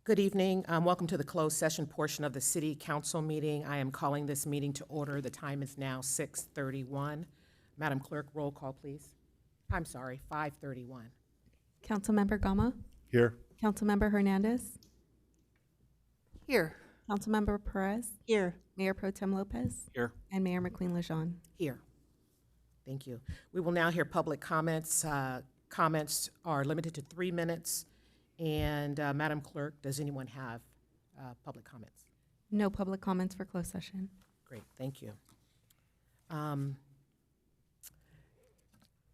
Good evening. Welcome to the closed session portion of the City Council meeting. I am calling this meeting to order. The time is now 6:31. Madam Clerk, roll call, please. I'm sorry, 5:31. Councilmember Gama, Here. Councilmember Hernandez, Here. Councilmember Perez, Here. Mayor Pro Tem Lopez, Here. and Mayor McQueen-Lejeune. Here. Thank you. We will now hear public comments. Comments are limited to 3 minutes. And Madam Clerk, does anyone have public comments? No public comments for closed session. Great, thank you.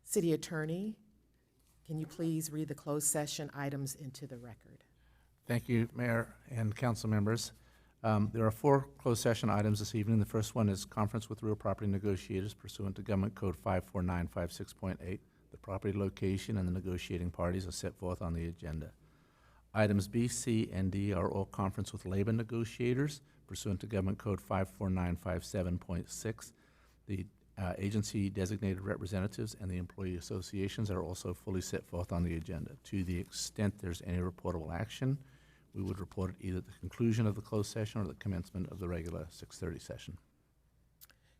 City Attorney, can you please read the closed session items into the record? Thank you, Mayor and council members. There are 4 closed session items this evening. The first one is conference with real property negotiators pursuant to Government Code 54956.8. The property location and the negotiating parties are set forth on the agenda. Items B, C, and D are all conference with labor negotiators pursuant to Government Code 54957.6. The agency designated representatives and the employee associations are also fully set forth on the agenda. To the extent there's any reportable action, we would report it either at the conclusion of the closed session or the commencement of the regular 6:30 session.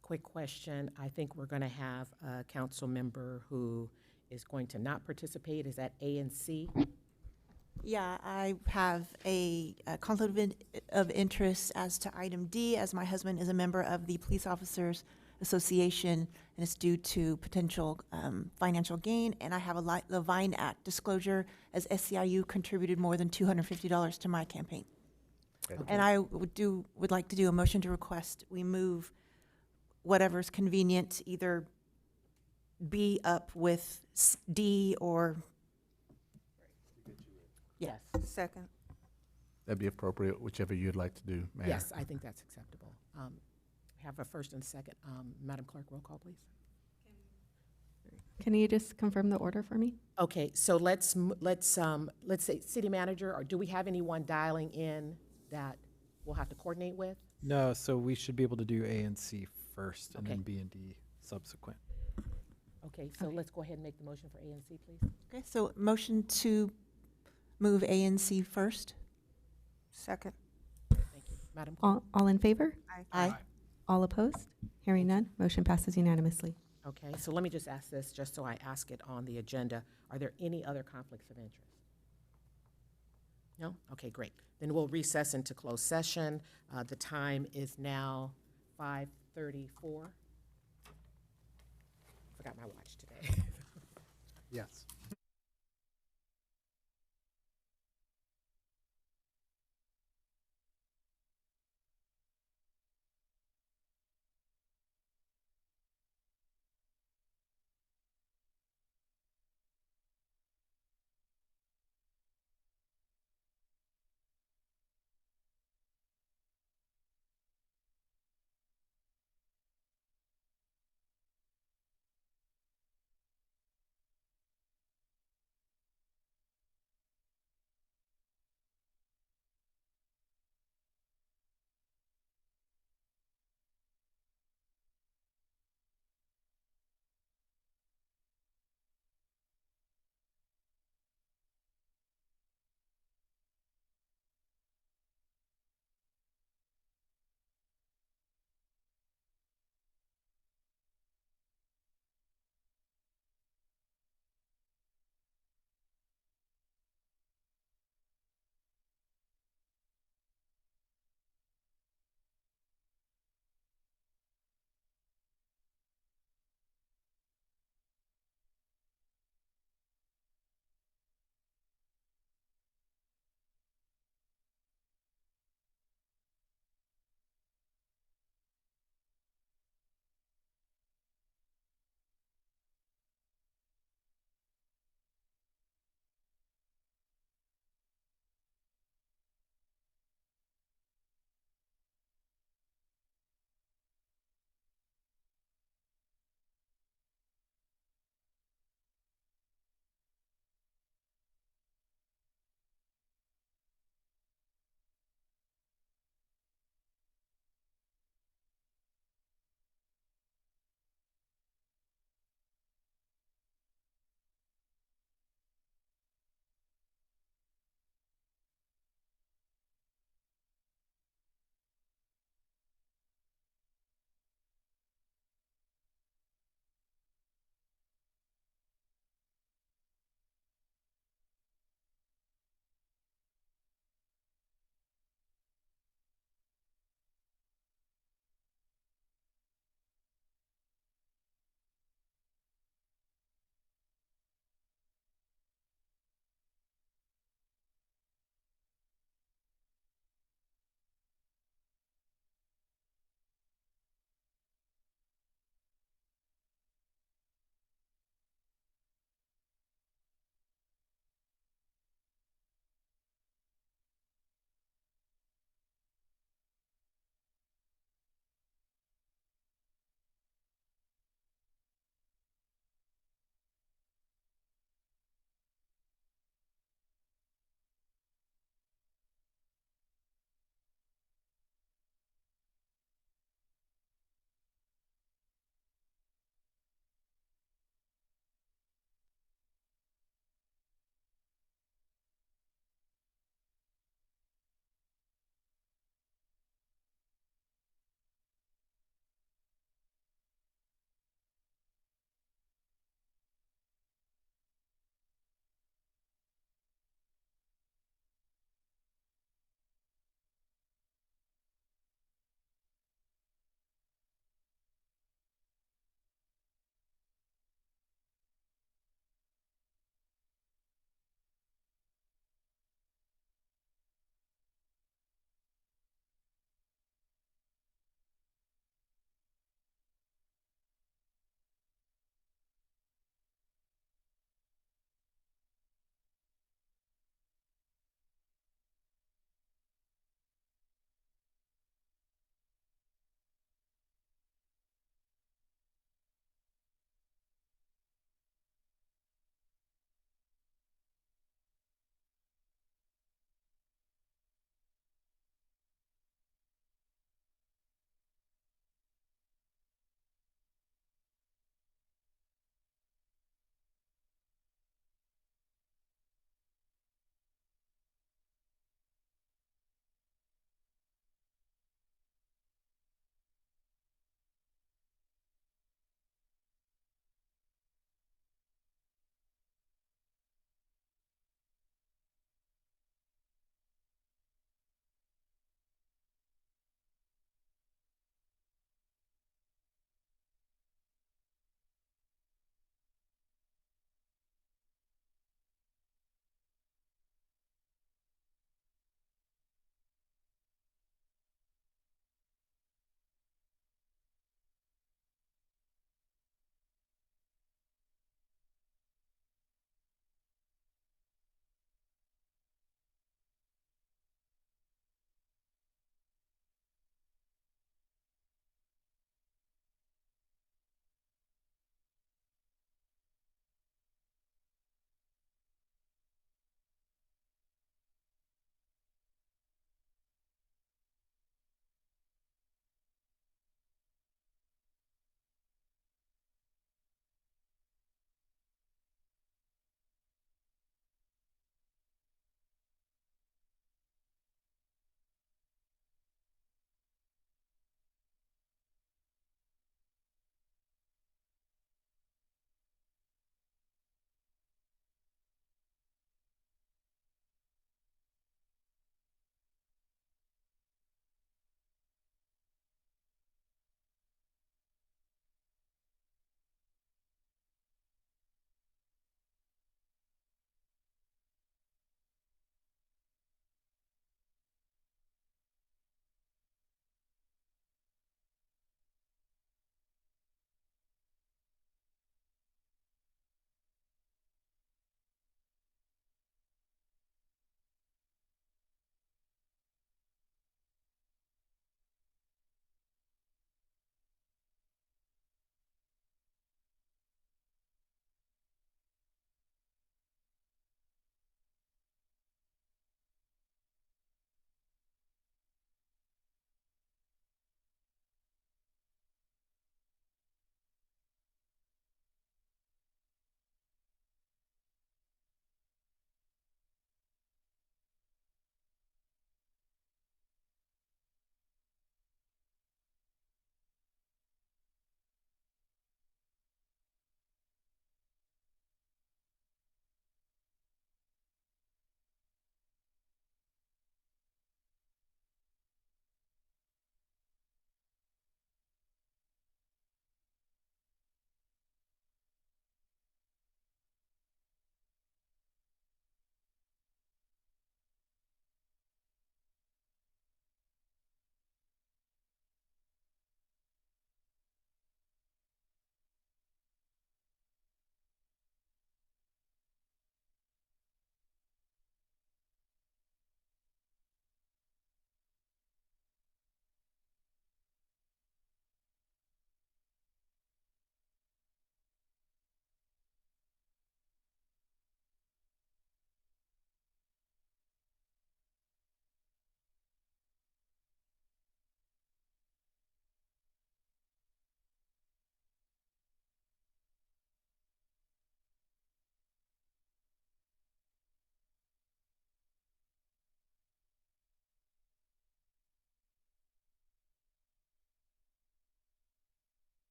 Quick question. I think we're going to have a council member who is going to not participate. Is that A and C? Yeah, I have a conflict of interest as to item D, as my husband is a member of the Police Officers Association, and it's due to potential financial gain. And I have a Levine Act disclosure, as SCIU contributed more than $250 to my campaign. Okay. And I would like to do a motion to request we move whatever's convenient, either B up with D or. Yes. Second. That'd be appropriate, whichever you'd like to do, Mayor. Yes, I think that's acceptable. We have a first and second. Madam Clerk, roll call, please. Can you just confirm the order for me? Okay, so let's say City Manager, or do we have anyone dialing in that we'll have to coordinate with? No, so we should be able to do A and C first, and then Okay. B and D subsequent. Okay, so Okay. let's go ahead and make the motion for A and C, please. Okay, so motion to move A and C first. Second. Thank you. Madam Clerk? All in favor? Aye. All opposed? Hearing none, motion passes unanimously. Okay, so let me just ask this, just so I ask it on the agenda. Are there any other conflicts of interest? No? Okay, great. Then we'll recess into closed session. The time is now 5:34. Forgot my watch today. Yes.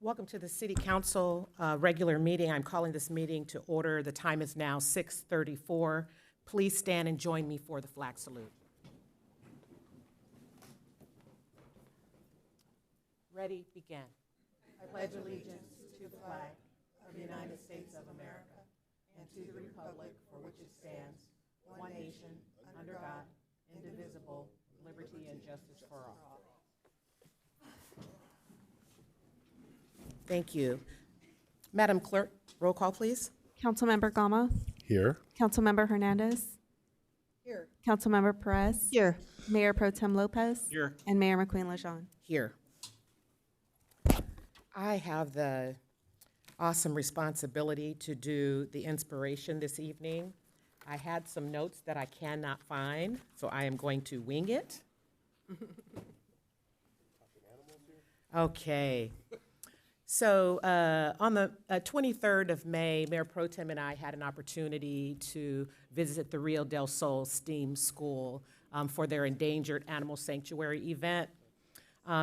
Welcome to the City Council regular meeting. I'm calling this meeting to order. The time is now 6:34. Please stand and join me for the flag salute. Ready, begin. I pledge allegiance to the flag of the United States of America and to the republic for which it stands, one nation, under God, indivisible, liberty and justice for all. Thank you. Madam Clerk, roll call, please. Councilmember Gama, Here. Councilmember Hernandez. Here. Councilmember Perez. Here. Mayor Pro Tem Lopez. Here. And Mayor McQueen Lejeune. Here. I have the awesome responsibility to do the inspiration this evening. I had some notes that I cannot find, so I am going to wing it. Okay. So on the 23rd of May, Mayor Pro Tem and I had an opportunity to visit the Rio del Sol STEAM School for their Endangered Animal Sanctuary event.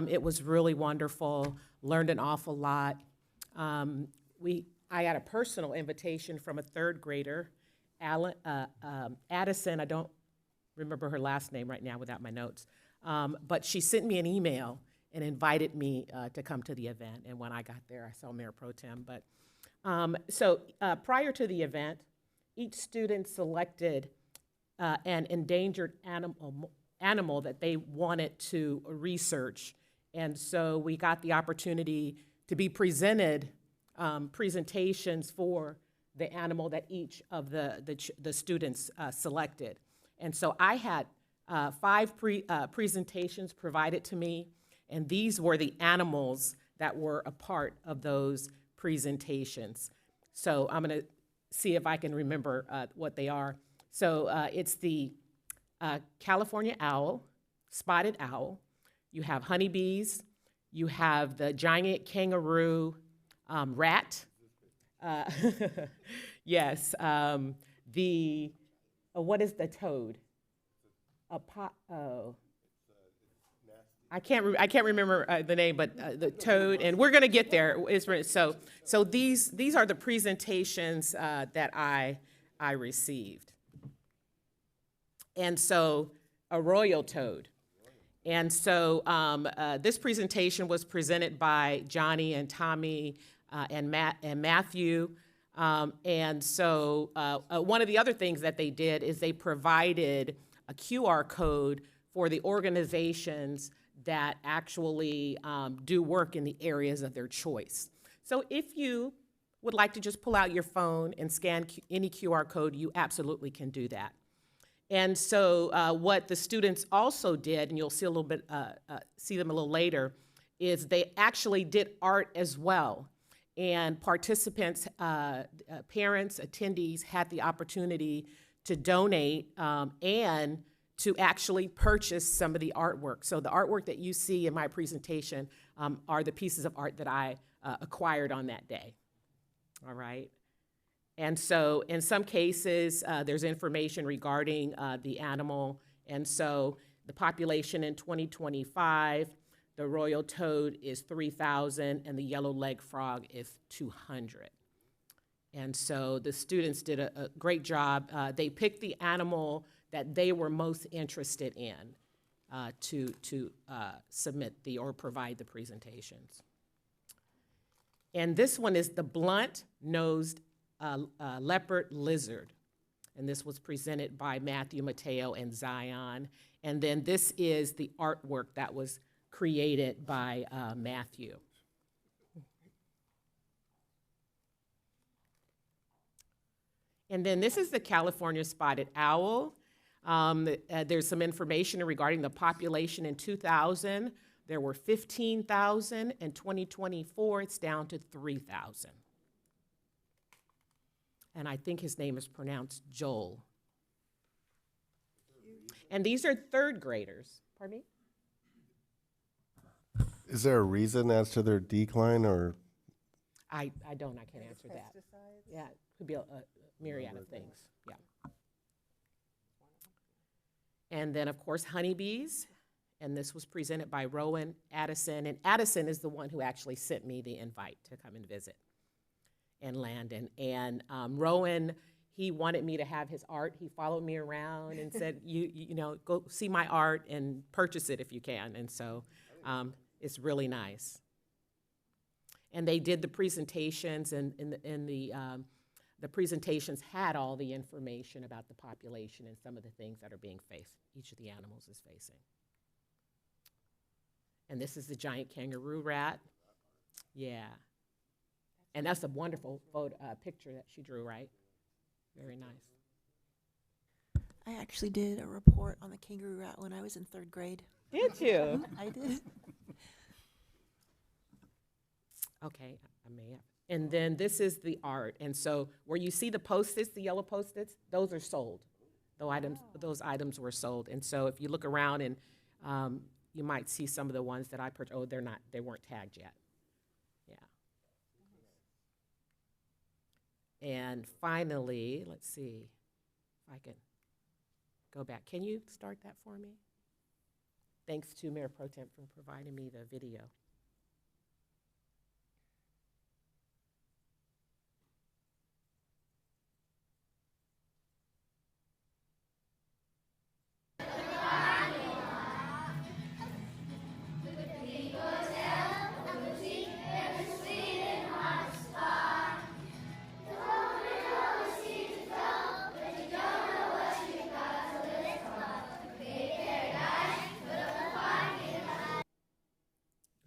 It was really wonderful, learned an awful lot. I got a personal invitation from a third grader, Addison. I don't remember her last name right now without my notes, but she sent me an email and invited me to come to the event. And when I got there, I saw Mayor Pro Tem. But so prior to the event, each student selected an endangered animal that they wanted to research. And so we got the opportunity to be presented presentations for the animal that each of the students selected. And so I had 5 presentations provided to me, and these were the animals that were a part of those presentations. So I'm going to see if I can remember what they are. So it's the California owl, spotted owl. You have honeybees. You have the giant kangaroo rat. Yes. What is the toad? I can't remember the name, but the toad, and we're going to get there. So these are the presentations that I received. And so a royal toad. And so this presentation was presented by Johnny and Tommy and Matthew. And so one of the other things that they did is they provided a QR code for the organizations that actually do work in the areas of their choice. So if you would like to just pull out your phone and scan any QR code, you absolutely can do that. And so what the students also did, and you'll see see them a little later, is they actually did art as well. And participants, parents, attendees had the opportunity to donate and to actually purchase some of the artwork. So the artwork that you see in my presentation are the pieces of art that I acquired on that day. All right. And so in some cases, there's information regarding the animal. And so the population in 2025, the royal toad is 3,000 and the yellow leg frog is 200. And so the students did a great job. They picked the animal that they were most interested in to submit or provide the presentations. And this one is the blunt-nosed leopard lizard. And this was presented by Matthew, Mateo, and Zion. And then this is the artwork that was created by Matthew. And then this is the California spotted owl. There's some information regarding the population in 2000. There were 15,000. In 2024, it's down to 3,000. And I think his name is pronounced Joel. And these are third graders. Pardon me? Is there a reason as to their decline, or? I can't answer that. Yeah, it could be a myriad of things, yeah. And then, of course, honeybees. And this was presented by Rowan Addison, and Addison is the one who actually sent me the invite to come and visit in Landon. And Rowan, he wanted me to have his art. He followed me around and said, you know, go see my art and purchase it if you can. And so it's really nice. And they did the presentations, and the presentations had all the information about the population and some of the things that are being faced, each of the animals is facing. And this is the giant kangaroo rat. Yeah. And that's a wonderful picture that she drew, right? Very nice. I actually did a report on the kangaroo rat when I was in 3rd grade. Did you? I did. Okay, I may have. And then this is the art. And so where you see the Post-its, the yellow Post-its, those are sold. Those items were sold. And so if you look around, and you might see some of the ones that I purchased. Oh, they weren't tagged yet. Yeah. And finally, let's see if I can go back. Can you start that for me? Thanks to Mayor Pro Tem for providing me the video.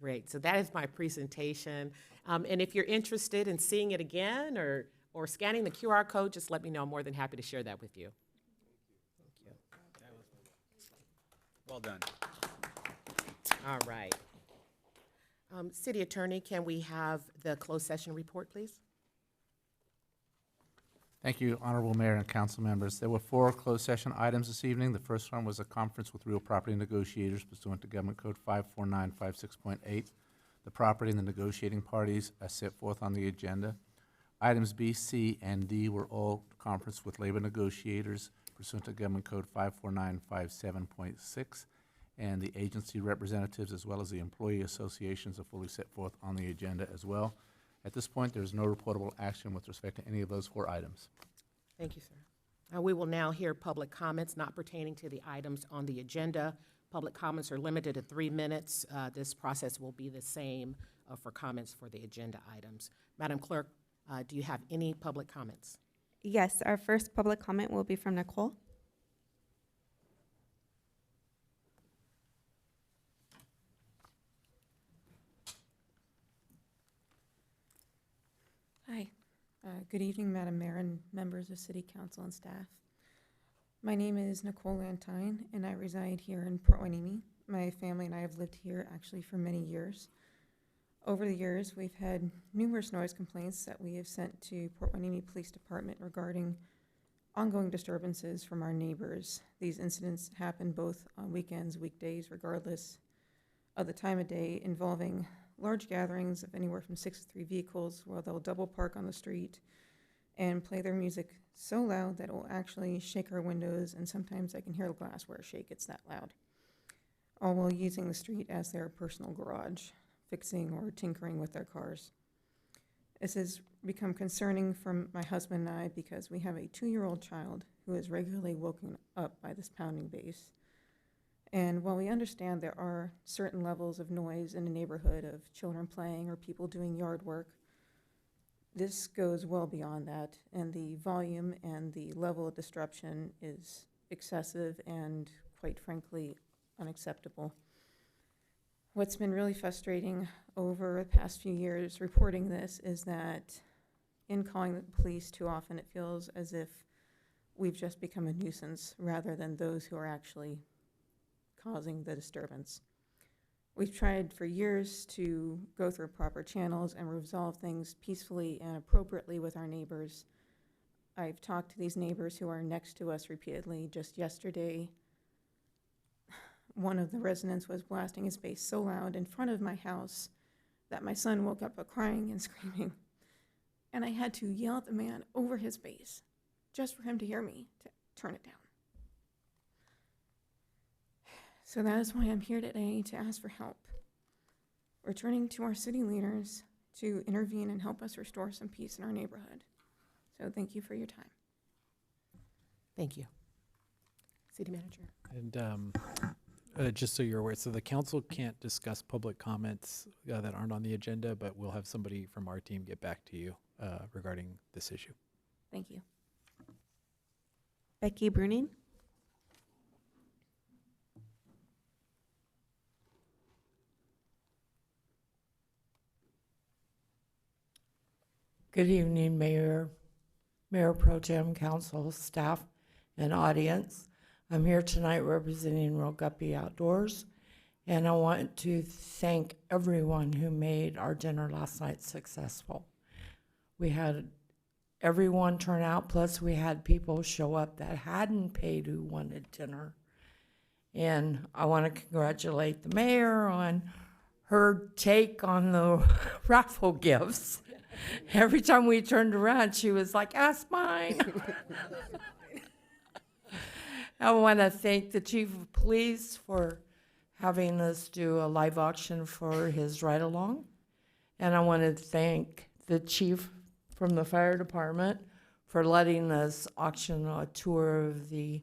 Great, so that is my presentation. And if you're interested in seeing it again or scanning the QR code, just let me know. I'm more than happy to share that with you. Thank you. Well done. All right. City Attorney, can we have the closed session report, please? Thank you, Honorable Mayor and council members. There were 4 closed session items this evening. The first one was a conference with real property negotiators pursuant to Government Code 54956.8. The property and the negotiating parties as set forth on the agenda. Items B, C, and D were all conference with labor negotiators pursuant to Government Code 54957.6. And the agency representatives as well as the employee associations are fully set forth on the agenda as well. At this point, there is no reportable action with respect to any of those 4 items. Thank you, sir. We will now hear public comments not pertaining to the items on the agenda. Public comments are limited to 3 minutes. This process will be the same for comments for the agenda items. Madam Clerk, do you have any public comments? Yes, our first public comment will be from Nicole. Hi. Good evening, Madam Mayor and members of City Council and staff. My name is Nicole Lantine, and I reside here in Port Hueneme. My family and I have lived here actually for many years. Over the years, we've had numerous noise complaints that we have sent to Port Hueneme Police Department regarding ongoing disturbances from our neighbors. These incidents happen both on weekends, weekdays, regardless of the time of day, involving large gatherings of anywhere from 6 to 3 vehicles where they'll double park on the street and play their music so loud that it will actually shake our windows, and sometimes I can hear the glassware shake, it's that loud. All while using the street as their personal garage, fixing or tinkering with their cars. This has become concerning for my husband and I because we have a 2-year-old child who is regularly woken up by this pounding bass. And while we understand there are certain levels of noise in a neighborhood of children playing or people doing yard work, this goes well beyond that, and the volume and the level of disruption is excessive and, quite frankly, unacceptable. What's been really frustrating over the past few years reporting this is that in calling the police too often, it feels as if we've just become a nuisance rather than those who are actually causing the disturbance. We've tried for years to go through proper channels and resolve things peacefully and appropriately with our neighbors. I've talked to these neighbors who are next to us repeatedly. Just yesterday, one of the residents was blasting his bass so loud in front of my house that my son woke up crying and screaming. And I had to yell at the man over his bass just for him to hear me to turn it down. So that is why I'm here today to ask for help. We're turning to our city leaders to intervene and help us restore some peace in our neighborhood. So thank you for your time. Thank you. City Manager. And just so you're aware, so the council can't discuss public comments that aren't on the agenda, but we'll have somebody from our team get back to you regarding this issue. Thank you. Becky Bruning. Good evening, Mayor, Mayor Pro Tem, Council, staff, and audience. I'm here tonight representing Real Guppy Outdoors, and I want to thank everyone who made our dinner last night successful. We had everyone turn out, plus we had people show up that hadn't paid who wanted dinner. And I want to congratulate the mayor on her take on the raffle gifts. Every time we turned around, she was like, ask mine. I want to thank the chief of police for having us do a live auction for his ride-along. And I want to thank the chief from the fire department for letting us auction a tour of the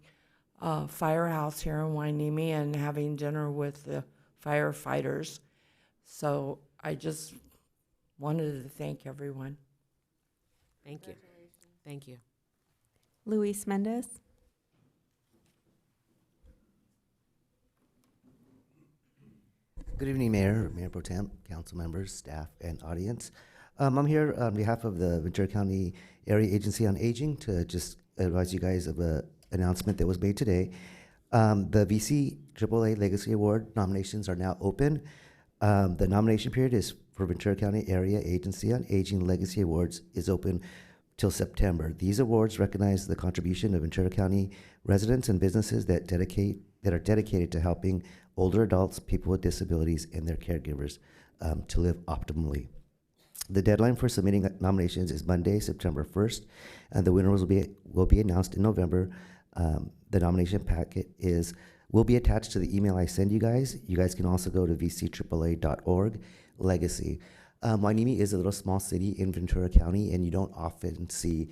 firehouse here in Wainimi and having dinner with the firefighters. So I just wanted to thank everyone. Thank you. Thank you. Luis Mendez. Good evening, Mayor, Mayor Pro Tem, council members, staff, and audience. I'm here on behalf of the Ventura County Area Agency on Aging to just advise you guys of an announcement that was made today. The VC AAA Legacy Award nominations are now open. The nomination period is for Ventura County Area Agency on Aging Legacy Awards is open till September. These awards recognize the contribution of Ventura County residents and businesses that are dedicated to helping older adults, people with disabilities, and their caregivers to live optimally. The deadline for submitting nominations is Monday, September 1st, and the winners will be announced in November. The nomination packet will be attached to the email I send you guys. You guys can also go to vcAAA.org legacy. Wainimi is a little small city in Ventura County, and you don't often see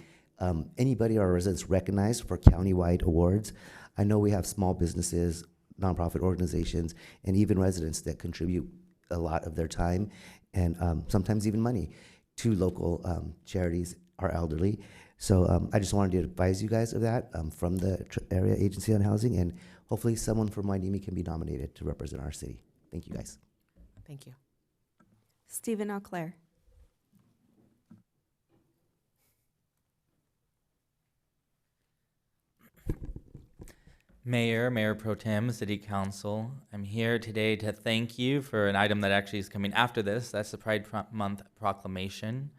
anybody or residents recognized for countywide awards. I know we have small businesses, nonprofit organizations, and even residents that contribute a lot of their time and sometimes even money to local charities or elderly. So I just wanted to advise you guys of that from the Area Agency on Housing, and hopefully someone from Wainimi can be nominated to represent our city. Thank you, guys. Thank you. Stephen Auclair. Mayor, Mayor Pro Tem, City Council, I'm here today to thank you for an item that actually is coming after this. That's the Pride Month proclamation.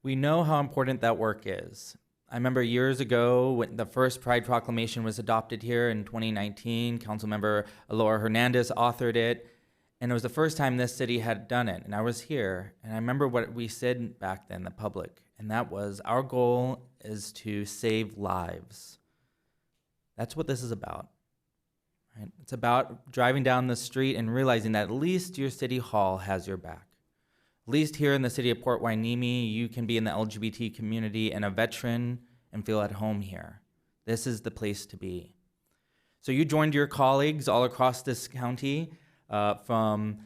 We know how important that work is. I remember years ago when the first Pride proclamation was adopted here in 2019, Councilmember Laura Hernandez authored it, and it was the first time this city had done it, and I was here, and I remember what we said back then, the public, and that was our goal is to save lives. That's what this is about. Right? It's about driving down the street and realizing that at least your city hall has your back. At least here in the city of Port Wainimi, you can be in the LGBT community and a veteran and feel at home here. This is the place to be. So you joined your colleagues all across this county, from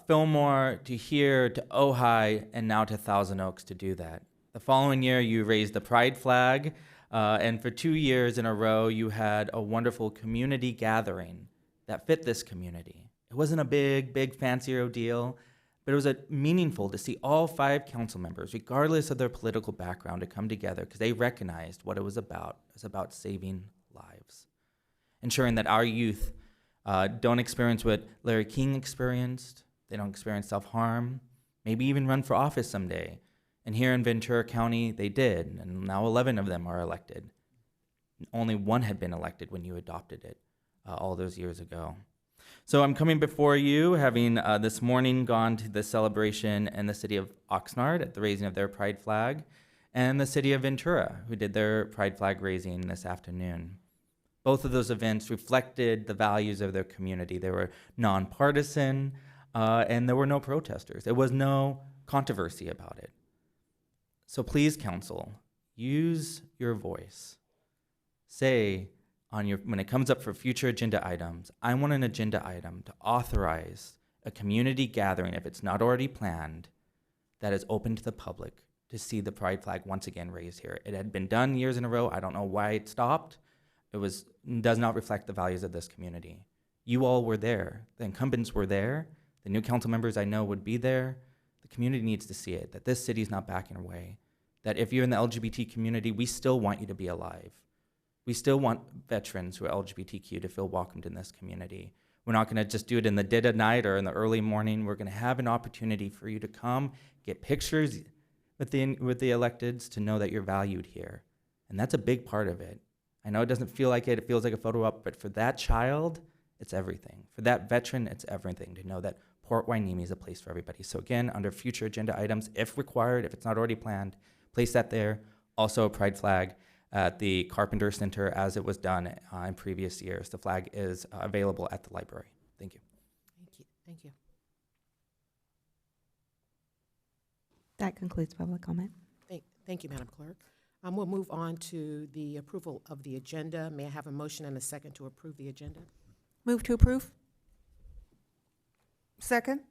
Fillmore to here to Ojai and now to Thousand Oaks to do that. The following year, you raised the Pride flag. And for 2 years in a row, you had a wonderful community gathering that fit this community. It wasn't a big fancy ordeal, but it was meaningful to see all 5 council members, regardless of their political background, to come together because they recognized what it was about. It was about saving lives, ensuring that our youth don't experience what Larry King experienced. They don't experience self-harm, maybe even run for office someday. And here in Ventura County, they did, and now 11 of them are elected. Only 1 had been elected when you adopted it all those years ago. So I'm coming before you, having this morning gone to the celebration in the city of Oxnard at the raising of their Pride flag, and the city of Ventura, who did their Pride flag raising this afternoon. Both of those events reflected the values of their community. They were nonpartisan, and there were no protesters. There was no controversy about it. So please, council, use your voice. Say when it comes up for future agenda items, I want an agenda item to authorize a community gathering, if it's not already planned, that is open to the public to see the pride flag once again raised here. It had been done years in a row. I don't know why it stopped. Does not reflect the values of this community. You all were there. The incumbents were there. The new council members I know would be there. The community needs to see it, that this city is not backing away. That if you're in the LGBT community, we still want you to be alive. We still want veterans who are LGBTQ to feel welcomed in this community. We're not going to just do it in the dead of night or in the early morning. We're going to have an opportunity for you to come, get pictures with the electeds, to know that you're valued here. And that's a big part of it. I know it doesn't feel like it. It feels like a photo op, but for that child, it's everything. For that veteran, it's everything to know that Port Hueneme is a place for everybody. So again, under future agenda items, if required, if it's not already planned, place that there. Also a pride flag at the Carpenter Center, as it was done in previous years. The flag is available at the library. Thank you. Thank you. Thank you. That concludes public comment. Thank you, Madam Clerk. We'll move on to the approval of the agenda. May I have a motion and a second to approve the agenda? Move to approve? Second?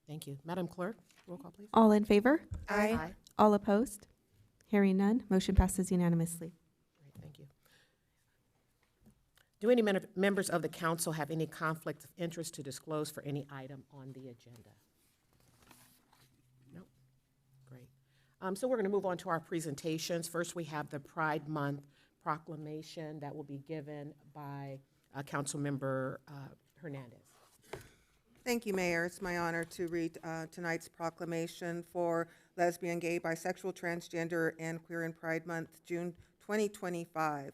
Thank you. Madam Clerk, roll call, please. All in favor? Aye. All opposed? Hearing none, motion passes unanimously. Great, thank you. Do any members of the council have any conflict of interest to disclose for any item on the agenda? No? Great. So we're going to move on to our presentations. First, we have the Pride Month proclamation that will be given by Councilmember Hernandez. Thank you, Mayor. It's my honor to read tonight's proclamation for Lesbian, Gay, Bisexual, Transgender, and Queer in Pride Month, June 2025.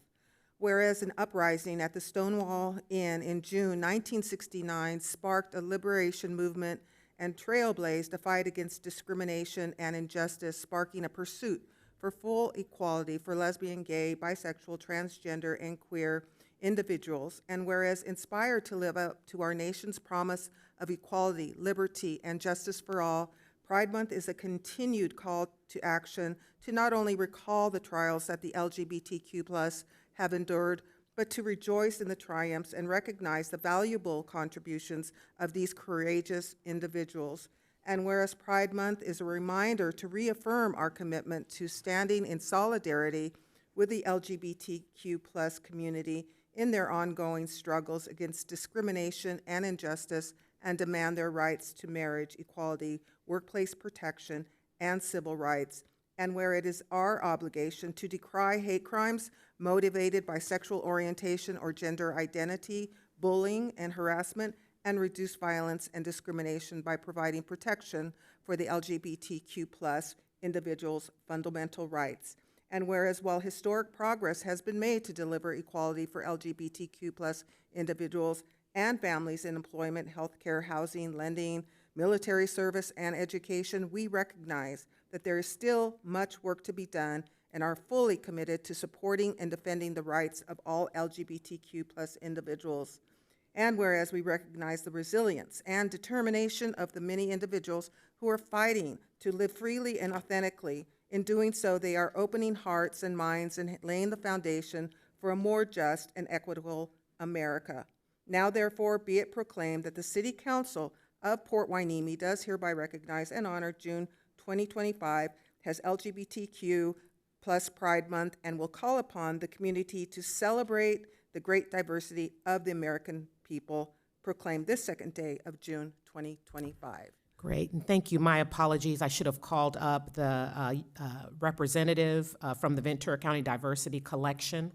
Whereas an uprising at the Stonewall Inn in June 1969 sparked a liberation movement and trailblazed a fight against discrimination and injustice, sparking a pursuit for full equality for lesbian, gay, bisexual, transgender, and queer individuals, and whereas inspired to live up to our nation's promise of equality, liberty, and justice for all, Pride Month is a continued call to action to not only recall the trials that the LGBTQ+ have endured, but to rejoice in the triumphs and recognize the valuable contributions of these courageous individuals. And whereas Pride Month is a reminder to reaffirm our commitment to standing in solidarity with the LGBTQ+ community in their ongoing struggles against discrimination and injustice, and demand their rights to marriage, equality, workplace protection, and civil rights. And where it is our obligation to decry hate crimes motivated by sexual orientation or gender identity, bullying and harassment, and reduce violence and discrimination by providing protection for the LGBTQ+ individuals' fundamental rights. And whereas while historic progress has been made to deliver equality for LGBTQ+ individuals and families in employment, healthcare, housing, lending, military service, and education, we recognize that there is still much work to be done and are fully committed to supporting and defending the rights of all LGBTQ+ individuals. And whereas we recognize the resilience and determination of the many individuals who are fighting to live freely and authentically, in doing so, they are opening hearts and minds and laying the foundation for a more just and equitable America. Now, therefore, be it proclaimed that the City Council of Port Hueneme does hereby recognize and honor June 2025 as LGBTQ+ Pride Month, and will call upon the community to celebrate the great diversity of the American people, proclaimed this second day of June 2025. Great, and thank you. My apologies. I should have called up the representative from the Ventura County Diversity Collection.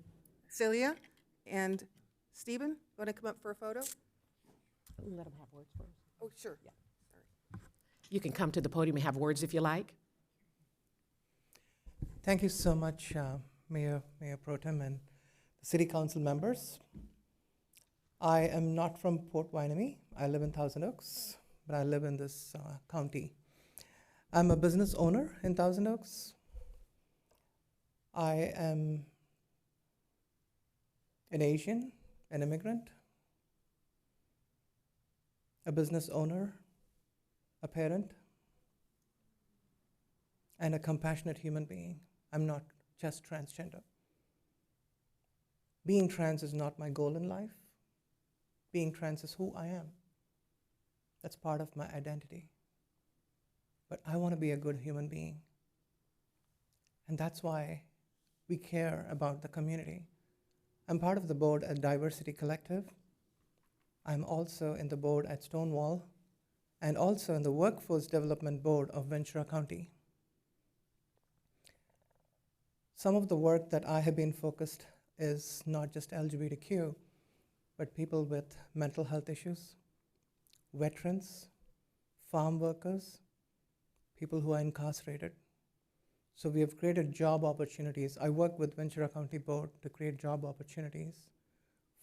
Celia and Stephen, want to come up for a photo? Let them have words first. Oh, sure. Yeah. You can come to the podium and have words if you like. Thank you so much, Mayor Pro Tem and the City Council members. I am not from Port Hueneme. I live in Thousand Oaks, but I live in this county. I'm a business owner in Thousand Oaks. I am an Asian, an immigrant, a business owner, a parent, and a compassionate human being. I'm not just transgender. Being trans is not my goal in life. Being trans is who I am. That's part of my identity. But I want to be a good human being. And that's why we care about the community. I'm part of the board at Diversity Collective. I'm also in the board at Stonewall and also in the Workforce Development Board of Ventura County. Some of the work that I have been focused is not just LGBTQ, but people with mental health issues, veterans, farm workers, people who are incarcerated. So we have created job opportunities. I work with Ventura County Board to create job opportunities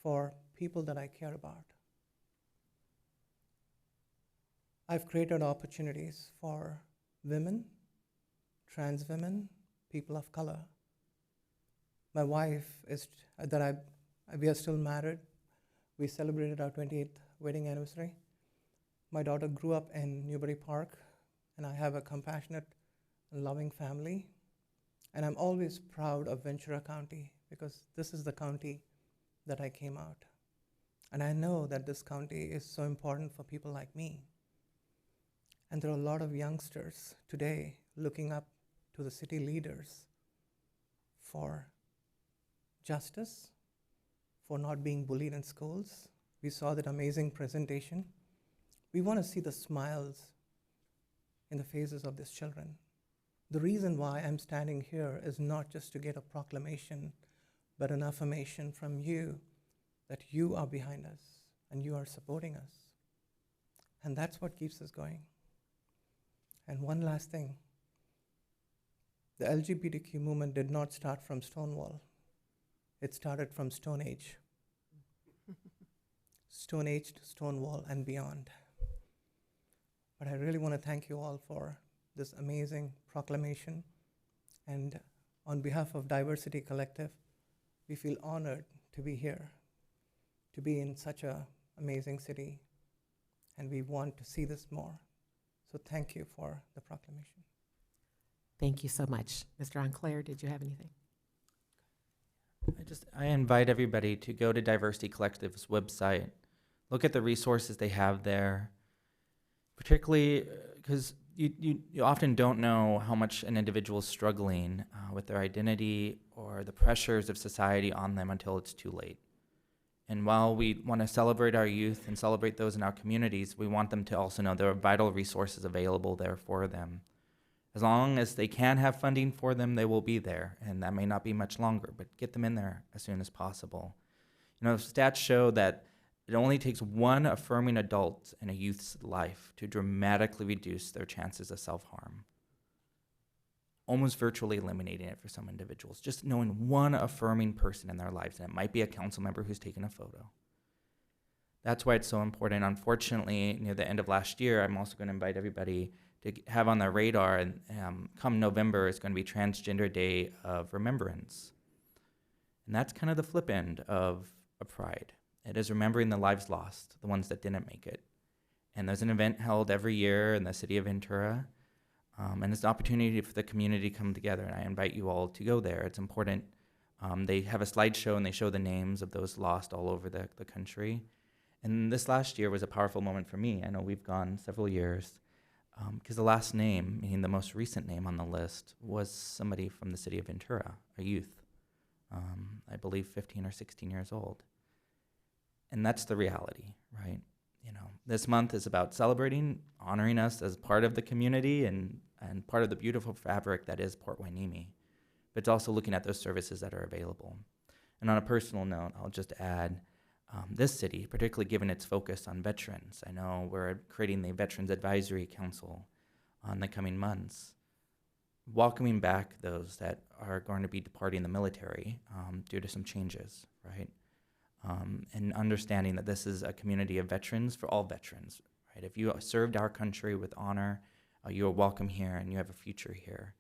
for people that I care about. I've created opportunities for women, trans women, people of color. My wife is, we are still married. We celebrated our 28th wedding anniversary. My daughter grew up in Newbury Park, and I have a compassionate and loving family. And I'm always proud of Ventura County because this is the county that I came out. And I know that this county is so important for people like me. And there are a lot of youngsters today looking up to the city leaders for justice, for not being bullied in schools. We saw that amazing presentation. We want to see the smiles in the faces of these children. The reason why I'm standing here is not just to get a proclamation, but an affirmation from you that you are behind us and you are supporting us. And that's what keeps us going. And one last thing. The LGBTQ movement did not start from Stonewall. It started from Stone Age. Stone Age to Stonewall and beyond. But I really want to thank you all for this amazing proclamation. And on behalf of Diversity Collective, we feel honored to be here, to be in such an amazing city, and we want to see this more. So thank you for the proclamation. Thank you so much. Mr. Enclair, did you have anything? I invite everybody to go to Diversity Collective's website, look at the resources they have there, particularly because you often don't know how much an individual is struggling with their identity or the pressures of society on them until it's too late. And while we want to celebrate our youth and celebrate those in our communities, we want them to also know there are vital resources available there for them. As long as they can have funding for them, they will be there, and that may not be much longer, but get them in there as soon as possible. You know, stats show that it only takes one affirming adult in a youth's life to dramatically reduce their chances of self-harm, almost virtually eliminating it for some individuals. Just knowing one affirming person in their lives, and it might be a council member who's taken a photo. That's why it's so important. Unfortunately, near the end of last year, I'm also going to invite everybody to have on their radar, and come November is going to be Transgender Day of Remembrance. And that's kind of the flip end of a Pride. It is remembering the lives lost, the ones that didn't make it. And there's an event held every year in the city of Ventura, and it's an opportunity for the community to come together, and I invite you all to go there. It's important. They have a slideshow, and they show the names of those lost all over the country. And this last year was a powerful moment for me. I know we've gone several years, because the last name, meaning the most recent name on the list, was somebody from the city of Ventura, a youth, I believe 15 or 16 years old. And that's the reality, right? You know, this month is about celebrating, honoring us as part of the community and part of the beautiful fabric that is Port Hueneme. But it's also looking at those services that are available. And on a personal note, I'll just add, this city, particularly given its focus on veterans, I know we're creating the Veterans Advisory Council in the coming months, welcoming back those that are going to be departing the military due to some changes, right? And understanding that this is a community of veterans for all veterans, right? If you served our country with honor, you are welcome here and you have a future here.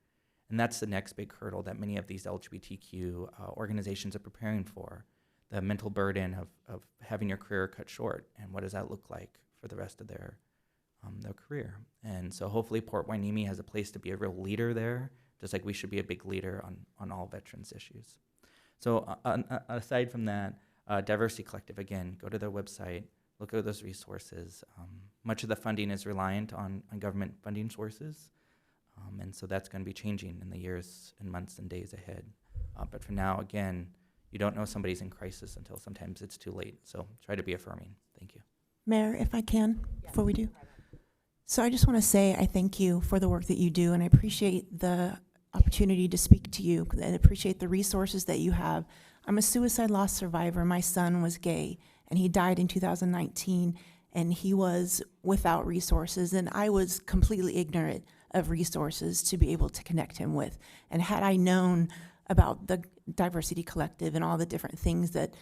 And that's the next big hurdle that many of these LGBTQ organizations are preparing for. the mental burden of having your career cut short, and what does that look like for the rest of their career. And so hopefully Port Hueneme has a place to be a real leader there, just like we should be a big leader on all veterans issues. So aside from that, Diversity Collective, again, go to their website, look at those resources. Much of the funding is reliant on government funding sources, and so that's going to be changing in the years and months and days ahead. But for now, again, you don't know somebody's in crisis until sometimes it's too late. So try to be affirming. Thank you. Mayor, if I can, before we do. So I just want to say I thank you for the work that you do, and I appreciate the opportunity to speak to you, and appreciate the resources that you have. I'm a suicide loss survivor. My son was gay, and he died in 2019, and he was without resources, and I was completely ignorant of resources to be able to connect him with. And had I known about the Diversity Collective and all the different things that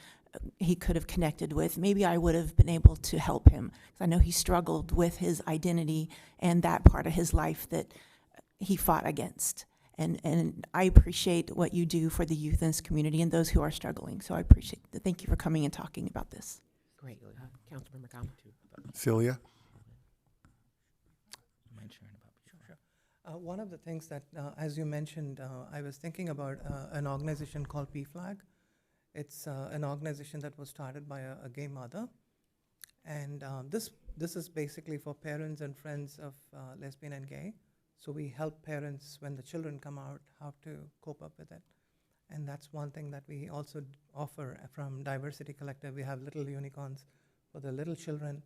he could have connected with, maybe I would have been able to help him. 'Cause I know he struggled with his identity and that part of his life that he fought against. And I appreciate what you do for the youth in this community and those who are struggling. So I appreciate it. Thank you for coming and talking about this. Great. Councilmember Gama. Celia? Mind sharing about Sure. One of the things that, as you mentioned, I was thinking about an organization called PFLAG. It's an organization that was started by a gay mother. And this is basically for parents and friends of lesbian and gay. So we help parents when the children come out how to cope up with it. And that's one thing that we also offer from Diversity Collective. We have little unicorns for the little children.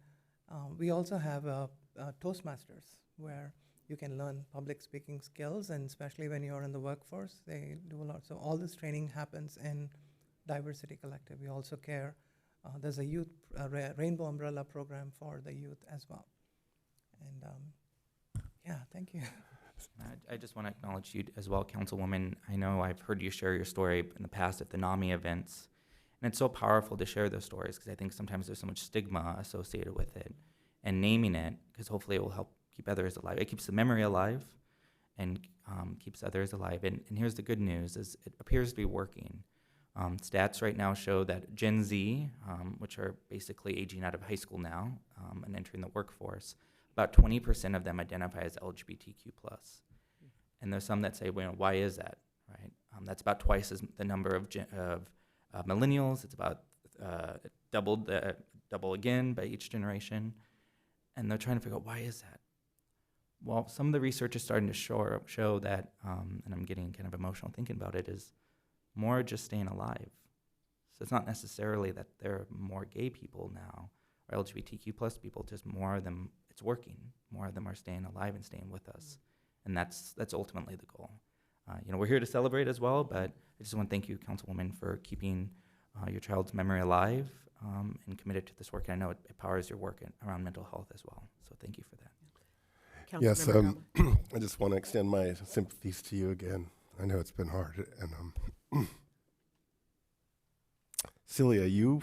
We also have Toastmasters, where you can learn public speaking skills, and especially when you're in the workforce, they do a lot. So all this training happens in Diversity Collective. We also care. There's a youth Rainbow Umbrella program for the youth as well. And yeah, thank you. I just want to acknowledge you as well, Councilwoman. I know I've heard you share your story in the past at the NAMI events, and it's so powerful to share those stories because I think sometimes there's so much stigma associated with it. And naming it, because hopefully it will help keep others alive. It keeps the memory alive and keeps others alive. And here's the good news, is it appears to be working. Stats right now show that Gen Z, which are basically aging out of high school now and entering the workforce, about 20% of them identify as LGBTQ+. And there's some that say, well, why is that, right? That's about twice as the number of millennials. It's about double again by each generation. And they're trying to figure out, why is that? Well, some of the research is starting to show that, and I'm getting kind of emotional thinking about it, is more just staying alive. So it's not necessarily that there are more gay people now, or LGBTQ+ people, just more of them, it's working. More of them are staying alive and staying with us. And that's ultimately the goal. We're here to celebrate as well, but I just want to thank you, Councilwoman, for keeping your child's memory alive and committed to this work. And I know it powers your work around mental health as well. So thank you for that. Yes, Councilmember Gama. I just want to extend my sympathies to you again. I know it's been hard. And Celia, you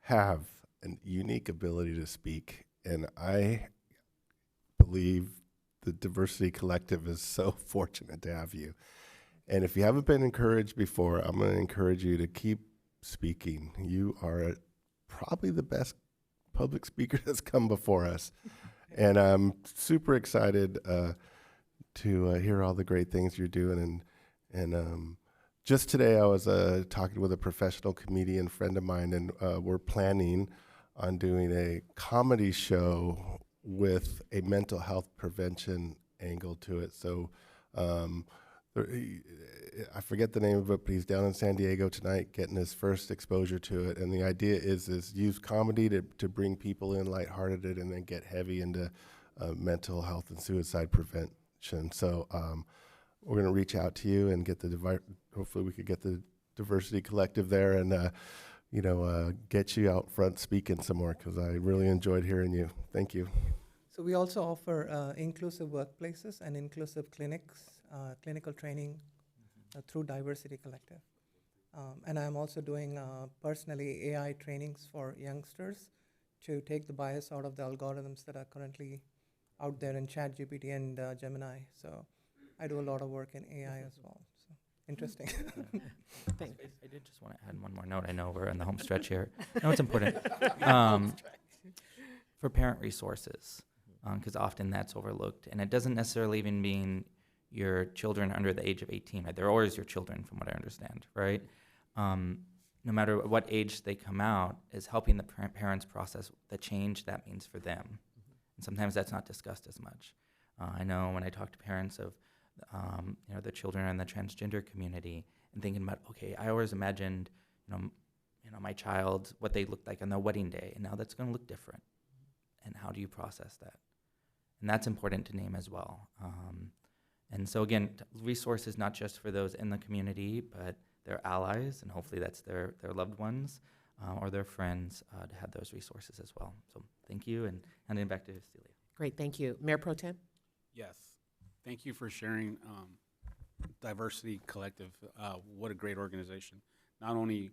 have a unique ability to speak, and I believe the Diversity Collective is so fortunate to have you. And if you haven't been encouraged before, I'm going to encourage you to keep speaking. You are probably the best public speaker that's come before us. And I'm super excited to hear all the great things you're doing. And just today I was talking with a professional comedian friend of mine, and we're planning on doing a comedy show with a mental health prevention angle to it. So I forget the name of it, but he's down in San Diego tonight getting his first exposure to it. And the idea is use comedy to bring people in lighthearted and then get heavy into mental health and suicide prevention. So we're going to reach out to you and get hopefully we could get the Diversity Collective there and get you out front speaking some more, because I really enjoyed hearing you. Thank you. So we also offer inclusive workplaces and inclusive clinics, clinical training through Diversity Collective. And I'm also doing personally AI trainings for youngsters to take the bias out of the algorithms that are currently out there in ChatGPT and Gemini. So I do a lot of work in AI as well. So. interesting. Thank- I did just want to add one more note. I know we're in the home stretch here. No, it's important. For parent resources, because often that's overlooked. And it doesn't necessarily even mean your children under the age of 18. Right? They're always your children, from what I understand, right? No matter what age they come out, is helping the parents process the change that means for them. And sometimes that's not discussed as much. I know when I talk to parents of, the children in the transgender community, and thinking about, okay, I always imagined, my child, what they looked like on their wedding day, and now that's going to look different. And how do you process that? And that's important to name as well. And so again, resources not just for those in the community, but their allies, and hopefully that's their loved ones or their friends to have those resources as well. So thank you, and handing it back to Celia. Great, thank you. Mayor Pro Tem? Yes, thank you for sharing Diversity Collective. What a great organization. Not only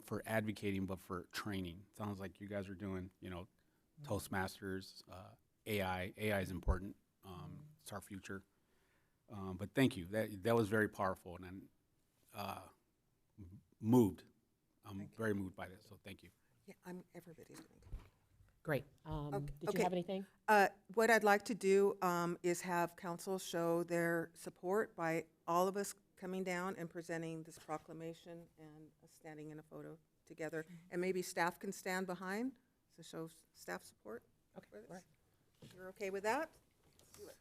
for advocating, but for training. Sounds like you guys are doing, Toastmasters, AI. AI is important. It's our future. But thank you. That was very powerful, and I'm moved. I'm very moved by this. So thank you. Yeah, everybody's going to. Great. Did you have anything? What I'd like to do is have council show their support by all of us coming down and presenting this proclamation and standing in a photo together. And maybe staff can stand behind to show staff support. Okay, for this. all right. You're okay with that? Let's do it.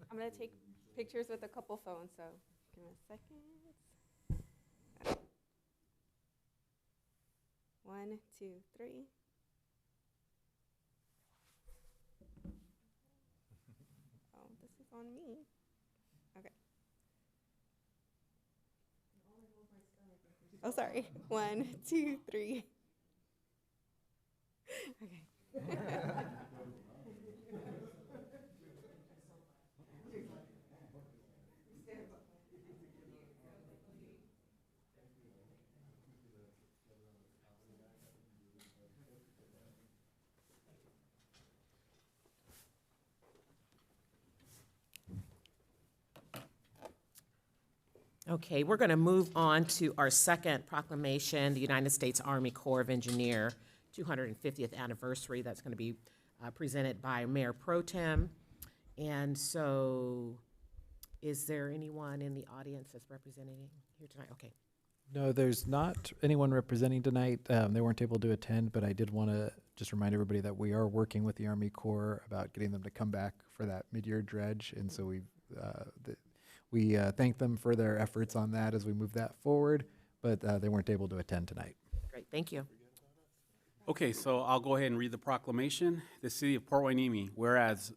I'm going to take pictures with a couple phones, so give me a second. 1, 2, 3. Oh, this is on me. Okay. Oh, sorry. 1, 2, 3. Okay. Okay, we're going to move on to our second proclamation, the United States Army Corps of Engineer 250th anniversary. That's going to be presented by Mayor Pro Tem. And so, is there anyone in the audience that's representing here tonight? Okay. No, there's not anyone representing tonight. They weren't able to attend, but I did want to just remind everybody that we are working with the Army Corps about getting them to come back for that mid-year dredge. And so we thank them for their efforts on that as we move that forward, but they weren't able to attend tonight. Great, thank you. Okay, so I'll go ahead and read the proclamation. The City of Port Hueneme, whereas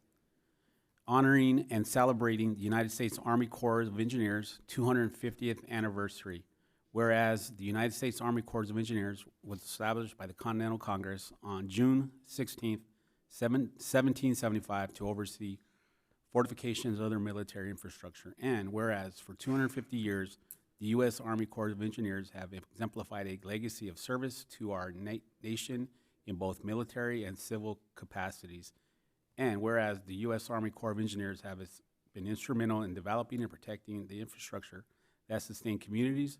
honoring and celebrating the United States Army Corps of Engineers 250th anniversary. Whereas the United States Army Corps of Engineers was established by the Continental Congress on June 16th, 1775 to oversee fortifications and other military infrastructure. And whereas for 250 years, the U.S. Army Corps of Engineers have exemplified a legacy of service to our nation in both military and civil capacities. And whereas the U.S. Army Corps of Engineers have been instrumental in developing and protecting the infrastructure that sustains communities,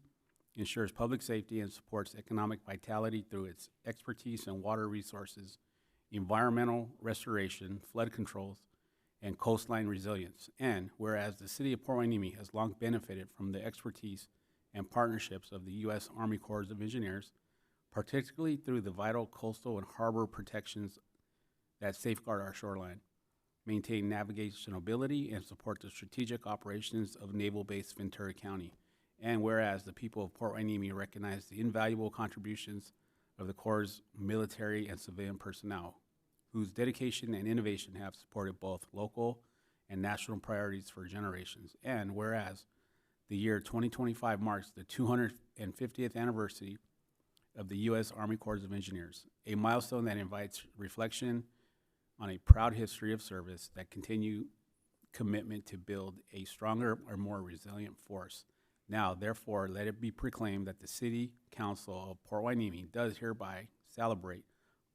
ensures public safety, and supports economic vitality through its expertise in water resources, environmental restoration, flood controls, and coastline resilience. And whereas the City of Port Hueneme has long benefited from the expertise and partnerships of the U.S. Army Corps of Engineers, particularly through the vital coastal and harbor protections that safeguard our shoreline, maintain navigation ability, and support the strategic operations of Naval Base Ventura County. And whereas the people of Port Hueneme recognize the invaluable contributions of the Corps' military and civilian personnel, whose dedication and innovation have supported both local and national priorities for generations. And whereas the year 2025 marks the 250th anniversary of the U.S. Army Corps of Engineers, a milestone that invites reflection on a proud history of service that continue commitment to build a stronger or more resilient force. Now, therefore, let it be proclaimed that the City Council of Port Hueneme does hereby celebrate,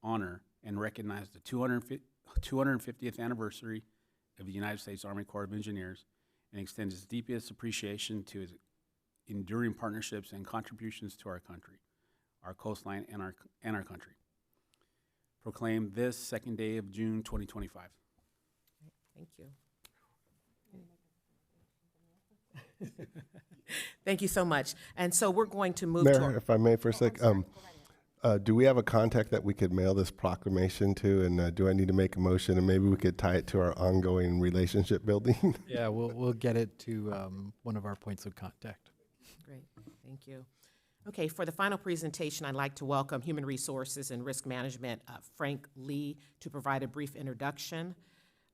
honor, and recognize the 250th anniversary of the United States Army Corps of Engineers and extends its deepest appreciation to its enduring partnerships and contributions to our country, our coastline, and our country. Proclaim this second day of June 2025. Thank you. Thank you so much. And so we're going to move to. Mayor, if I may for a sec, do we have a contact that we could mail this proclamation to, and do I need to make a motion, and maybe we could tie it to our ongoing relationship building? Yeah, we'll get it to one of our points of contact. Great, thank you. Okay, for the final presentation, I'd like to welcome Human Resources and Risk Management, Frank Lee, to provide a brief introduction,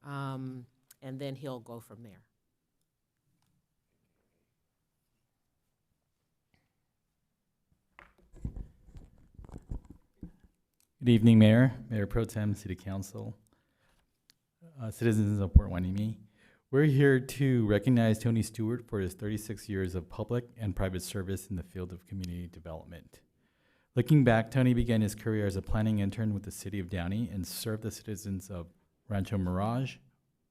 and then he'll go from there. Good evening, Mayor, Mayor Pro Tem, City Council, citizens of Port Hueneme. We're here to recognize Tony Stewart for his 36 years of public and private service in the field of community development. Looking back, Tony began his career as a planning intern with the City of Downey and served the citizens of Rancho Mirage,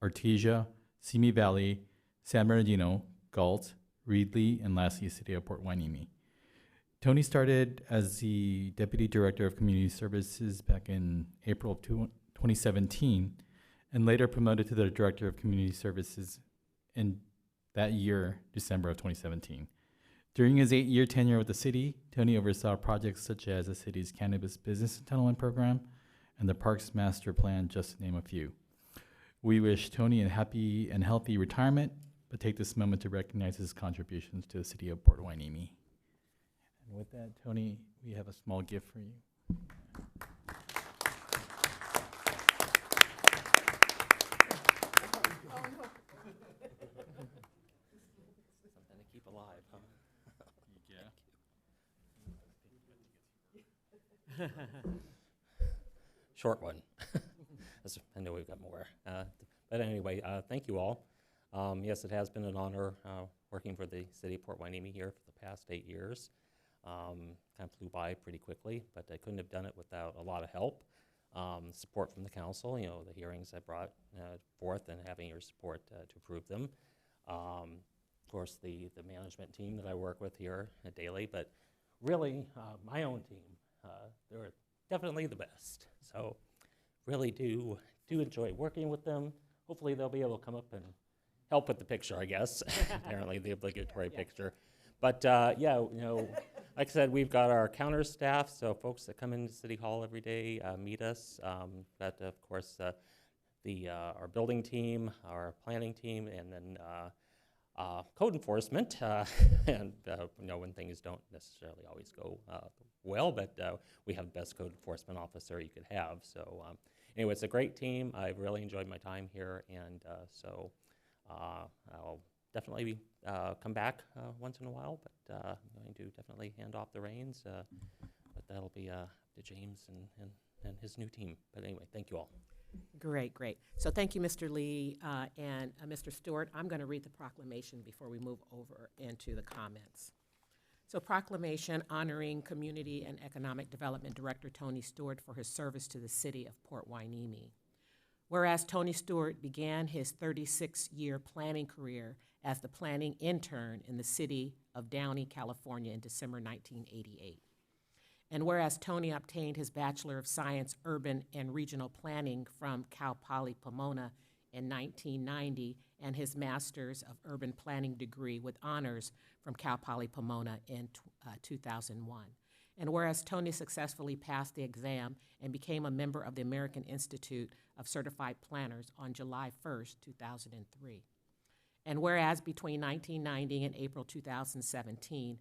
Artesia, Simi Valley, San Bernardino, Galt, Reedley, and lastly, the City of Port Hueneme. Tony started as the Deputy Director of Community Services back in April of 2017, and later promoted to the Director of Community Services in that year, December of 2017. During his 8-year tenure with the city, Tony oversaw projects such as the city's Cannabis Business Entitlement Program and the Parks Master Plan, just to name a few. We wish Tony a happy and healthy retirement, but take this moment to recognize his contributions to the city of Port Hueneme. And with that, Tony, we have a small gift for you. Something to keep alive, huh? Yeah. Short one. I know we've got more. But anyway, thank you all. Yes, it has been an honor working for the city of Port Hueneme here for the past 8 years. Kind of flew by pretty quickly, but I couldn't have done it without a lot of help. Support from the council, you know, the hearings I brought forth and having your support to approve them. Of course, the management team that I work with here daily, but really my own team, they're definitely the best. So really do enjoy working with them. Hopefully they'll be able to come up and help with the picture, I guess, apparently the obligatory picture. But yeah, you know, like I said, we've got our counter staff, so folks that come into City Hall every day meet us. But of course, our building team, our planning team, and then code enforcement. And you know, when things don't necessarily always go well, but we have the best code enforcement officer you could have. So anyway, it's a great team. I've really enjoyed my time here, and so I'll definitely come back once in a while, but I'm going to definitely hand off the reins, but that'll be to James and his new team. But anyway, thank you all. Great, great. So thank you, Mr. Lee and Mr. Stewart. I'm going to read the proclamation before we move over into the comments. So proclamation honoring Community and Economic Development Director Tony Stewart for his service to the city of Port Hueneme. Whereas Tony Stewart began his 36-year planning career as the planning intern in the city of Downey, California in December 1988. And whereas Tony obtained his Bachelor of Science Urban and Regional Planning from Cal Poly Pomona in 1990 and his Master's of Urban Planning degree with honors from Cal Poly Pomona in 2001. And whereas Tony successfully passed the exam and became a member of the American Institute of Certified Planners on July 1st, 2003. And whereas between 1990 and April 2017,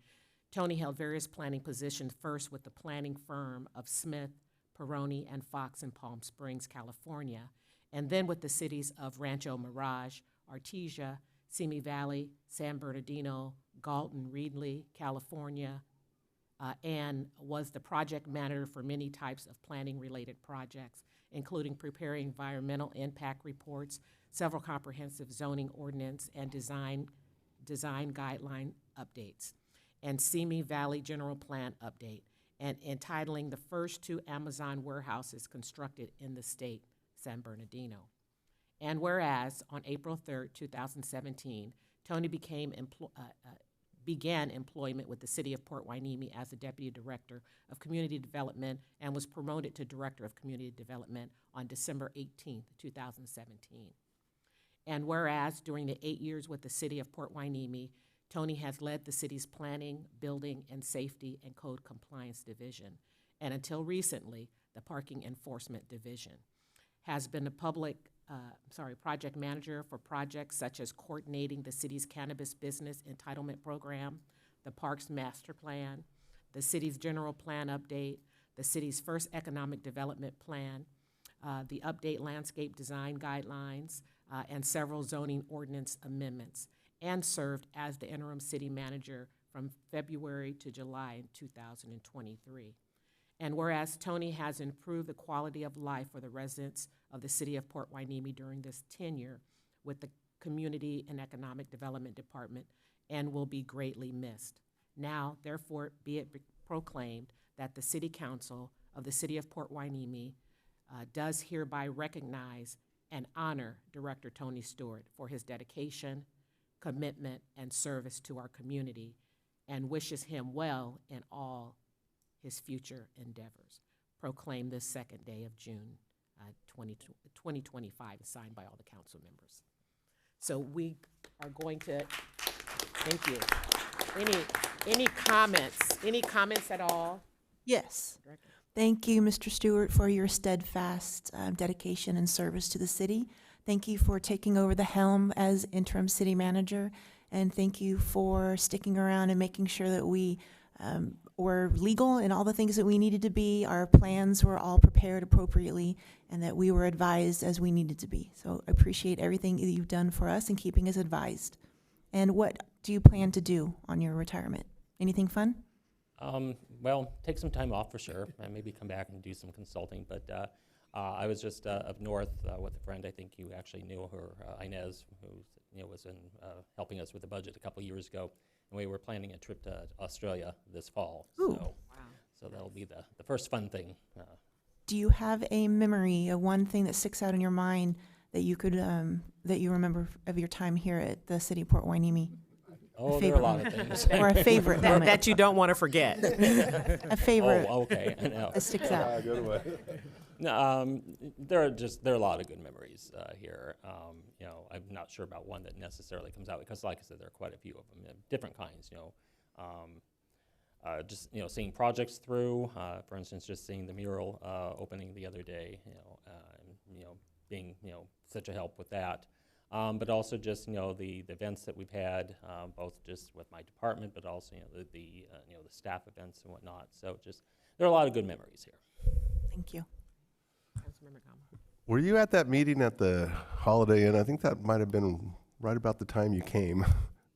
Tony held various planning positions, first with the planning firm of Smith, Perrone, and Fox in Palm Springs, California, and then with the cities of Rancho Mirage, Artesia, Simi Valley, San Bernardino, Galton, Reedley, California, and was the project manager for many types of planning-related projects, including preparing environmental impact reports, several comprehensive zoning ordinance and design guideline updates, and Simi Valley General Plan update, and entitling the first 2 Amazon warehouses constructed in the state, San Bernardino. And whereas on April 3rd, 2017, Tony began employment with the City of Port Hueneme as the Deputy Director of Community Development and was promoted to Director of Community Development on December 18th, 2017. And whereas during the 8 years with the City of Port Hueneme, Tony has led the city's Planning, Building, and Safety and Code Compliance Division, and until recently, the Parking Enforcement Division, has been the project manager for projects such as coordinating the city's cannabis business entitlement program, the Parks Master Plan, the city's general plan update, the city's first economic development plan, the update landscape design guidelines, and several zoning ordinance amendments, and served as the interim city manager from February to July in 2023. And whereas Tony has improved the quality of life for the residents of the City of Port Hueneme during this tenure with the Community and Economic Development Department and will be greatly missed. Now, therefore, be it proclaimed that the City Council of the City of Port Hueneme does hereby recognize and honor Director Tony Stewart for his dedication, commitment, and service to our community, and wishes him well in all his future endeavors. Proclaim this 2nd day of June 2025, signed by all the council members. So we are going to, thank you. Any comments? Any comments at all? Yes. Director? Thank you, Mr. Stewart, for your steadfast dedication and service to the city. Thank you for taking over the helm as interim city manager, and thank you for sticking around and making sure that we were legal in all the things that we needed to be. Our plans were all prepared appropriately, and that we were advised as we needed to be. So I appreciate everything that you've done for us and keeping us advised. And what do you plan to do on your retirement? Anything fun? Well, take some time off for sure, and maybe come back and do some consulting. But I was just up north with a friend. I think you actually knew her, Inez, who was in helping us with the budget a couple years ago. And we were planning a trip to Australia this fall. Ooh. So, so that'll be the first fun thing. Do you have a memory, one thing that sticks out in your mind that you could that you remember of your time here at the City of Port Hueneme? Oh, there are a lot of things. Or a favorite moment. That you don't want to forget. A favorite. Oh, okay. No. That sticks out. No, there are a lot of good memories here. I'm not sure about one that necessarily comes out because, like I said, there are quite a few of them, different kinds. Just seeing projects through. For instance, just seeing the mural opening the other day. Being such a help with that. But also just the events that we've had, both just with my department, but also the staff events and whatnot. So just there are a lot of good memories here. Thank you. Councilmember Gama. Were you at that meeting at the Holiday Inn? I think that might have been right about the time you came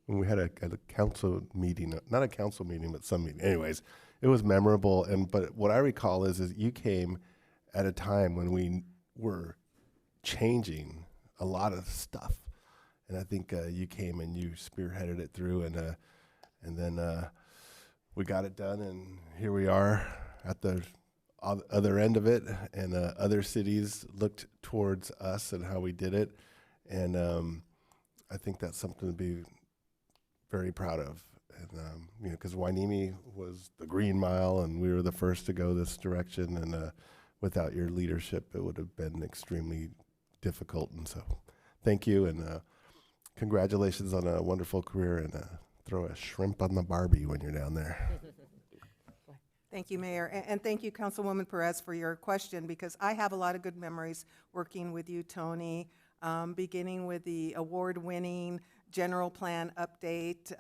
when we had a council meeting, not a council meeting, but some meeting. Anyways, it was memorable. But what I recall is you came at a time when we were changing a lot of stuff. And I think you came and you spearheaded it through, and then we got it done, and here we are at the other end of it, and other cities looked towards us and how we did it, and I think that's something to be very proud of. And because Hueneme was the Green Mile, and we were the first to go this direction, and without your leadership, it would have been extremely difficult. And so, thank you, and congratulations on a wonderful career, and throw a shrimp on the Barbie when you're down there. Thank you, Mayor, and thank you, Councilwoman Perez, for your question, because I have a lot of good memories working with you, Tony, beginning with the award-winning general plan update.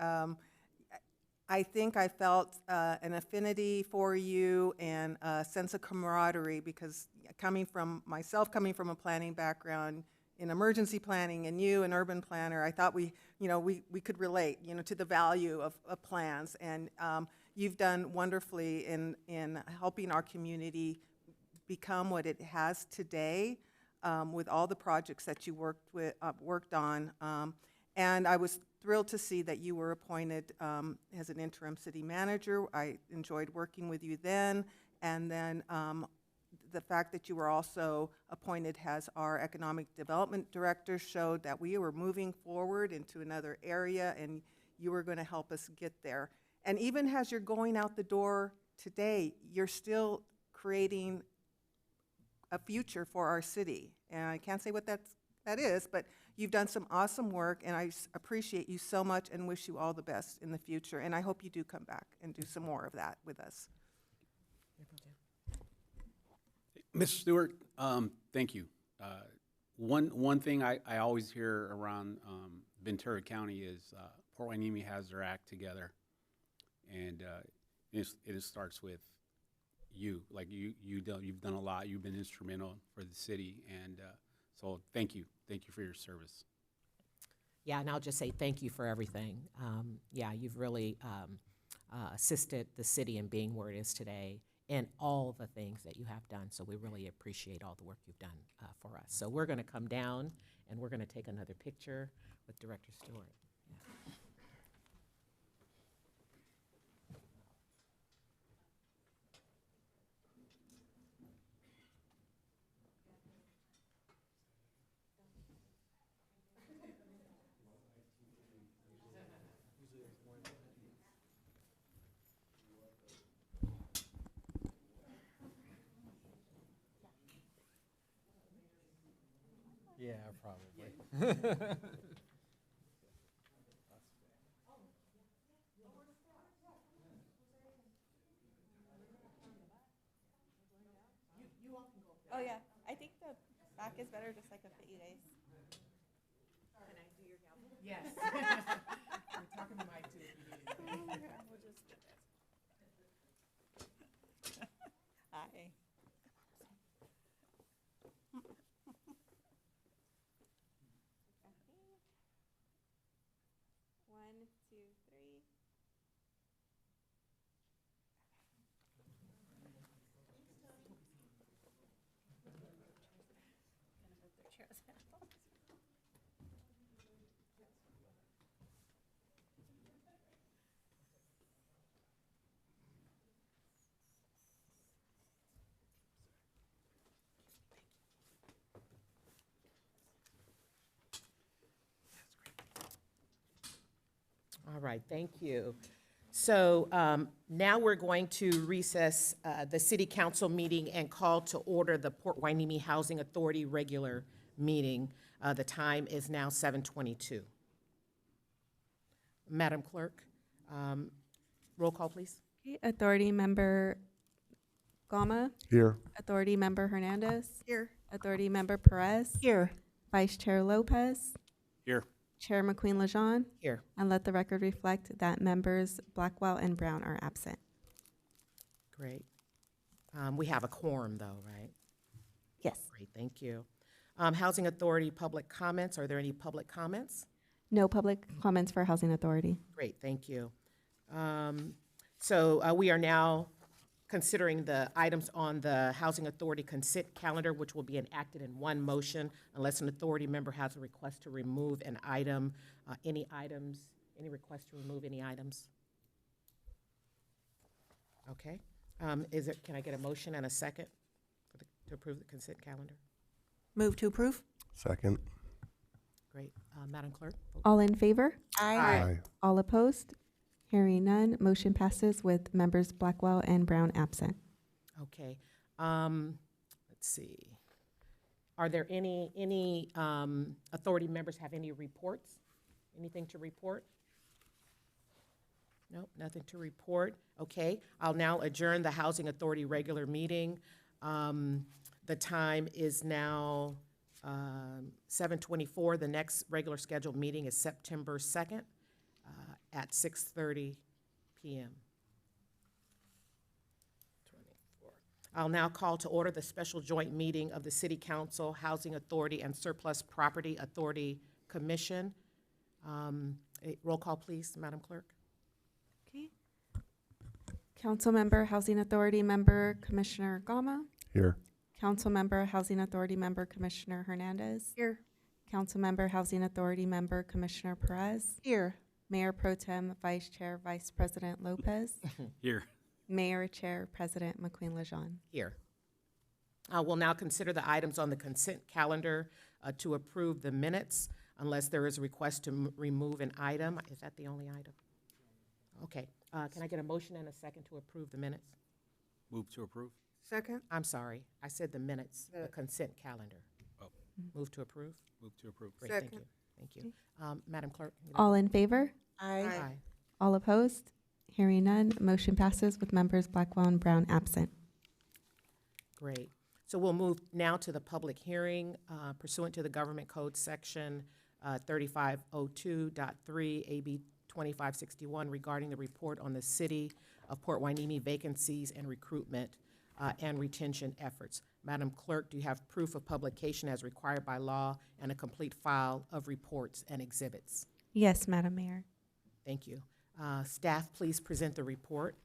I think I felt an affinity for you and a sense of camaraderie, because coming from a planning background in emergency planning, and you, an urban planner, I thought we could relate, to the value of plans. And you've done wonderfully in helping our community become what it has today with all the projects that you worked on. And I was thrilled to see that you were appointed as an interim city manager. I enjoyed working with you then. And then the fact that you were also appointed as our economic development director showed that we were moving forward into another area, and you were going to help us get there. And even as you're going out the door today, you're still creating a future for our city. And I can't say what that is, but you've done some awesome work, and I appreciate you so much and wish you all the best in the future. And I hope you do come back and do some more of that with us. Ms. Stewart, thank you. One thing I always hear around Ventura County is Port Hueneme has their act together, and it starts with you. Like you've done a lot. You've been instrumental for the city, and so thank you for your service. Yeah, and I'll just say thank you for everything. Yeah, you've really assisted the city in being where it is today, and all the things that you have done. So we really appreciate all the work you've done for us. So we're going to come down, and we're going to take another picture with Director Stewart. Yeah, probably. Oh, yeah. I think the back is better, just like a fit you guys. Can I do your gavel? Yes. We're talking to Mike too if you need it. We'll just do this. Hi. One, two, three. All right, thank you. So now we're going to recess the city council meeting and call to order the Port Hueneme Housing Authority regular meeting. The time is now 7:22. Madam Clerk, roll call, please. Okay, Authority Member Gama. Here. Authority Member Hernandez. Here. Authority Member Perez. Here. Vice Chair Lopez. Here. Chair McQueen Lejeune. Here. And let the record reflect that members Blackwell and Brown are absent. Great. We have a quorum, though, right? Yes. Great, thank you. Housing Authority public comments. Are there any public comments? No public comments for Housing Authority. Great, thank you. So we are now considering the items on the Housing Authority consent calendar, which will be enacted in one motion unless an authority member has a request to remove an item. Any items, any request to remove any items? Okay. Can I get a motion and a second to approve the consent calendar? Move to approve? Second. Great. Madam Clerk? vote. All in favor? Aye. All opposed? Hearing none, motion passes with members Blackwell and Brown absent. Okay. Let's see. Are there any authority members have any reports? Anything to report? Nope, nothing to report. Okay. I'll now adjourn the Housing Authority regular meeting. The time is now 7:24. The next regular scheduled meeting is September 2nd at 6:30 p.m. 24. I'll now call to order the special joint meeting of the City Council, Housing Authority, and Surplus Property Authority Commission. Roll call, please, Madam Clerk. Okay. Council Member, Housing Authority Member, Commissioner Gama. Here. Councilmember Housing Authority Member Commissioner Hernandez. Here. Councilmember Housing Authority Member Commissioner Perez. Here. Mayor Pro Tem Vice Chair Vice President Lopez. Here. Mayor Chair President McQueen Lejeune. Here. We'll now consider the items on the consent calendar to approve the minutes unless there is a request to remove an item. Is that the only item? Okay. Can I get a motion and a second to approve the minutes? Move to approve. Second? I'm sorry, I said the minutes, the consent calendar. Oh. Move to approve? Move to approve. Great, thank Second. you. Thank you. Madam Clerk? All in favor? Aye. All opposed? Hearing none, motion passes with members Blackwell and Brown absent. Great. So we'll move now to the public hearing pursuant to the Government Code Section 3502.3 AB 2561 regarding the report on the City of Port Hueneme vacancies and recruitment and retention efforts. Madam Clerk, do you have proof of publication as required by law and a complete file of reports and exhibits? Yes, Madam Mayor. Thank you. Staff, please present the report.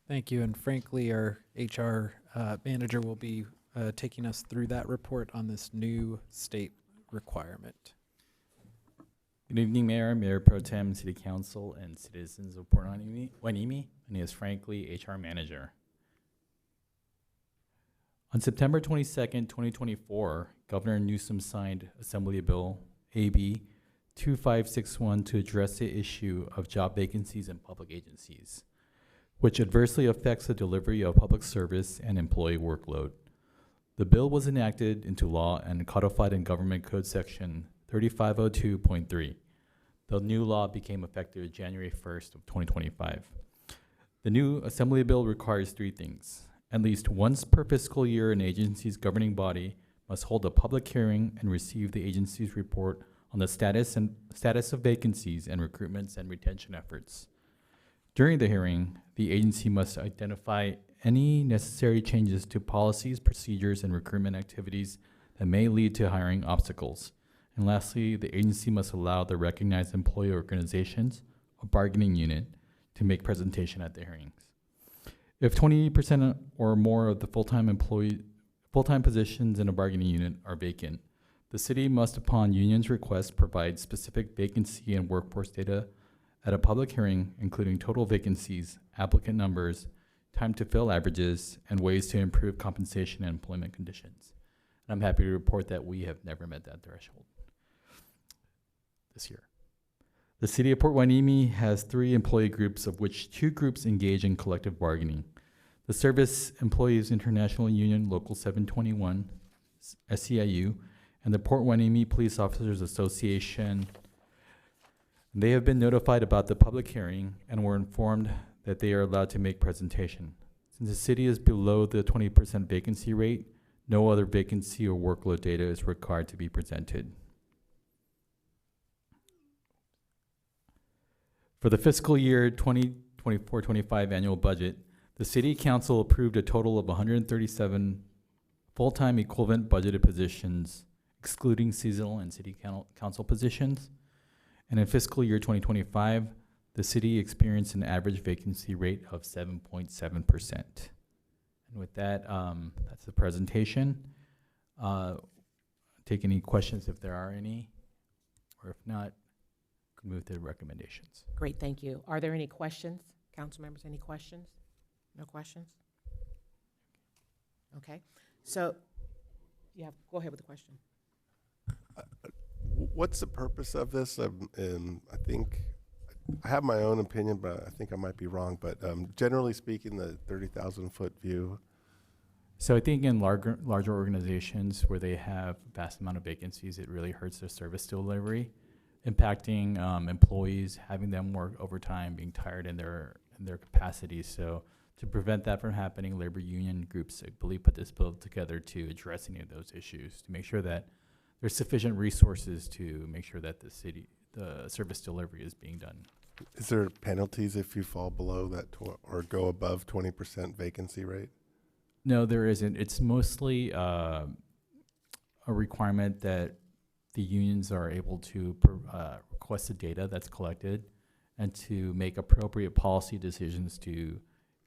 Thank you, and frankly, our HR manager will be taking us through that report on this new state requirement. Good evening, Mayor, Mayor Pro Tem, City Council, and citizens of Port Hueneme. My name is Frankly, HR Manager. On September 22nd, 2024, Governor Newsom signed Assembly Bill AB 2561 to address the issue of job vacancies in public agencies, which adversely affects the delivery of public service and employee workload. The bill was enacted into law and codified in Government Code Section 3502.3. The new law became effective January 1st of 2025. The new Assembly Bill requires three things. At least once per fiscal year, an agency's governing body must hold a public hearing and receive the agency's report on the status of vacancies and recruitments and retention efforts. During the hearing, the agency must identify any necessary changes to policies, procedures, and recruitment activities that may lead to hiring obstacles. And lastly, the agency must allow the recognized employee organizations, a bargaining unit, to make presentation at the hearings. If 20% or more of the full-time positions in a bargaining unit are vacant, the city must, upon union's request, provide specific vacancy and workforce data at a public hearing, including total vacancies, applicant numbers, time to fill averages, and ways to improve compensation and employment conditions. And I'm happy to report that we have never met that threshold this year. The City of Port Hueneme has 3 employee groups, of which 2 groups engage in collective bargaining. The Service Employees International Union, Local 721, SEIU, and the Port Hueneme Police Officers Association. They have been notified about the public hearing and were informed that they are allowed to make presentation. Since the city is below the 20% vacancy rate, no other vacancy or workload data is required to be presented. For the fiscal year 2024-25 annual budget, the City Council approved a total of 137 full-time equivalent budgeted positions, excluding seasonal and City Council positions. And in fiscal year 2025, the city experienced an average vacancy rate of 7.7%. And with that, that's the presentation. Take any questions if there are any, or if not, could move to the recommendations. Great, thank you. Are there any questions? Council members, any questions? No questions? Okay, so, go ahead with the question. What's the purpose of this? I think I have my own opinion, but I think I might be wrong. But generally speaking, the 30,000-foot view. So I think in larger organizations where they have a vast amount of vacancies, it really hurts their service delivery, impacting employees, having them work overtime, being tired in their capacity. So to prevent that from happening, labor union groups, I believe, put this bill together to address any of those issues, to make sure that there's sufficient resources to make sure that the service delivery is being done. Is there penalties if you fall below that or go above 20% vacancy rate? No, there isn't. It's mostly a requirement that the unions are able to request the data that's collected and to make appropriate policy decisions to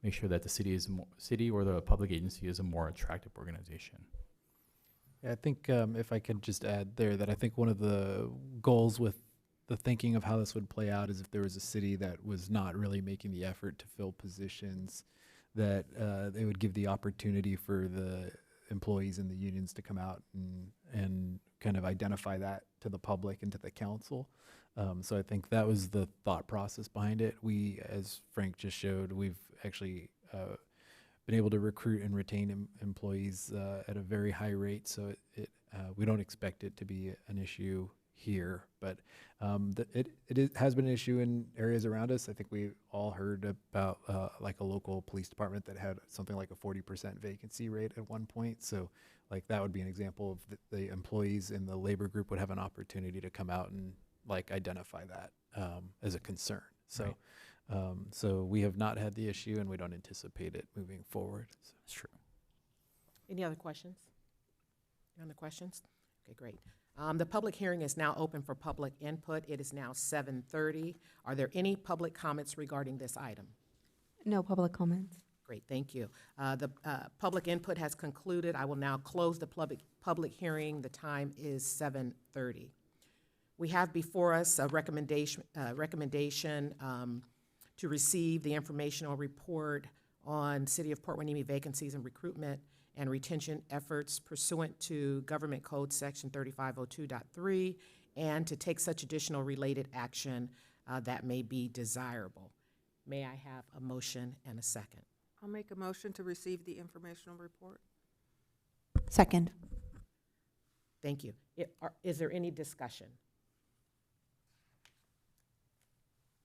make sure that the city or the public agency is a more attractive organization. Yeah, I think if I could just add there that I think one of the goals with the thinking of how this would play out is if there was a city that was not really making the effort to fill positions, that they would give the opportunity for the employees and the unions to come out and kind of identify that to the public and to the council. So I think that was the thought process behind it. We, as Frank just showed, we've actually been able to recruit and retain employees at a very high rate. So we don't expect it to be an issue here, but it has been an issue in areas around us. I think we all heard about like a local police department that had something like a 40% vacancy rate at one point. So like that would be an example of the employees in the labor group would have an opportunity to come out and like identify that as a concern. So. Right. So we have not had the issue, and we don't anticipate it moving forward. So. That's true. Any other questions? Any other questions? Okay, great. The public hearing is now open for public input. It is now 7:30. Are there any public comments regarding this item? No public comments. Great, thank you. The public input has concluded. I will now close the public hearing. The time is 7:30. We have before us a recommendation to receive the informational report on City of Port Hueneme vacancies and recruitment and retention efforts pursuant to Government Code Section 3502.3, and to take such additional related action that may be desirable. May I have a motion and a second? I'll make a motion to receive the informational report. Second. Thank you. Is there any discussion?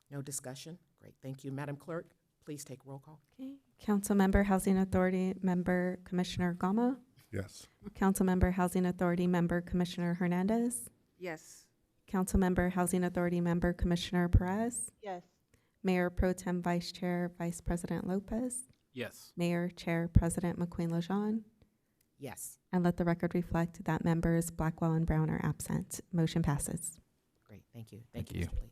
No discussion? Great, thank you. Madam Clerk, please take roll call. Okay. Councilmember Housing Authority Member Commissioner Gama. Yes. Councilmember Housing Authority Member Commissioner Hernandez. Yes. Councilmember Housing Authority Member Commissioner Perez. Yes. Mayor Pro Tem Vice Chair Vice President Lopez. Yes. Mayor Chair President McQueen-Lejeune. Yes, And let the record reflect that members Blackwell and Brown are absent. Motion passes. great, thank you. Thank Thank you, you. Mr. Lee.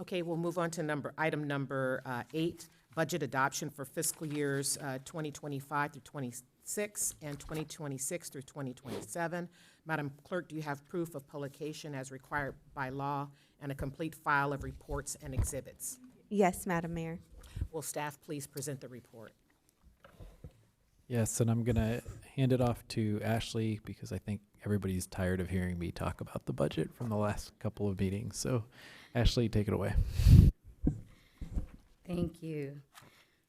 Okay, we'll move on to item number 8, budget adoption for fiscal years 2025 through 26 and 2026 through 2027. Madam Clerk, do you have proof of publication as required by law and a complete file of reports and exhibits? Yes, Madam Mayor. Will staff please present the report? Yes, and I'm going to hand it off to Ashley because I think everybody's tired of hearing me talk about the budget from the last couple of meetings. So, Ashley, take it away. Thank you.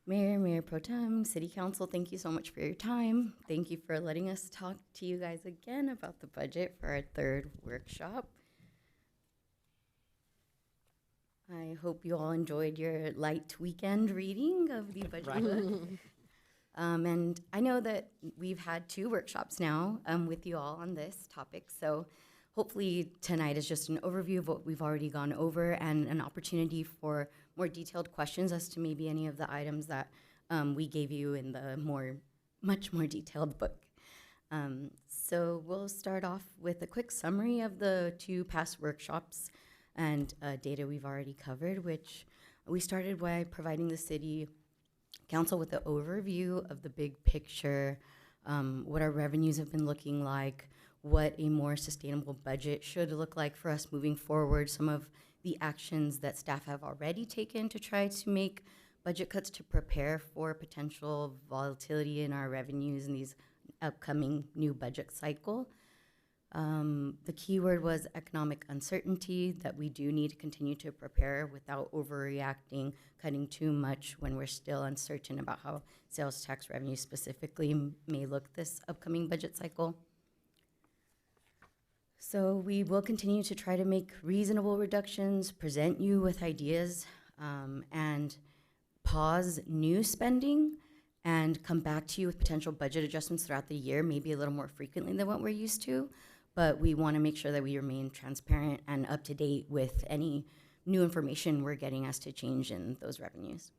Mayor Pro Tem, City Council, thank you so much for your time. Thank you for letting us talk to you guys again about the budget for our third workshop. I hope you all enjoyed your light weekend reading of the budget book. And I know that we've had 2 workshops now with you all on this topic, so hopefully tonight is just an overview of what we've already gone over and an opportunity for more detailed questions as to maybe any of the items that we gave you in the much more detailed book. So we'll start off with a quick summary of the 2 past workshops and data we've already covered, which we started by providing the City Council with an overview of the big picture, what our revenues have been looking like, what a more sustainable budget should look like for us moving forward, some of the actions that staff have already taken to try to make budget cuts to prepare for potential volatility in our revenues in these upcoming new budget cycle. The key word was economic uncertainty, that we do need to continue to prepare without overreacting, cutting too much when we're still uncertain about how sales tax revenue specifically may look this upcoming budget cycle. So we will continue to try to make reasonable reductions, present you with ideas, and pause new spending and come back to you with potential budget adjustments throughout the year, maybe a little more frequently than what we're used to. But we want to make sure that we remain transparent and up to date with any new information we're getting as to change in those revenues.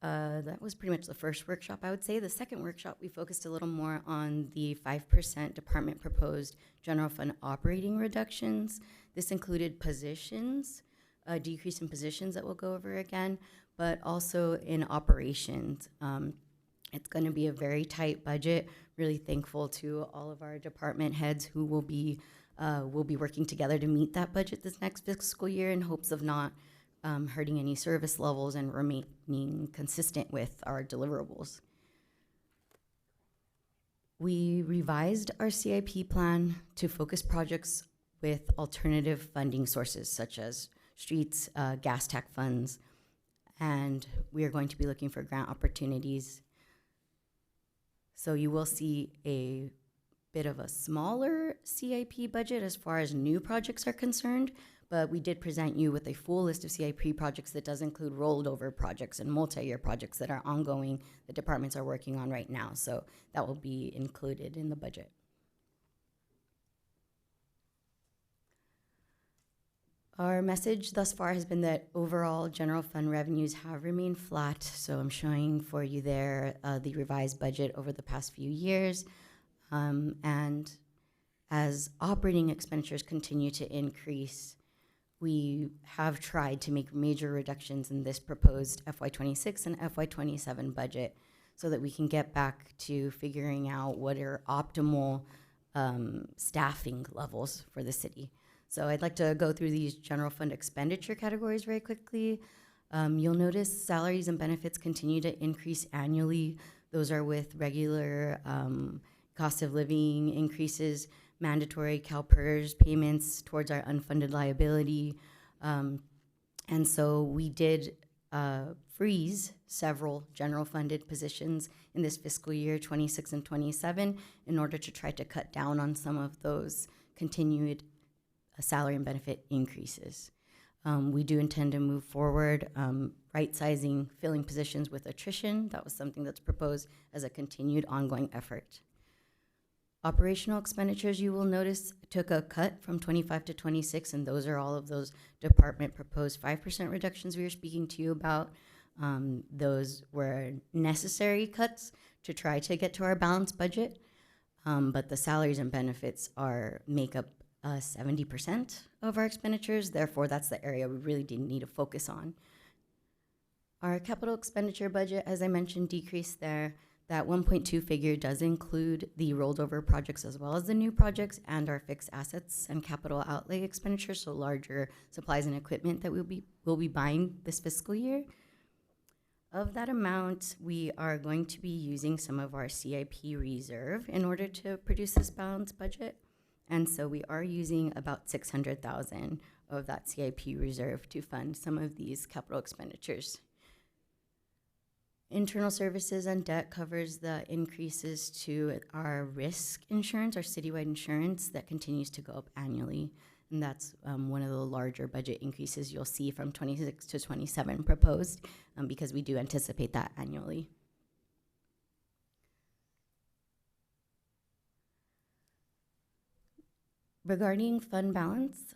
That was pretty much the first workshop, I would say. The second workshop, we focused a little more on the 5% department proposed general fund operating reductions. This included positions, a decrease in positions that we'll go over again, but also in operations. It's going to be a very tight budget. Really thankful to all of our department heads who will be working together to meet that budget this next fiscal year in hopes of not hurting any service levels and remaining consistent with our deliverables. We revised our CIP plan to focus projects with alternative funding sources such as streets, gas tax funds, and we are going to be looking for grant opportunities. So you will see a bit of a smaller CIP budget as far as new projects are concerned, but we did present you with a full list of CIP projects that does include rolled over projects and multi-year projects that are ongoing, the departments are working on right now. So that will be included in the budget. Our message thus far has been that overall general fund revenues have remained flat. So I'm showing for you there the revised budget over the past few years. And as operating expenditures continue to increase, we have tried to make major reductions in this proposed FY26 and FY27 budget so that we can get back to figuring out what are optimal staffing levels for the city. So I'd like to go through these general fund expenditure categories very quickly. You'll notice salaries and benefits continue to increase annually. Those are with regular cost of living increases, mandatory CalPERS payments towards our unfunded liability. And so we did freeze several general funded positions in this fiscal year 26 and 27 in order to try to cut down on some of those continued salary and benefit increases. We do intend to move forward, right-sizing filling positions with attrition. That was something that's proposed as a continued ongoing effort. Operational expenditures, you will notice, took a cut from 25 to 26, and those are all of those department proposed 5% reductions we were speaking to you about. Those were necessary cuts to try to get to our balanced budget, but the salaries and benefits make up 70% of our expenditures. Therefore, that's the area we really didn't need to focus on. Our capital expenditure budget, as I mentioned, decreased there. That 1.2 figure does include the rolled over projects as well as the new projects and our fixed assets and capital outlay expenditures, so larger supplies and equipment that we'll be buying this fiscal year. Of that amount, we are going to be using some of our CIP reserve in order to produce this balanced budget. And so we are using about $600,000 of that CIP reserve to fund some of these capital expenditures. Internal services and debt covers the increases to our risk insurance, our citywide insurance that continues to go up annually. And that's one of the larger budget increases you'll see from 26 to 27 proposed because we do anticipate that annually. Regarding fund balance,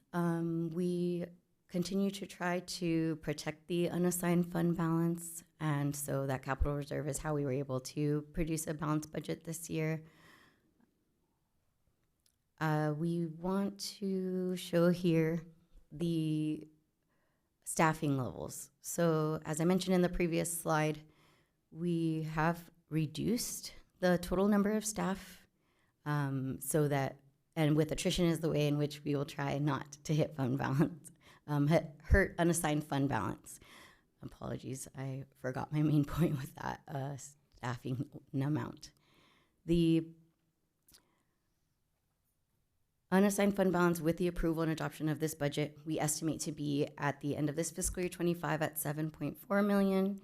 we continue to try to protect the unassigned fund balance, and so that capital reserve is how we were able to produce a balanced budget this year. We want to show here the staffing levels. So as I mentioned in the previous slide, we have reduced the total number of staff so that, and with attrition is the way in which we will try not to hit fund balance, hurt unassigned fund balance. Apologies, I forgot my main point with that staffing amount. The unassigned fund balance with the approval and adoption of this budget, we estimate to be at the end of this fiscal year 25 at 7.4 million.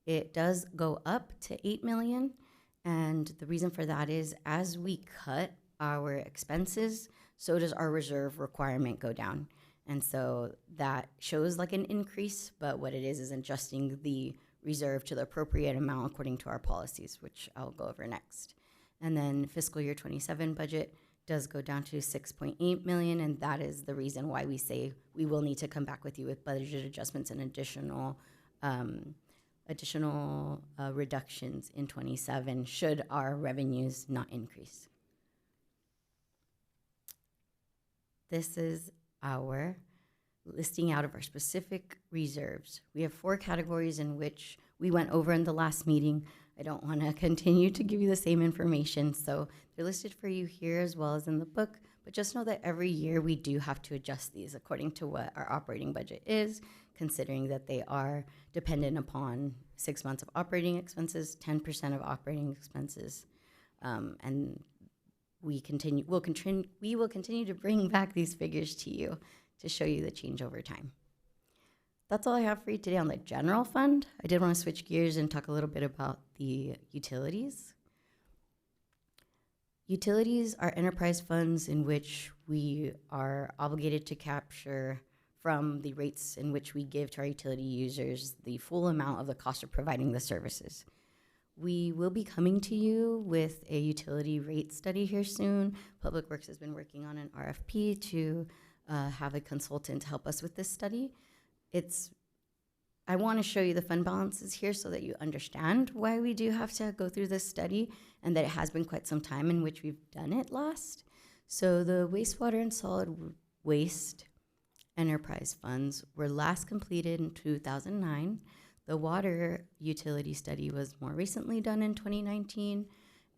It does go up to 8 million. And the reason for that is as we cut our expenses, so does our reserve requirement go down. And so that shows like an increase, but what it is adjusting the reserve to the appropriate amount according to our policies, which I'll go over next. And then fiscal year 27 budget does go down to 6.8 million, and that is the reason why we say we will need to come back with you with budget adjustments and additional reductions in 27 should our revenues not increase. This is our listing out of our specific reserves. We have 4 categories in which we went over in the last meeting. I don't want to continue to give you the same information, so they're listed for you here as well as in the book, but just know that every year we do have to adjust these according to what our operating budget is, considering that they are dependent upon 6 months of operating expenses, 10% of operating expenses, and we will continue to bring back these figures to you to show you the change over time. That's all I have for you today on the general fund. I did want to switch gears and talk a little bit about the utilities. Utilities are enterprise funds in which we are obligated to capture from the rates in which we give to our utility users the full amount of the cost of providing the services. We will be coming to you with a utility rate study here soon. Public Works has been working on an RFP to have a consultant help us with this study. I want to show you the fund balances here so that you understand why we do have to go through this study and that it has been quite some time in which we've done it last. So the wastewater and solid waste enterprise funds were last completed in 2009. The water utility study was more recently done in 2019.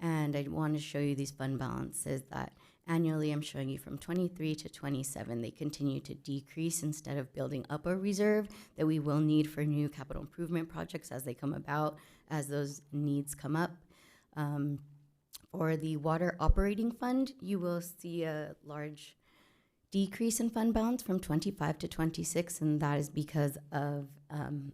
And I want to show you these fund balances that annually I'm showing you from 23 to 27. They continue to decrease instead of building up a reserve that we will need for new capital improvement projects as they come about, as those needs come up. For the water operating fund, you will see a large decrease in fund balance from 25 to 26, and that is because of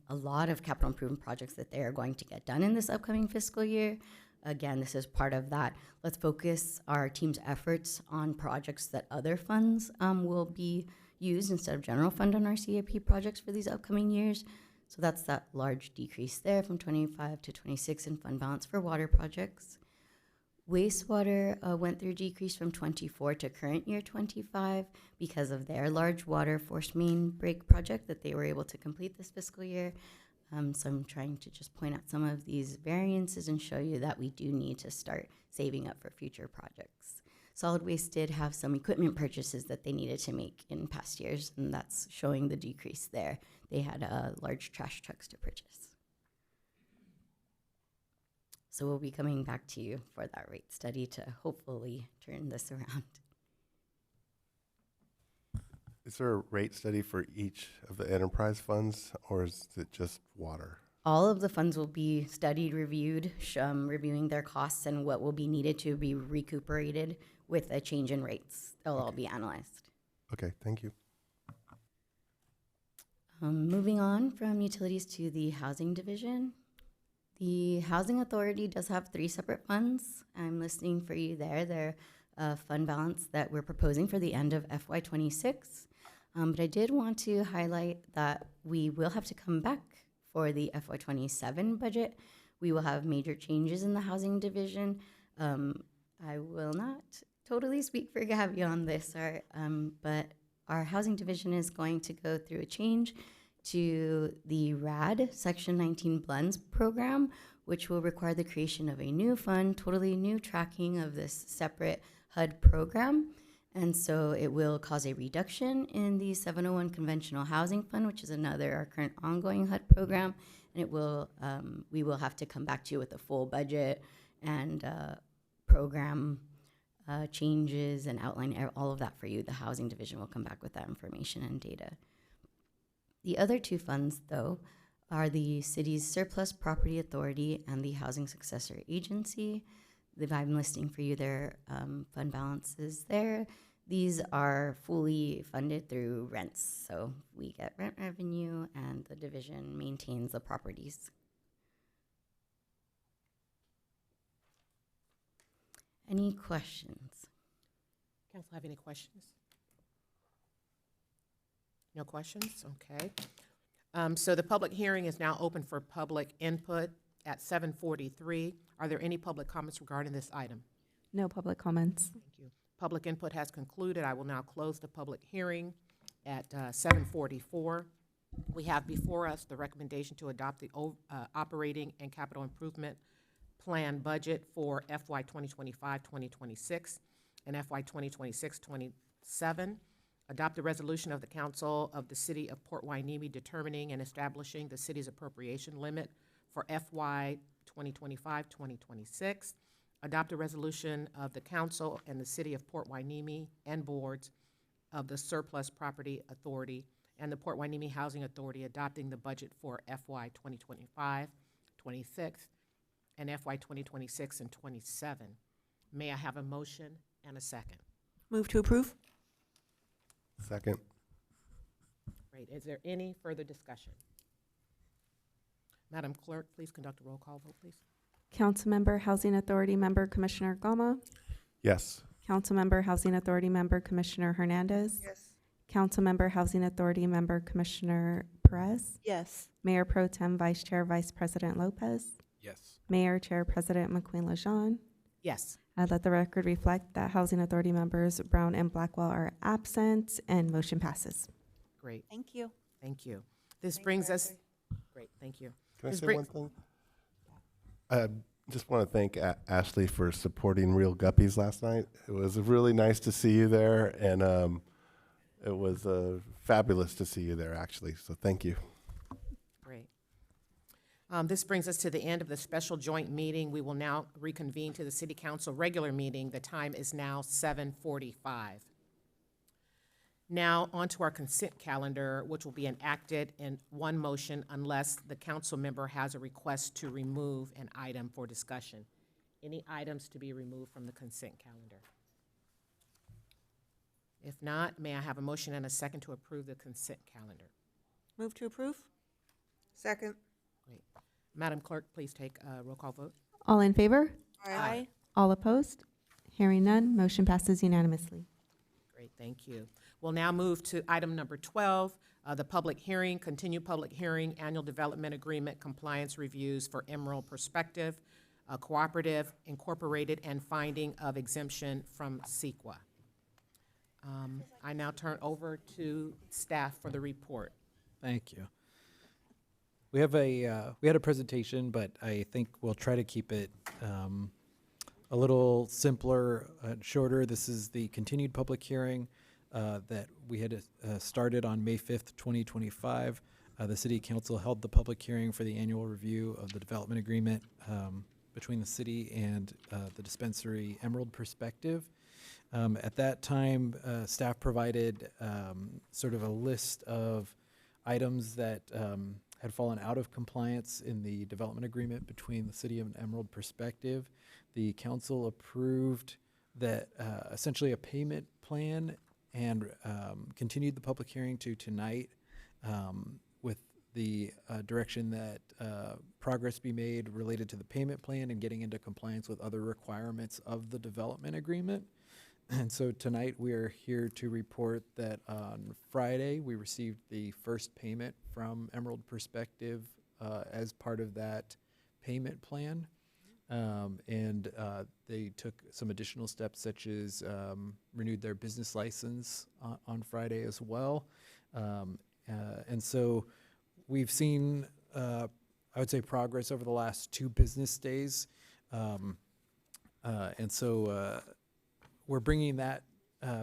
a lot of capital improvement projects that they are going to get done in this upcoming fiscal year. Again, this is part of that. Let's focus our team's efforts on projects that other funds will be used instead of general fund on our CIP projects for these upcoming years. So that's that large decrease there from 25 to 26 in fund balance for water projects. Wastewater went through decrease from 24 to current year 25 because of their large water force main break project that they were able to complete this fiscal year. So I'm trying to just point out some of these variances and show you that we do need to start saving up for future projects. Solid waste did have some equipment purchases that they needed to make in past years, and that's showing the decrease there. They had large trash trucks to purchase. So we'll be coming back to you for that rate study to hopefully turn this around. Is there a rate study for each of the enterprise funds, or is it just water? All of the funds will be studied, reviewed, reviewing their costs and what will be needed to be recuperated with a change in rates. They'll all be analyzed. Okay, thank you. Moving on from utilities to the housing division. The Housing Authority does have 3 separate funds. I'm listing for you there. They're fund balance that we're proposing for the end of FY26. But I did want to highlight that we will have to come back for the FY27 budget. We will have major changes in the housing division. I will not totally speak for Gabby on this, but our housing division is going to go through a change to the RAD Section 19 Blends program, which will require the creation of a new fund, totally new tracking of this separate HUD program. And so it will cause a reduction in the 701 Conventional Housing Fund, which is another, our current ongoing HUD program. And it will, we will have to come back to you with a full budget and program changes and outline all of that for you. The housing division will come back with that information and data. The other 2 funds, though, are the city's Surplus Property Authority and the Housing Successor Agency. I'm listing for you their fund balances there. These are fully funded through rents. So we get rent revenue and the division maintains the properties. Any questions? Council have any questions? No questions? Okay. So the public hearing is now open for public input at 7:43. Are there any public comments regarding this item? No public comments. Thank you. Public input has concluded. I will now close the public hearing at 7:44. We have before us the recommendation to adopt the operating and capital improvement plan budget for FY 2025-2026 and FY 2026-27. Adopt a resolution of the Council of the City of Port Hueneme determining and establishing the city's appropriation limit for FY 2025-2026. Adopt a resolution of the Council and the City of Port Hueneme and boards of the Surplus Property Authority and the Port Hueneme Housing Authority adopting the budget for FY 2025-26 and FY 2026 and 27. May I have a motion and a second? Move to approve? Second. Great. Is there any further discussion? Madam Clerk, please conduct a roll call vote, please. Councilmember Housing Authority Member Commissioner Gama. Yes. Councilmember Housing Authority Member Commissioner Hernandez. Yes. Councilmember Housing Authority Member Commissioner Perez. Yes. Mayor Pro Tem Vice Chair Vice President Lopez. Yes. Mayor Chair President McQueen Lejeune. Yes. Let the record reflect that Housing Authority members Brown and Blackwell are absent, and motion passes. Great. Thank you. Thank you. This brings us, great, thank you. Can I This say bring- one thing? I just want to thank Ashley for supporting Real Guppies last night. It was really nice to see you there, and it was fabulous to see you there, actually. So thank you. Great. This brings us to the end of the special joint meeting. We will now reconvene to the City Council regular meeting. The time is now 7:45. Now, on to our consent calendar, which will be enacted in one motion unless the council member has a request to remove an item for discussion. Any items to be removed from the consent calendar? If not, may I have a motion and a second to approve the consent calendar? Move to approve? Second. Great. Madam Clerk, please take a roll call vote. All in favor? Aye. All opposed? Hearing none, motion passes unanimously. Great, thank you. We'll now move to item number 12, the public hearing, continued public hearing, annual development agreement compliance reviews for Emerald Perspective, Cooperative Incorporated, and finding of exemption from CEQA. I now turn over to staff for the report. Thank you. We have we had a presentation, but I think we'll try to keep it a little simpler, shorter. This is the continued public hearing that we had started on May 5th, 2025. The City Council held the public hearing for the annual review of the development agreement between the city and the dispensary Emerald Perspective. At that time, staff provided sort of a list of items that had fallen out of compliance in the development agreement between the city and Emerald Perspective. The council approved that essentially a payment plan and continued the public hearing to tonight with the direction that progress be made related to the payment plan and getting into compliance with other requirements of the development agreement. And so tonight we are here to report that on Friday we received the first payment from Emerald Perspective as part of that payment plan. And they took some additional steps such as renewed their business license on Friday as well. And so we've seen, I would say, progress over the last 2 business days. And so we're bringing that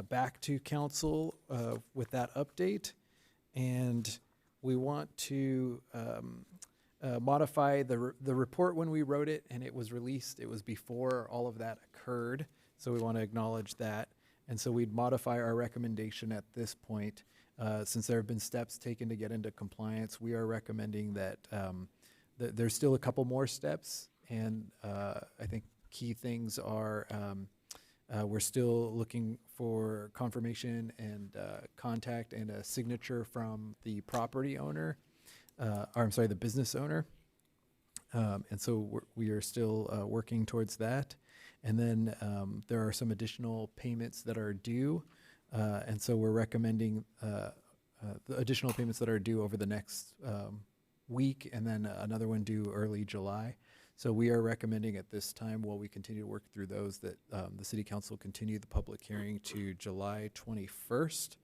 back to council with that update. And we want to modify the report when we wrote it and it was released. It was before all of that occurred. So we want to acknowledge that. And so we'd modify our recommendation at this point. Since there have been steps taken to get into compliance, we are recommending that there's still a couple more steps. And I think key things are we're still looking for confirmation and contact and a signature from the property owner, or I'm sorry, the business owner. And so we are still working towards that. And then there are some additional payments that are due. And so we're recommending the additional payments that are due over the next week, and then another one due early July. So we are recommending at this time, while we continue to work through those, that the City Council continue the public hearing to July 21st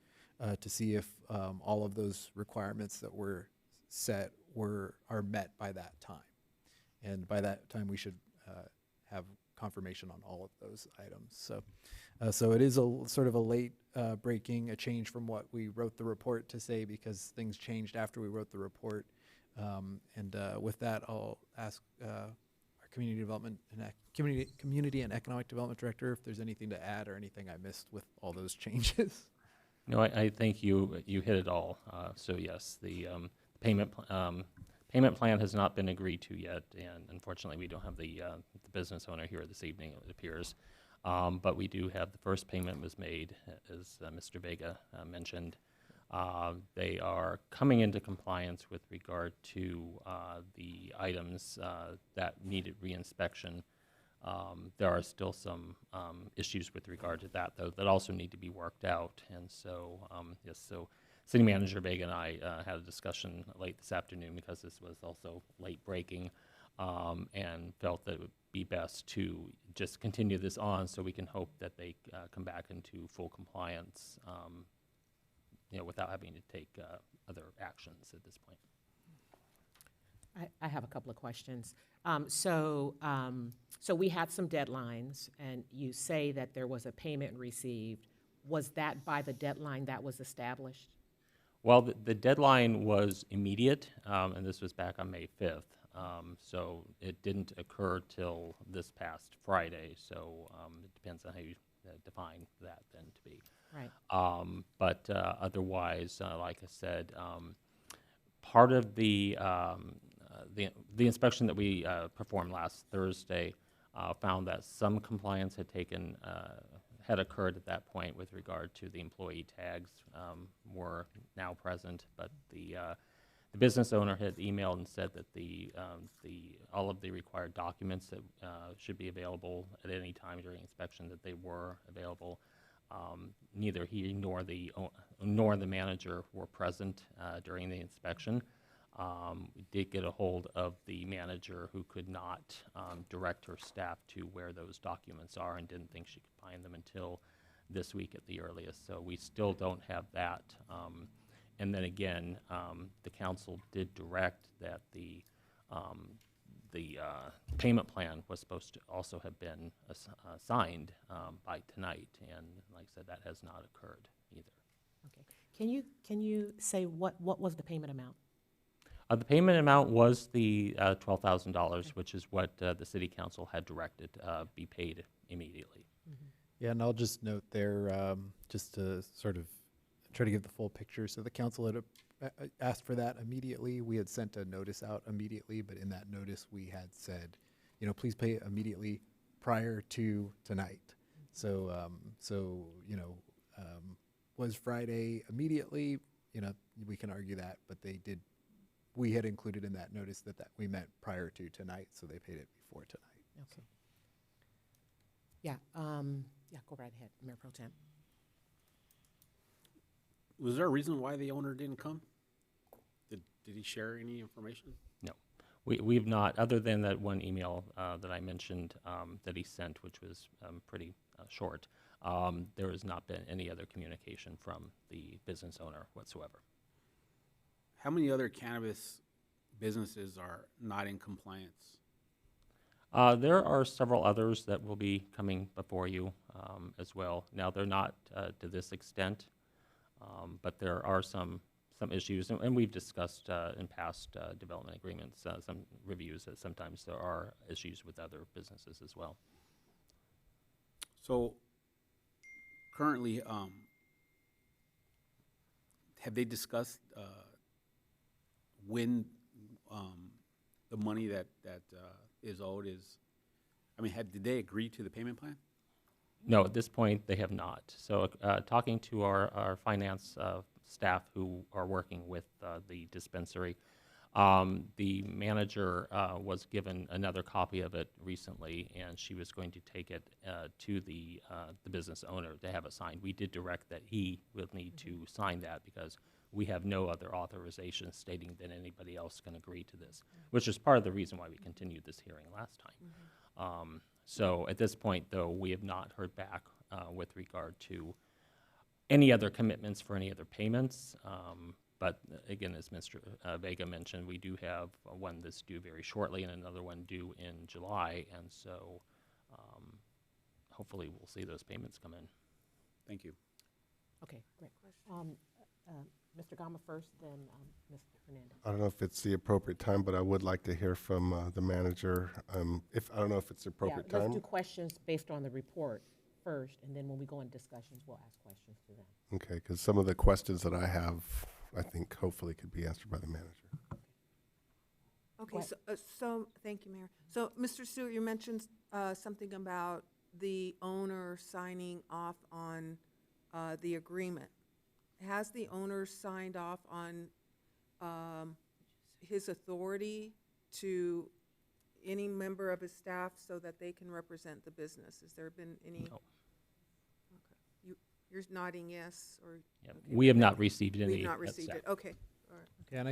to see if all of those requirements that were set are met by that time. And by that time, we should have confirmation on all of those items. So it is sort of a late breaking, a change from what we wrote the report to say, because things changed after we wrote the report. With that, I'll ask our Community Development and Community and Economic Development Director if there's anything to add or anything I missed with all those changes. No, I think you hit it all. So yes, the payment plan has not been agreed to yet, and unfortunately, we don't have the business owner here this evening, it appears. But we do have the first payment was made, as Mr. Vega mentioned. They are coming into compliance with regard to the items that needed reinspection. There are still some issues with regard to that, though, that also need to be worked out. And so, yes, so City Manager Vega and I had a discussion late this afternoon, because this was also late breaking, and felt that it would be best to just continue this on so we can hope that they come back into full compliance, without having to take other actions at this point. I have a couple of questions. So we had some deadlines, and you say that there was a payment received. Was that by the deadline that was established? Well, the deadline was immediate, and this was back on May 5th. So it didn't occur till this past Friday. So it depends on how you define that then to be. Right. But otherwise, like I said, part of the inspection that we performed last Thursday found that some compliance had occurred at that point with regard to the employee tags were now present, but the business owner had emailed and said that all of the required documents that should be available at any time during inspection, that they were available. Neither he nor the manager were present during the inspection. We did get a hold of the manager, who could not direct her staff to where those documents are, and didn't think she could find them until this week at the earliest. So we still don't have that. And then again, the council did direct that the payment plan was supposed to also have been signed by tonight, and like I said, that has not occurred either. Okay. Can you say what was the payment amount? The payment amount was the $12,000, which is what the city council had directed be paid immediately. Yeah, and I'll just note there, just to sort of try to give the full picture. So the council had asked for that immediately. We had sent a notice out immediately, but in that notice we had said, please pay immediately prior to tonight. So, was Friday immediately? We can argue that, but we had included in that notice that we meant prior to tonight, so they paid it before tonight. Okay. Yeah, go right ahead, Mayor Pro Tem. Was there a reason why the owner didn't come? Did he share any information? No. We've not, other than that one email that I mentioned that he sent, which was pretty short, there has not been any other communication from the business owner whatsoever. How many other cannabis businesses are not in compliance? There are several others that will be coming before you as well. Now, they're not to this extent, but there are some issues, and we've discussed in past development agreements, some reviews, that sometimes there are issues with other businesses as well. So currently, have they discussed when the money that is owed is, did they agree to the payment plan? No, at this point, they have not. So talking to our finance staff who are working with the dispensary, the manager was given another copy of it recently, and she was going to take it to the business owner to have it signed. We did direct that he will need to sign that, because we have no other authorization stating that anybody else can agree to this, which is part of the reason why we continued this hearing last time. So at this point, though, we have not heard back with regard to any other commitments for any other payments. But again, as Mr. Vega mentioned, we do have one that's due very shortly and another one due in July. And so hopefully we'll see those payments come in. Thank you. Okay, great. Mr. Gama first, then Mr. Hernandez. I don't know if it's the appropriate time, but I would like to hear from the manager. I don't know if it's the appropriate Yeah, time. let's do questions based on the report first, and then when we go in discussions, we'll ask questions to them. Okay, because some of the questions that I have, I think hopefully could be answered by the manager. Okay, so, thank you, Mayor. So, Mr. Stewart, you mentioned something about the owner signing off on the agreement. Has the owner signed off on his authority to any member of his staff so that they can represent the business? Has there been any? No. Okay. You're nodding yes, or? Yep. okay. We have not received any. We've not received it, okay. All right. Yeah, and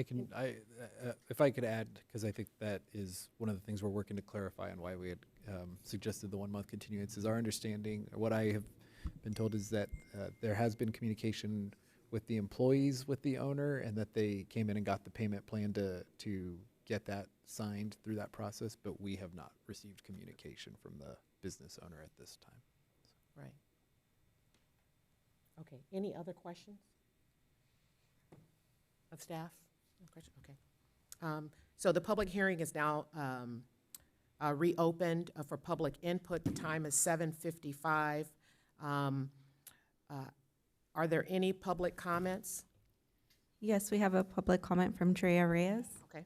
if I could add, because I think that is one of the things we're working to clarify and why we had suggested the 1 month continuance is our understanding. What I have been told is that there has been communication with the employees with the owner, and that they came in and got the payment plan to get that signed through that process, but we have not received communication from the business owner at this time. Right. Okay, any other questions of staff? No question? Okay. So the public hearing is now reopened for public input. The time is 7:55. Are there any public comments? Yes, we have a public comment from Drea Reyes. Okay.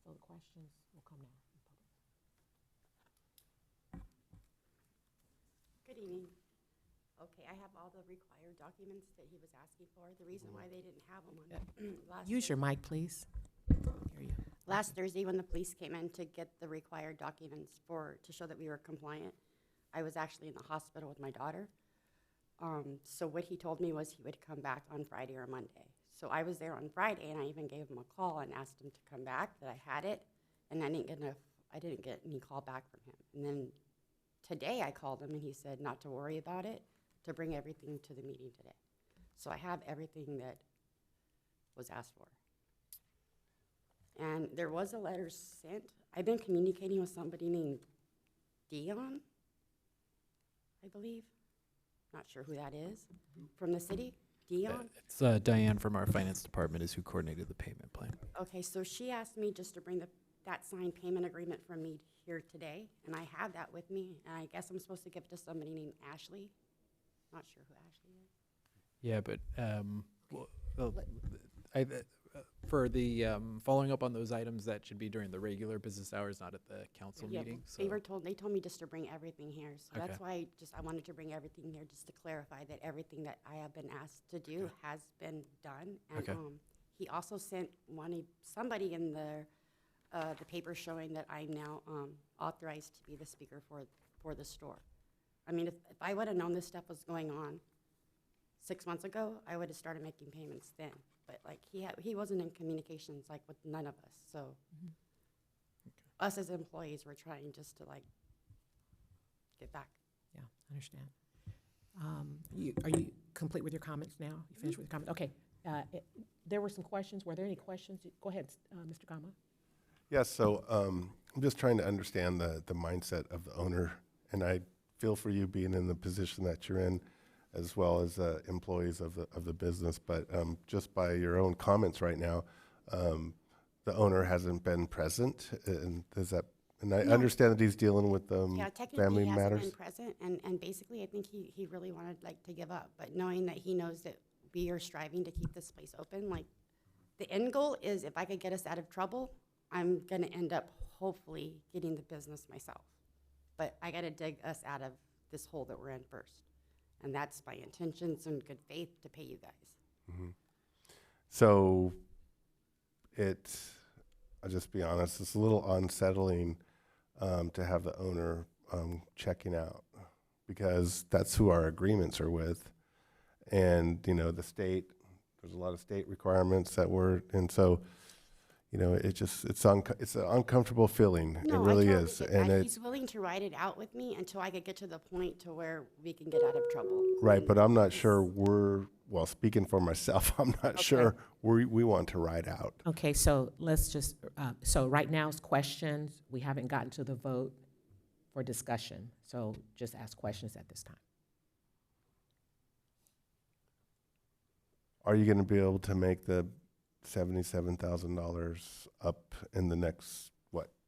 So the questions will come now. Good evening. Okay, I have all the required documents that he was asking for. The reason why they didn't have them on last Use your Thursday- mic, please. Hear you. Last Thursday, when the police came in to get the required documents to show that we were compliant, I was actually in the hospital with my daughter. So what he told me was he would come back on Friday or Monday. So I was there on Friday, and I even gave him a call and asked him to come back, that I had it, and I didn't get any call back from him. And then today I called him, and he said not to worry about it, to bring everything to the meeting today. So I have everything that was asked for. And there was a letter sent. I've been communicating with somebody named Dion, I believe. Not sure who that is, from the city. Dion? It's Diane from our finance department is who coordinated the payment plan. Okay, so she asked me just to bring that signed payment agreement from me here today, and I have that with me, and I guess I'm supposed to give it to somebody named Ashley. Not sure who Ashley is. Yeah, but for the following up on those items, that should be during the regular business hours, not at the council Yeah, meeting. they So told me just to bring everything here, so Okay. that's why I wanted to bring everything here, just to clarify that everything that I have been asked to do has been done. And Okay. he also sent somebody in the paper showing that I'm now authorized to be the speaker for the store. I mean, if I would have known this stuff was going on 6 months ago, I would have started making payments then. But like he wasn't in communications like with none of us. So us as employees were trying just to like get back. Yeah, I understand. Are you complete with your comments now? You finished with your comments? Okay. There were some questions. Were there any questions? Go ahead, Mr. Gama. Yes, so I'm just trying to understand the mindset of the owner, and I feel for you being in the position that you're in, as well as employees of the business. But just by your own comments right now, the owner hasn't been present, and I No. understand that he's dealing with Yeah, technically family he hasn't matters. been present, and basically I think he really wanted like to give up. But knowing that he knows that we are striving to keep this place open, like the end goal is if I could get us out of trouble, I'm gonna end up hopefully getting the business myself. But I gotta dig us out of this hole that we're in first. And that's my intentions and good faith to pay you guys. Mhm. So I'll just be honest, it's a little unsettling to have the owner checking out, because that's who our agreements are with. And, the state, there's a lot of state requirements and so, it's an uncomfortable feeling. It No, really I totally is. get And that. He's willing to ride it out with me until I could get to the point to where we can get out of trouble. right, but I'm not sure speaking for myself, I'm not sure we want to ride out. Okay, so let's just, so right now it's questions. We haven't gotten to the vote. for discussion. So just ask questions at this time. Are you going to be able to make the $77,000 up in the next,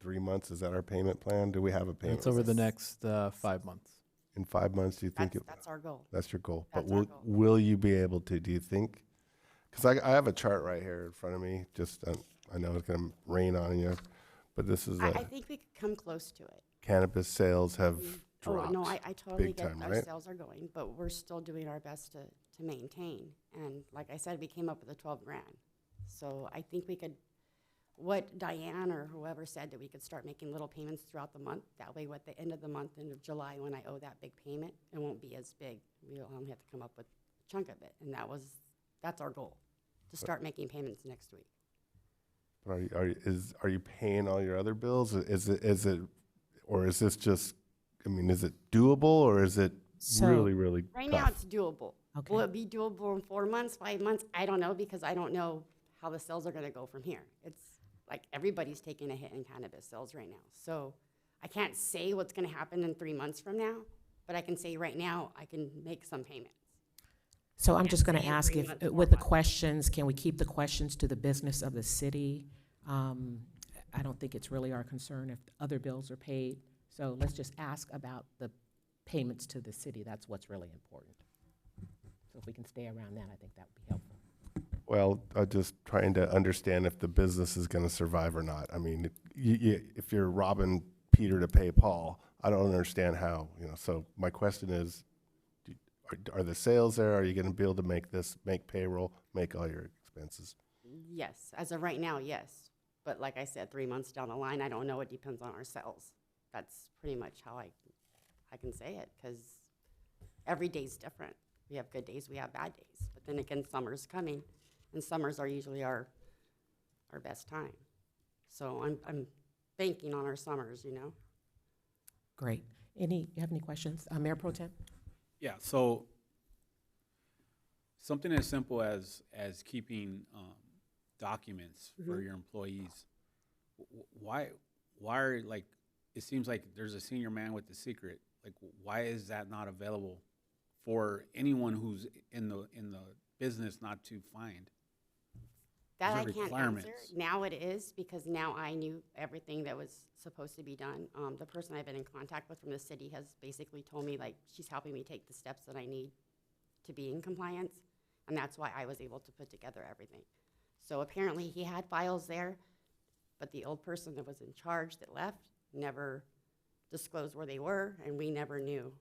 3 months? Is that our payment plan? Do we have a payment? It's over the next 5 months. In 5 months, do you think? That's our goal. That's your goal. That's But our goal. will you be able to, do you think? Because I have a chart right here in front of me. Just, I know it's going to rain on you, but this is I think we could come close to it. cannabis sales have dropped. Oh, no, I totally big get time, our right? sales are going, but we're still doing our best to maintain. And like I said, we came up with the 12 grand. So I think we could, what Diane or whoever said that we could start making little payments throughout the month. That way, at the end of the month, end of July, when I owe that big payment, it won't be as big. We'll only have to come up with a chunk of it. And that's our goal, to start making payments next week. But are you paying all your other bills? Is it, or is this just, is it doable, or is it So- really Right tough? now, it's doable. Okay. Will it be doable in 4 months, 5 months? I don't know, because I don't know how the sales are gonna go from here. It's like everybody's taking a hit in cannabis sales right now. So I can't say what's gonna happen in 3 months from now, but I can say right now, I can make some payments. So I'm just going to Say in ask 3 if, months, 4 with the months. questions, can we keep the questions to the business of the city? I don't think it's really our concern if other bills are paid. So let's just ask about the payments to the city. That's what's really important. So if we can stay around that, I think that would be helpful. Well, I'm just trying to understand if the business is going to survive or not. If you're robbing Peter to pay Paul, I don't understand how, So my question is, are the sales there? Are you going to be able to make payroll, make all your expenses? Yes, as of right now, yes. But like I said, 3 months down the line, I don't know. It depends on our sales. That's pretty much how I can say it, because every day's different. We have good days, we have bad days. But then again, summer's coming, and summers are usually our best time. So I'm banking on our summers, Great. You have any questions? Mayor Pro Tem? Yeah, so something as simple as keeping documents for your employees. Why are, it seems like there's a senior man with the secret. Why is that not available for anyone who's in the business not to find? That Those I are can't answer. requirements. Now it is, because now I knew everything that was supposed to be done. The person I've been in contact with from the city has basically told me, she's helping me take the steps that I need to be in compliance, and that's why I was able to put together everything. So apparently he had files there, but the old person that was in charge that left never disclosed where they were, and we never knew.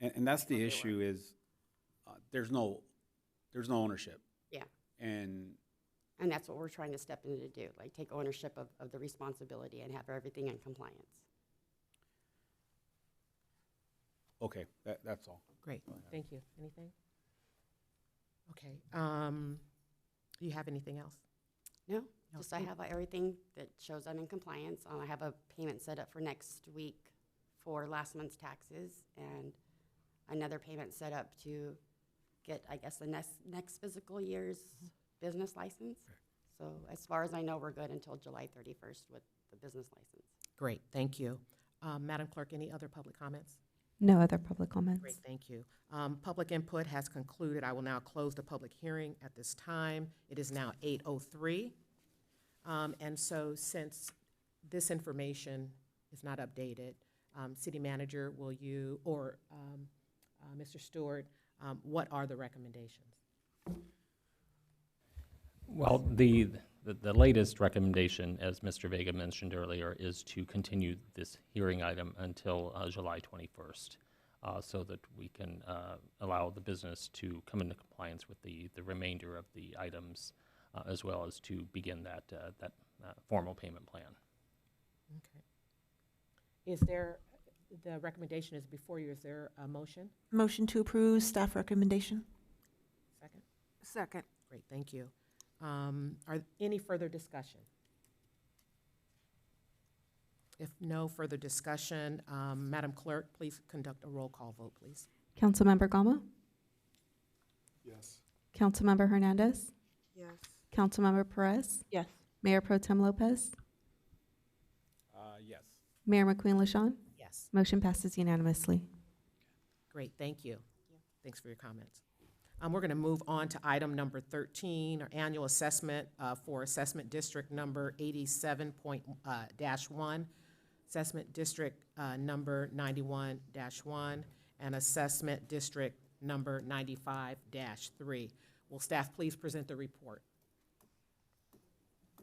And that's the issue is, there's no ownership. Yeah. And And that's what we're trying to step in to do, take ownership of the responsibility and have everything in compliance. okay, that's all. Great, thank you. Anything? Okay, do you have anything else? No, No. just I have everything that shows I'm in compliance. I have a payment set up for next week for last month's taxes, and another payment set up to get, I guess, the next fiscal year's business license. So as far as I know, we're good until July 31st with the business license. Great, thank you. Madam Clerk, any other public comments? No other public comments. Great, thank you. Public input has concluded. I will now close the public hearing at this time. It is now 8:03. And so since this information is not updated, City Manager, will you, or Mr. Stewart, what are the recommendations? Well, the latest recommendation, as Mr. Vega mentioned earlier, is to continue this hearing item until July 21st, so that we can allow the business to come into compliance with the remainder of the items, as well as to begin that formal payment plan. Okay. Is there, the recommendation is before you, is there a motion? Motion to approve staff recommendation. Second? Second. Great, thank you. Are any further discussion? If no further discussion, Madam Clerk, please conduct a roll call vote, please. Councilmember Gama? Yes. Councilmember Hernandez? Yes. Councilmember Perez? Yes. Mayor Pro Tem Lopez? Yes. Mayor McQueen LaShawn? Yes. Yes. Motion passes unanimously. Great, thank you. Thanks for your comments. We're going to move on to item number 13, our annual assessment for assessment district number 87-1, assessment district number 91-1, and assessment district number 95-3. Will staff please present the report?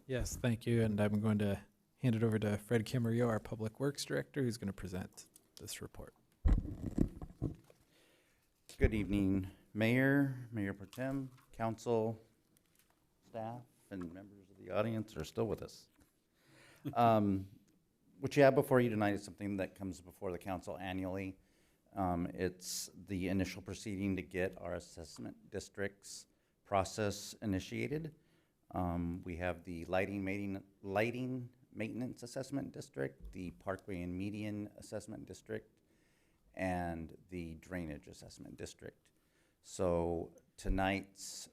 Yes, thank you. And I'm going to hand it over to Fred Camarillo, our Public Works Director, who's going to present this report. Good evening, Mayor, Mayor Pro Tem, Council, staff, and members of the audience are still with us. What you have before you tonight is something that comes before the council annually. It's the initial proceeding to get our assessment districts process initiated. We have the lighting maintenance assessment district, the parkway and median assessment district, and the drainage assessment district. So tonight's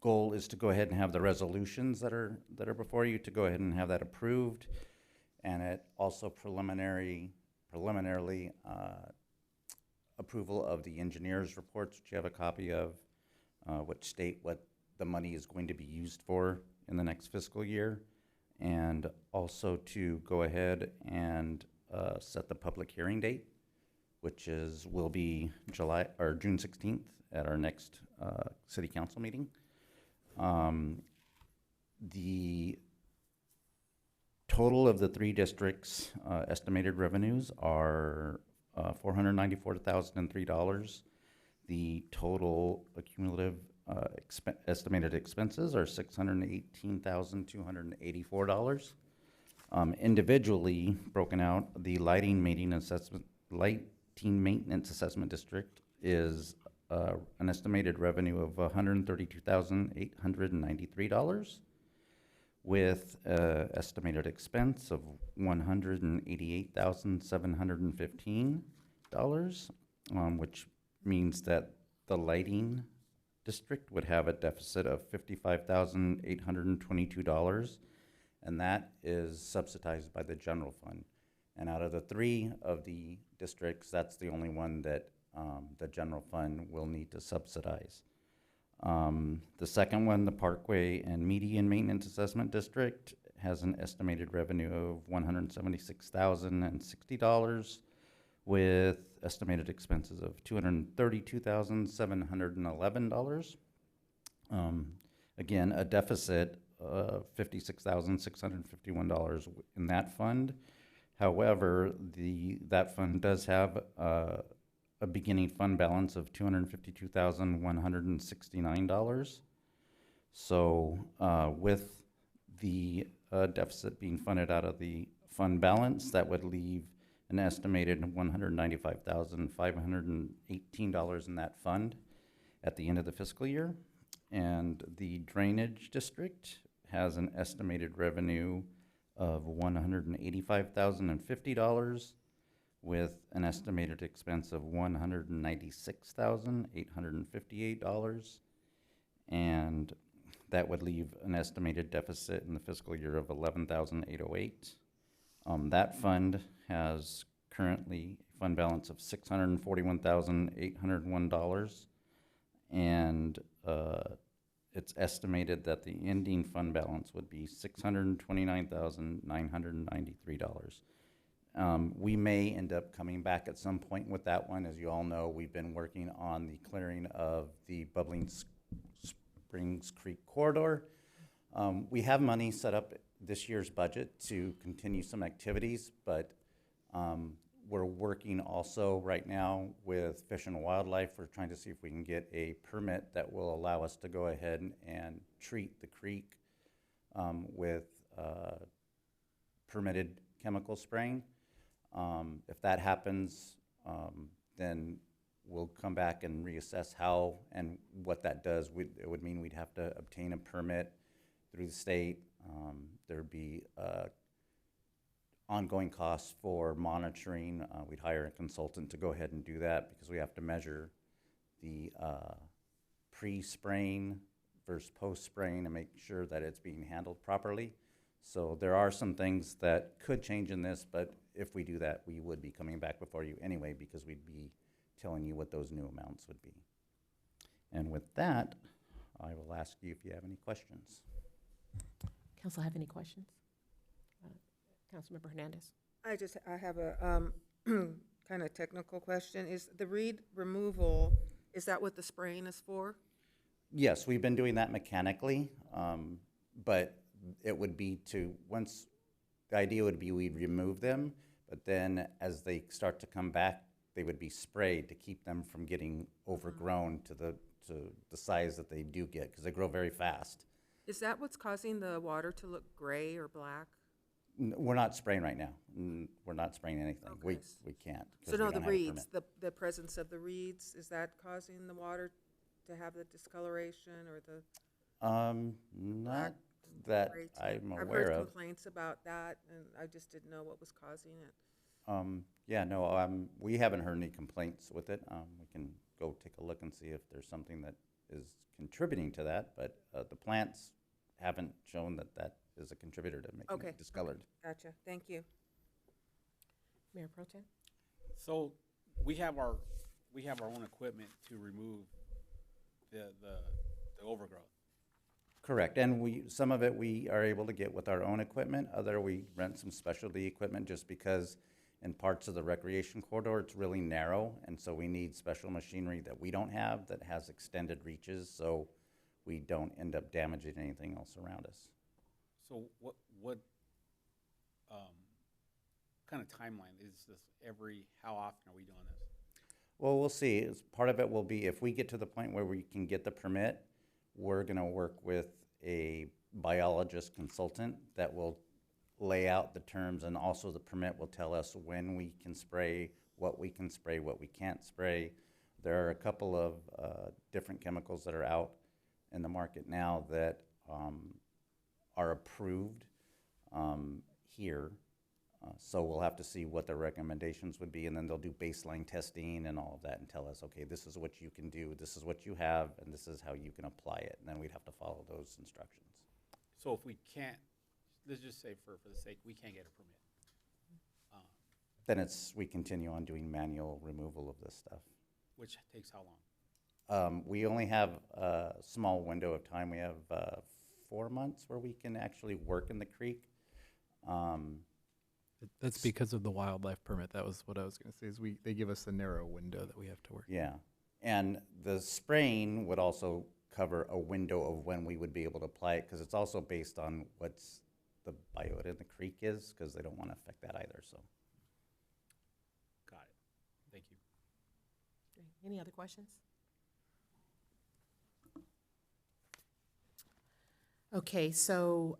goal is to go ahead and have the resolutions that are before you to go ahead and have that approved, and it also preliminarily approval of the engineer's reports, which you have a copy of, which state what the money is going to be used for in the next fiscal year, and also to go ahead and set the public hearing date, which will be June 16th at our next city council meeting. The total of the three districts' estimated revenues are $494,003. The total cumulative estimated expenses are $618,284. Individually broken out, the lighting maintenance assessment district is an estimated revenue of $132,893, with estimated expense of $188,715, which means that the lighting district would have a deficit of $55,822, and that is subsidized by the general fund. And out of the three of the districts, that's the only one that the general fund will need to subsidize. The second one, the Parkway and Median Maintenance Assessment District, has an estimated revenue of $176,060, with estimated expenses of $232,711. Again, a deficit of $56,651 in that fund. However, that fund does have a beginning fund balance of $252,169. So with the deficit being funded out of the fund balance, that would leave an estimated $195,518 in that fund at the end of the fiscal year. And the drainage district has an estimated revenue of $185,050, with an estimated expense of $196,858, and that would leave an estimated deficit in the fiscal year of $11,808. That fund has currently a fund balance of $641,801, and it's estimated that the ending fund balance would be $629,993. We may end up coming back at some point with that one. As you all know, we've been working on the clearing of the Bubbling Springs Creek corridor. We have money set up this year's budget to continue some activities, but we're working also right now with Fish and Wildlife. We're trying to see if we can get a permit that will allow us to go ahead and treat the creek with permitted chemical spraying. If that happens, then we'll come back and reassess how and what that does. It would mean we'd have to obtain a permit through the state. There'd be ongoing costs for monitoring. We'd hire a consultant to go ahead and do that because we have to measure the pre-spraying versus post-spraying and make sure that it's being handled properly. So there are some things that could change in this, but if we do that, we would be coming back before you anyway, because we'd be telling you what those new amounts would be. And with that, I will ask you if you have any questions. Council have any questions? Councilmember Hernandez? I have a kind of technical question. Is the reed removal, is that what the spraying is for? Yes, we've been doing that mechanically, but it would be the idea would be we'd remove them, but then as they start to come back, they would be sprayed to keep them from getting overgrown to the size that they do get, because they grow very fast. Is that what's causing the water to look gray or black? We're not spraying right now. We're not spraying anything. Okay. We can't. 'Cause So we no, don't the have a reeds, permit. the presence of the reeds, is that causing the water to have the discoloration or the Not that gray tint? I'm I've aware heard of. complaints about that, and I just didn't know what was causing it. Yeah, no, we haven't heard any complaints with it. We can go take a look and see if there's something that is contributing to that, but the plants haven't shown that that is a contributor to making Okay. it discolored. Gotcha, thank you. Mayor Pro Tem? So we have our own equipment to remove the overgrowth. Correct, and some of it we are able to get with our own equipment, other we rent some specialty equipment just because in parts of the recreation corridor, it's really narrow, and so we need special machinery that we don't have that has extended reaches, so we don't end up damaging anything else around us. So what kind of timeline is this how often are we doing this? Well, we'll see. Part of it will be if we get to the point where we can get the permit, we're gonna work with a biologist consultant that will lay out the terms, and also the permit will tell us when we can spray, what we can't spray. There are a couple of different chemicals that are out in the market now that are approved here. So we'll have to see what the recommendations would be, and then they'll do baseline testing and all of that and tell us, okay, this is what you can do, this is what you have, and this is how you can apply it. And then we'd have to follow those instructions. So if we can't, let's just say for the sake, we can't get a permit. Then we continue on doing manual removal of this stuff. Which takes how long? We only have a small window of time. We have 4 months where we can actually work in the creek. That's because of the wildlife permit. That was what I was going to say, is they give us a narrow window that we have to work. Yeah, and the spraying would also cover a window of when we would be able to apply it, because it's also based on what's the biota in the creek is, because they don't want to affect that either, so. Got it. Thank you. Any other questions? Okay, so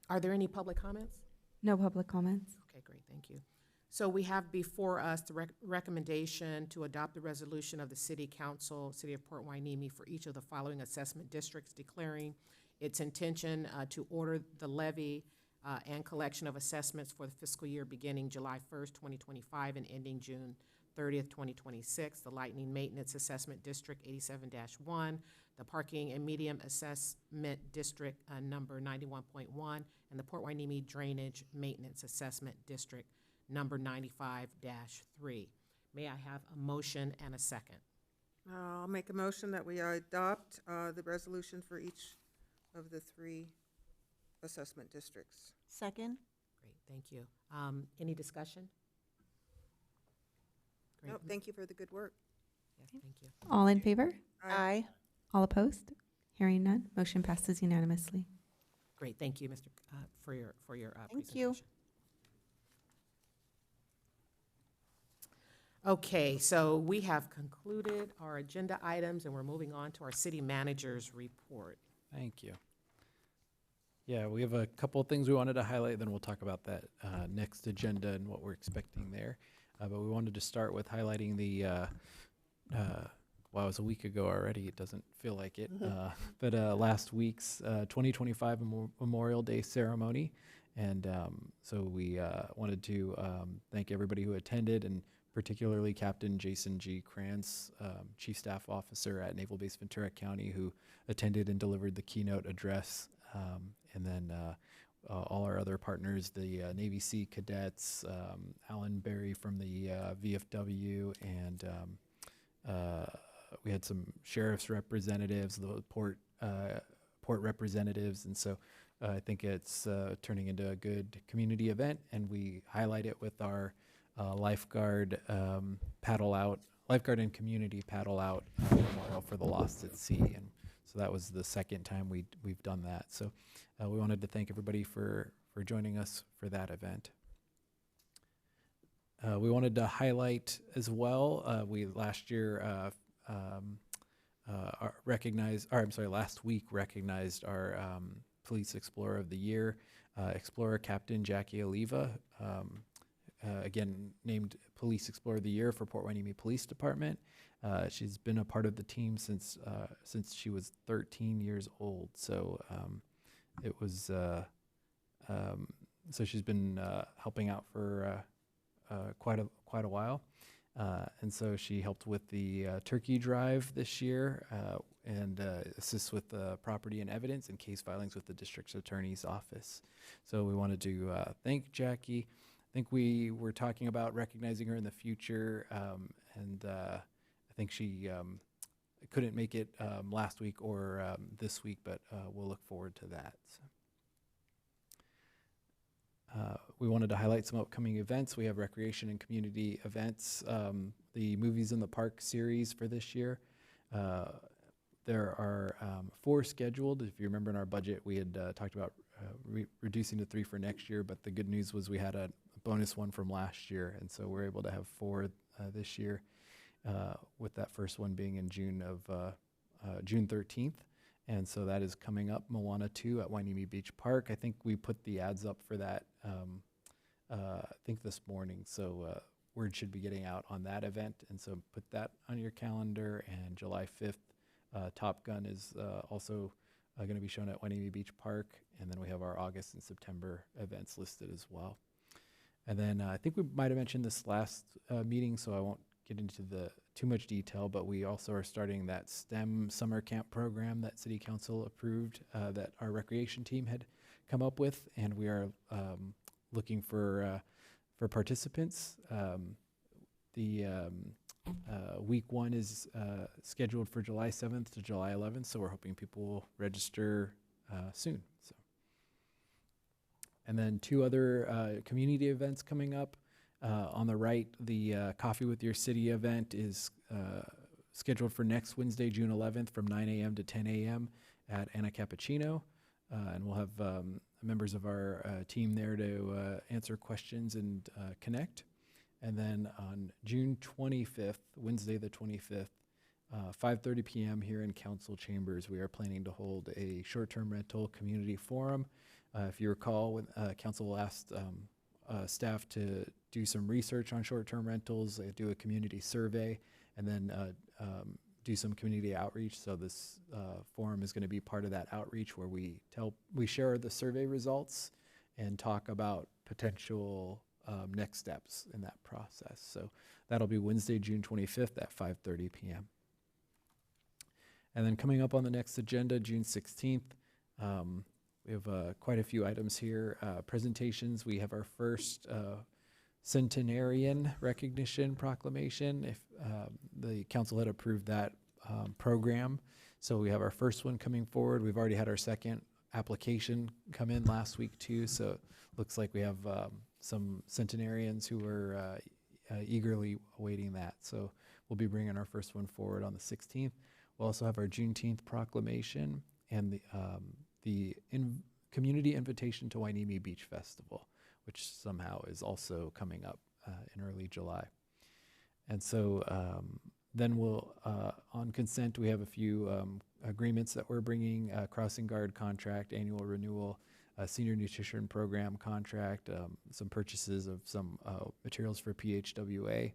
are there any public comments? No public comments. Okay, great, thank you. So we have before us the recommendation to adopt the resolution of the City Council, City of Port Hueneme, for each of the following assessment districts, declaring its intention to order the levy and collection of assessments for the fiscal year beginning July 1st, 2025 and ending June 30th, 2026. The Lightning Maintenance Assessment District 87-1, the Parking and Medium Assessment District number 91.1, and the Port Hueneme Drainage Maintenance Assessment District number 95-3. May I have a motion and a second? I'll make a motion that we adopt the resolution for each of the 3 assessment districts. Second? Great, thank you. Any discussion? Great. Nope, thank you for the good work. Yes, thank you. All in favor? Aye. All opposed? Hearing none, motion passes unanimously. Great, thank you, Mr. For your Thank you. presentation. Okay, so we have concluded our agenda items, and we're moving on to our city manager's report. Thank you. Yeah, we have a couple of things we wanted to highlight, then we'll talk about that next agenda and what we're expecting there. But we wanted to start with highlighting the, well, it was a week ago already, it doesn't feel like it, but last week's 2025 Memorial Day ceremony. And so we wanted to thank everybody who attended, and particularly Captain Jason G. Krantz, Chief Staff Officer at Naval Base Ventura County, who attended and delivered the keynote address And then all our other partners, the Navy Sea cadets, Alan Berry from the VFW, and we had some sheriff's representatives, the port representatives, and so I think it's turning into a good community event, and we highlight it with our lifeguard lifeguard and community paddle out memorial for the Lost at Sea, and so that was the second time we've done that. So we wanted to thank everybody for joining us for that event. We wanted to highlight as well, we last year last week recognized our Police Explorer of the Year, Explorer Captain Jackie Oliva, again named Police Explorer of the Year for Port Hueneme Police Department. She's been a part of the team since she was 13 years old. So it was so she's been helping out for quite a while. And so she helped with the turkey drive this year and assists with property and evidence and case filings with the district attorney's office. So we wanted to thank Jackie. I think we were talking about recognizing her in the future, and I think she couldn't make it last week or this week, but we'll look forward to that. We wanted to highlight some upcoming events. We have recreation and community events. The Movies in the Park series for this year. There are 4 scheduled. If you remember in our budget, we had talked about reducing to 3 for next year, but the good news was we had a bonus one from last year, and so we're able to have 4 this year, with that first one being in June 13th. And so that is coming up, Moana 2 at Hueneme Beach Park. I think we put the ads up for that, I think this morning. So word should be getting out on that event. And so put that on your calendar. And July 5th, Top Gun is also going to be shown at Hueneme Beach Park. And then we have our August and September events listed as well. And then I think we might have mentioned this last meeting, so I won't get into too much detail, but we also are starting that STEM summer camp program that City Council approved, that our recreation team had come up with, and we are looking for participants. Week 1 is scheduled for July 7th to July 11th, so we're hoping people will register soon. So, and then 2 other community events coming up. On the right, the Coffee with Your City event is scheduled for next Wednesday, June 11th from 9 a.m. to 10 a.m. at Anna Cappuccino. And we'll have members of our team there to answer questions and connect. And then on June 25th, Wednesday the 25th, 5:30 p.m. here in Council Chambers, we are planning to hold a short-term rental community forum. If you recall, when Council asked staff to do some research on short-term rentals, do a community survey, and then do some community outreach. So this forum is going to be part of that outreach, where we share the survey results and talk about potential next steps in that process. So that'll be Wednesday, June 25th at 5:30 p.m. And then coming up on the next agenda, June 16th, we have quite a few items here. Presentations. We have our first centenarian recognition proclamation. If the council had approved that program, so we have our first one coming forward. We've already had our second application come in last week too. So it looks like we have some centenarians who are eagerly awaiting that. So we'll be bringing our first one forward on the 16th. We'll also have our Juneteenth proclamation and the community invitation to Hueneme Beach Festival, which somehow is also coming up in early July. And so then we'll, on consent, we have a few agreements that we're bringing, crossing guard contract, annual renewal, senior nutrition program contract, some purchases of some materials for PHWA,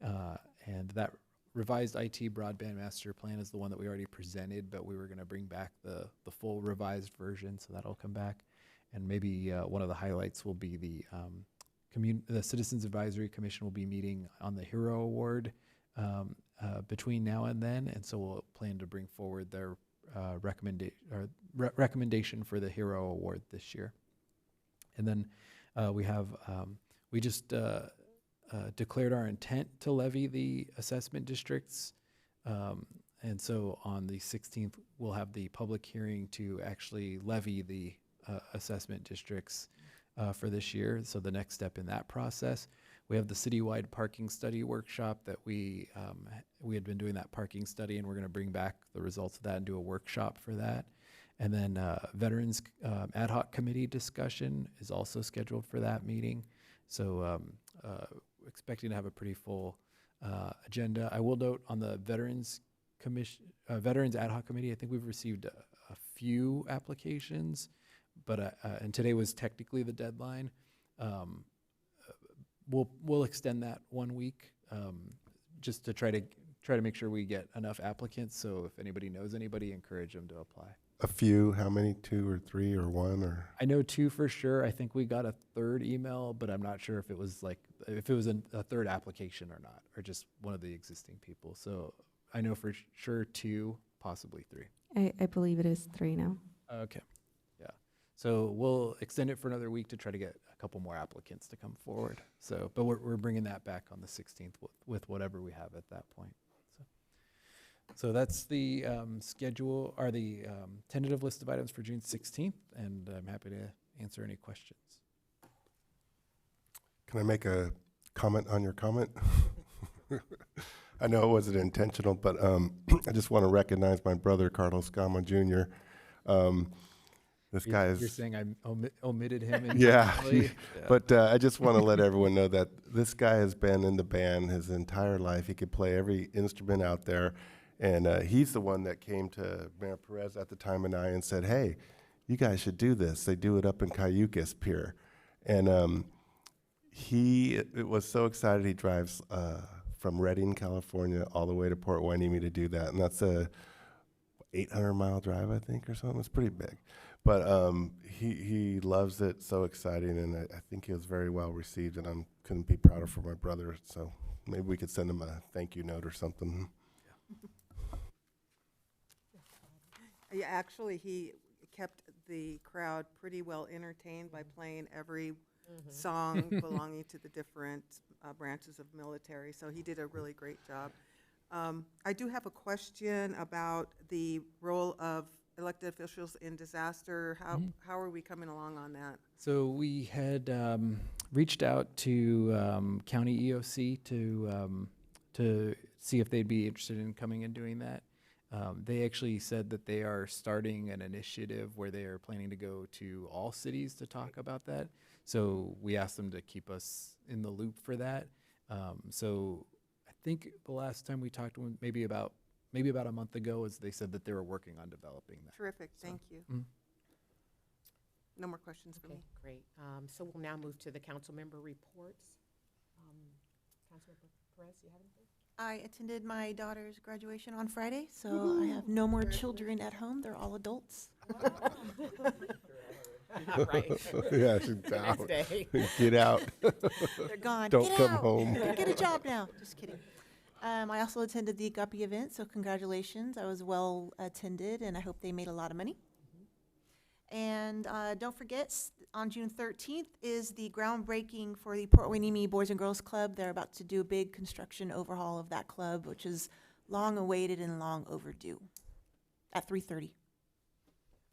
and that revised IT broadband master plan is the one that we already presented, but we were going to bring back the full revised version, so that'll come back. And maybe one of the highlights will be the Citizens Advisory Commission will be meeting on the Hero Award between now and then, and so we'll plan to bring forward their recommendation for the Hero Award this year. And then we have, we just declared our intent to levy the assessment districts. And so on the 16th, we'll have the public hearing to actually levy the assessment districts for this year. So the next step in that process, we have the citywide parking study workshop that we had been doing that parking study, and we're going to bring back the results of that and do a workshop for that. And then Veterans Ad Hoc Committee discussion is also scheduled for that meeting. So expecting to have a pretty full agenda. I will note on the Veterans Ad Hoc Committee, I think we've received a few applications, but and today was technically the deadline. We'll extend that 1 week just to try to make sure we get enough applicants. So if anybody knows anybody, encourage them to apply. A few, how many, 2 or 3 or 1 or? I know 2 for sure. I think we got a third email, but I'm not sure if it was a third application or not, or just one of the existing people. So I know for sure 2, possibly 3. I believe it is 3 now. Okay. Yeah. So we'll extend it for another week to try to get a couple more applicants to come forward. So, but we're bringing that back on the 16th with whatever we have at that point. So that's the schedule, or the tentative list of items for June 16th, and I'm happy to answer any questions. Can I make a comment on your comment? I know it wasn't intentional, but I just want to recognize my brother, Carlos Gama Jr. This guy is... You're saying I omitted him? Yeah, intentionally? Yeah. But I just want to let everyone know that this guy has been in the band his entire life. He could play every instrument out there. And he's the one that came to Mayor Perez at the time and I and said, hey, you guys should do this. They do it up in Cayucas Pier. And he was so excited he drives from Redding, California, all the way to Port Hueneme to do that. And that's a 800-mile drive, I think, or something. It's pretty big. But he loves it, so exciting, and I think he was very well received, and I couldn't be prouder for my brother. So maybe we could send him a thank you note or something. Yeah, actually, he kept the crowd pretty well entertained by playing every song belonging to the different branches of military. So he did a really great job. I do have a question about the role of elected officials in disaster. How are we coming along on that? So we had reached out to County EOC to see if they'd be interested in coming and doing that. They actually said that they are starting an initiative where they are planning to go to all cities to talk about that. So we asked them to keep us in the loop for that. So I think the last time we talked to them, maybe about a month ago, is they said that they were working on developing that. Terrific, thank you. No more questions for me. Great. So we'll now move to the council member reports. Councilmember Perez, you have anything? I attended my daughter's graduation on Friday, so I have no more children at home. They're all adults. Right. Yeah, she's out. Next day. Get out. They're gone. Don't Get come out. home. Get a job now. Just kidding. I also attended the Guppy event, so congratulations. I was well attended, and I hope they made a lot of money. And don't forget, on June 13th is the groundbreaking for the Port Hueneme Boys and Girls Club. They're about to do a big construction overhaul of that club, which is long awaited and long overdue, at 3:30.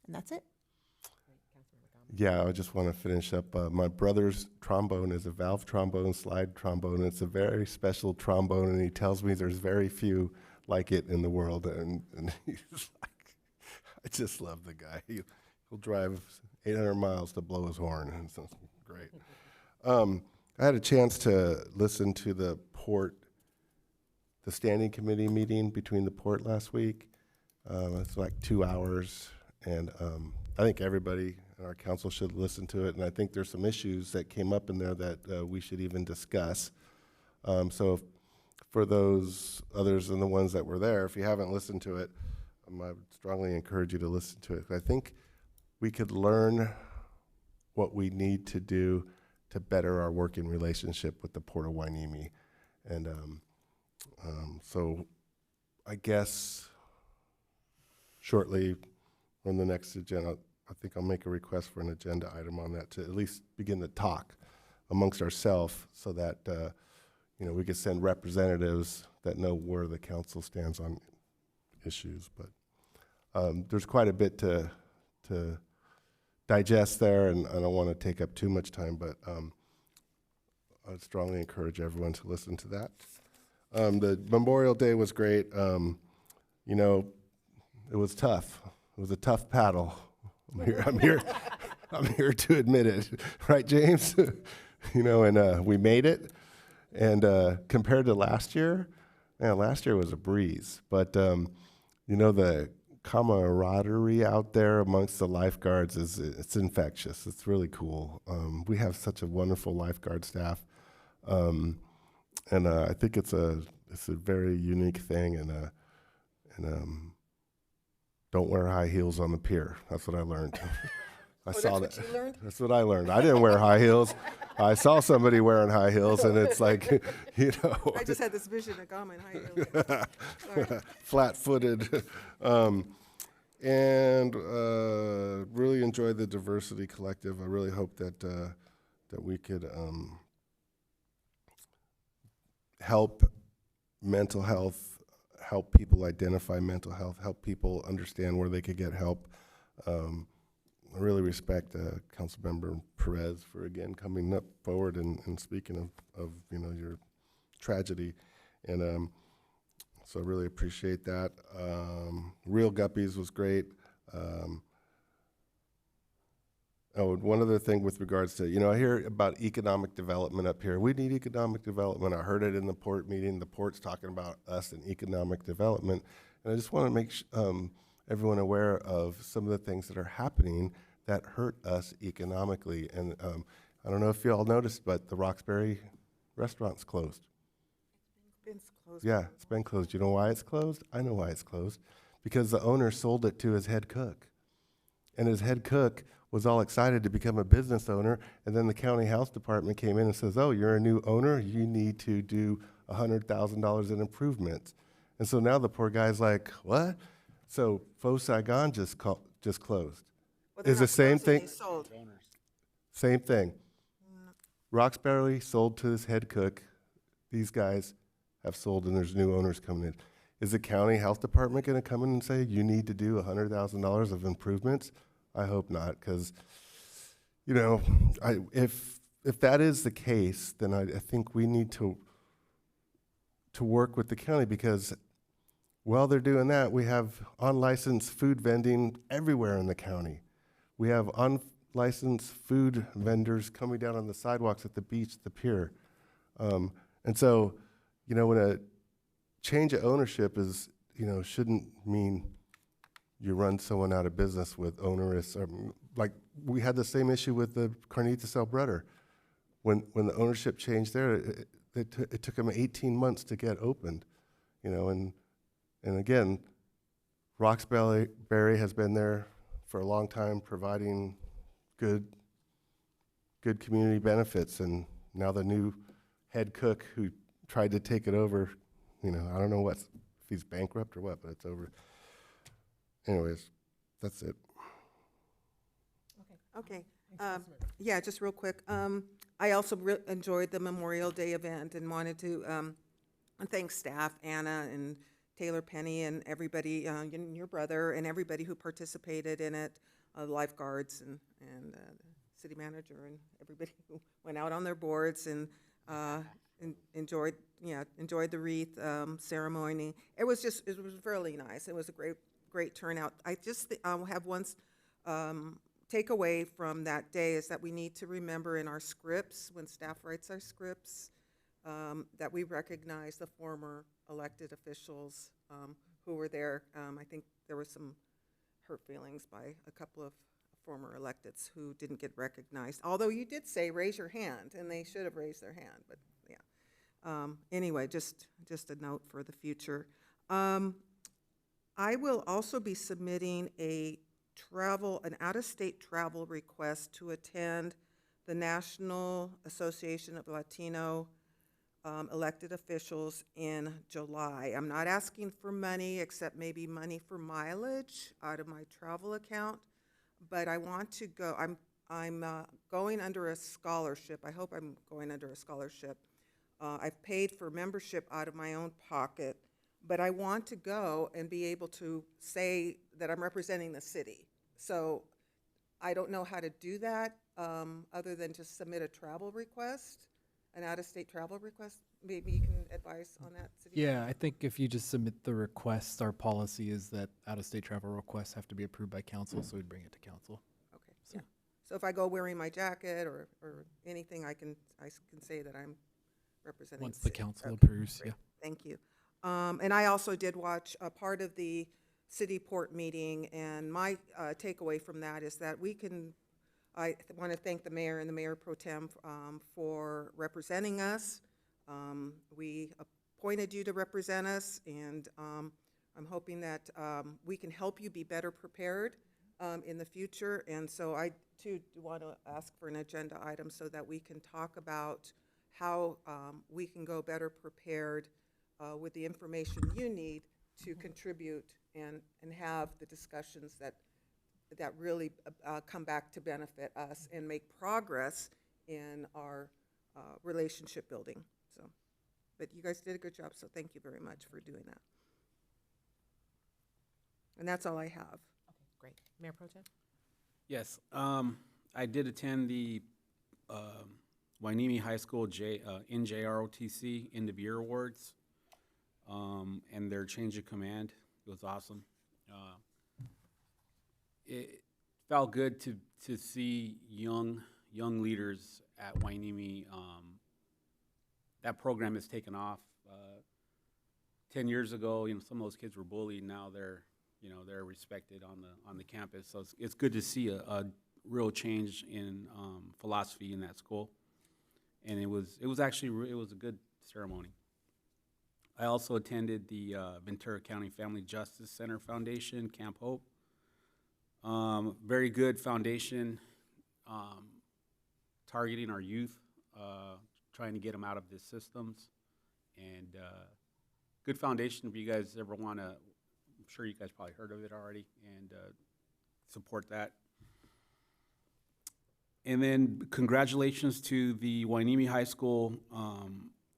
And that's it. Yeah, I just want to finish up. My brother's trombone is a valve trombone, slide trombone. It's a very special trombone, and he tells me there's very few like it in the world. And he's like, I just love the guy. He'll drive 800 miles to blow his horn, and it's great. I had a chance to listen to the standing committee meeting between the port last week. It's like 2 hours, and I think everybody in our council should listen to it, and I think there's some issues that came up in there that we should even discuss. So for those others than the ones that were there, if you haven't listened to it, I would strongly encourage you to listen to it. I think we could learn what we need to do to better our working relationship with the Port of Hueneme. And so I guess shortly on the next agenda. I think I'll make a request for an agenda item on that to at least begin to talk amongst ourselves so that, we can send representatives that know where the council stands on issues. But there's quite a bit to digest there, and I don't want to take up too much time, but I'd strongly encourage everyone to listen to that. The Memorial Day was great. It was tough. It was a tough paddle. I'm here to admit it, right, James? And we made it. And compared to last year, man, last year was a breeze. But the camaraderie out there amongst the lifeguards it's infectious. It's really cool. We have such a wonderful lifeguard staff, and I think it's a very unique thing. And don't wear high heels on the pier. That's what I learned. I saw that. That's what you learned? That's what I learned. I didn't wear high heels. I saw somebody wearing high heels, and it's like, I just had this vision of Gama in high heels. flat-footed. And really enjoyed the Diversity Collective. I really hope that we could help mental health, help people identify mental health, help people understand where they could get help. I really respect Councilmember Perez for again coming up forward and speaking of your tragedy, and so I really appreciate that. Real Guppies was great. One other thing with regards to, I hear about economic development up here. We need economic development. I heard it in the port meeting. The port's talking about us and economic development. And I just want to make everyone aware of some of the things that are happening that hurt us economically. And I don't know if you all noticed, but the Roxbury restaurant's closed. It's closed. Yeah, it's been closed. You know why it's closed? I know why it's closed. Because the owner sold it to his head cook. And his head cook was all excited to become a business owner, and then the county health department came in and says, oh, you're a new owner, you need to do $100,000 in improvements. And so now the poor guy's like, what? So Faux Saigon just closed. Well, Is the same thing? They sold. Same thing. Roxbury sold to his head cook. These guys have sold, and there's new owners coming in. Is the county health department going to come in and say, you need to do $100,000 of improvements? I hope not, because, if that is the case, then I think we need to work with the county, because while they're doing that, we have unlicensed food vending everywhere in the county. We have unlicensed food vendors coming down on the sidewalks at the beach, the pier. And so, when a change of ownership is, shouldn't mean you run someone out of business with onerous, like we had the same issue with the Carnitas El Brother. When the ownership changed there, it took them 18 months to get opened, and again, Roxbury has been there for a long time, providing good community benefits, and now the new head cook who tried to take it over, I don't know if he's bankrupt or what, but it's over. Anyways, that's it. Okay. Yeah, just real quick. I also enjoyed the Memorial Day event and wanted to thank staff, Anna and Taylor Penny and everybody, your brother and everybody who participated in it, lifeguards and city manager and everybody who went out on their boards and enjoyed the wreath ceremony. It was really nice. It was a great turnout. I just have one takeaway from that day is that we need to remember in our scripts, when staff writes our scripts, that we recognize the former elected officials who were there. I think there were some hurt feelings by a couple of former electeds who didn't get recognized. Although you did say raise your hand, and they should have raised their hand, but yeah. Anyway, just a note for the future. I will also be submitting an out-of-state travel request to attend the National Association of Latino elected officials in July. I'm not asking for money, except maybe money for mileage out of my travel account, but I want to go, I'm going under a scholarship. I hope I'm going under a scholarship. I've paid for membership out of my own pocket, but I want to go and be able to say that I'm representing the city. So I don't know how to do that, other than to submit a travel request, an out-of-state travel request. Maybe you can advise on that, City Yeah, Manager? I think if you just submit the request, our policy is that out-of-state travel requests have to be approved by council, so we'd bring it to council. Okay, yeah. So if I go wearing my jacket or anything, I can say that I'm representing Once the the city. council Okay, approves, great. yeah. Thank you. And I also did watch a part of the city port meeting, and my takeaway from that is that I want to thank the mayor and the mayor pro tem for representing us. We appointed you to represent us, and I'm hoping that we can help you be better prepared in the future. And so I, too, want to ask for an agenda item so that we can talk about how we can go better prepared with the information you need to contribute and have the discussions that really come back to benefit us and make progress in our relationship building. So, but you guys did a good job, so thank you very much for doing that. And that's all I have. Okay, great. Mayor Pro Tem? Yes, I did attend the Wainimi High School NJROTC End of Year Awards, and their change of command. It was awesome. It felt good to see young leaders at Wainimi. That program has taken off. 10 years ago, some of those kids were bullied. Now they're respected on the campus. So it's good to see a real change in philosophy in that school. And it was a good ceremony. I also attended the Ventura County Family Justice Center Foundation, Camp Hope. Very good foundation, targeting our youth, trying to get them out of the systems. And good foundation if you guys ever want to, I'm sure you guys probably heard of it already, and support that. And then congratulations to the Wainimi High School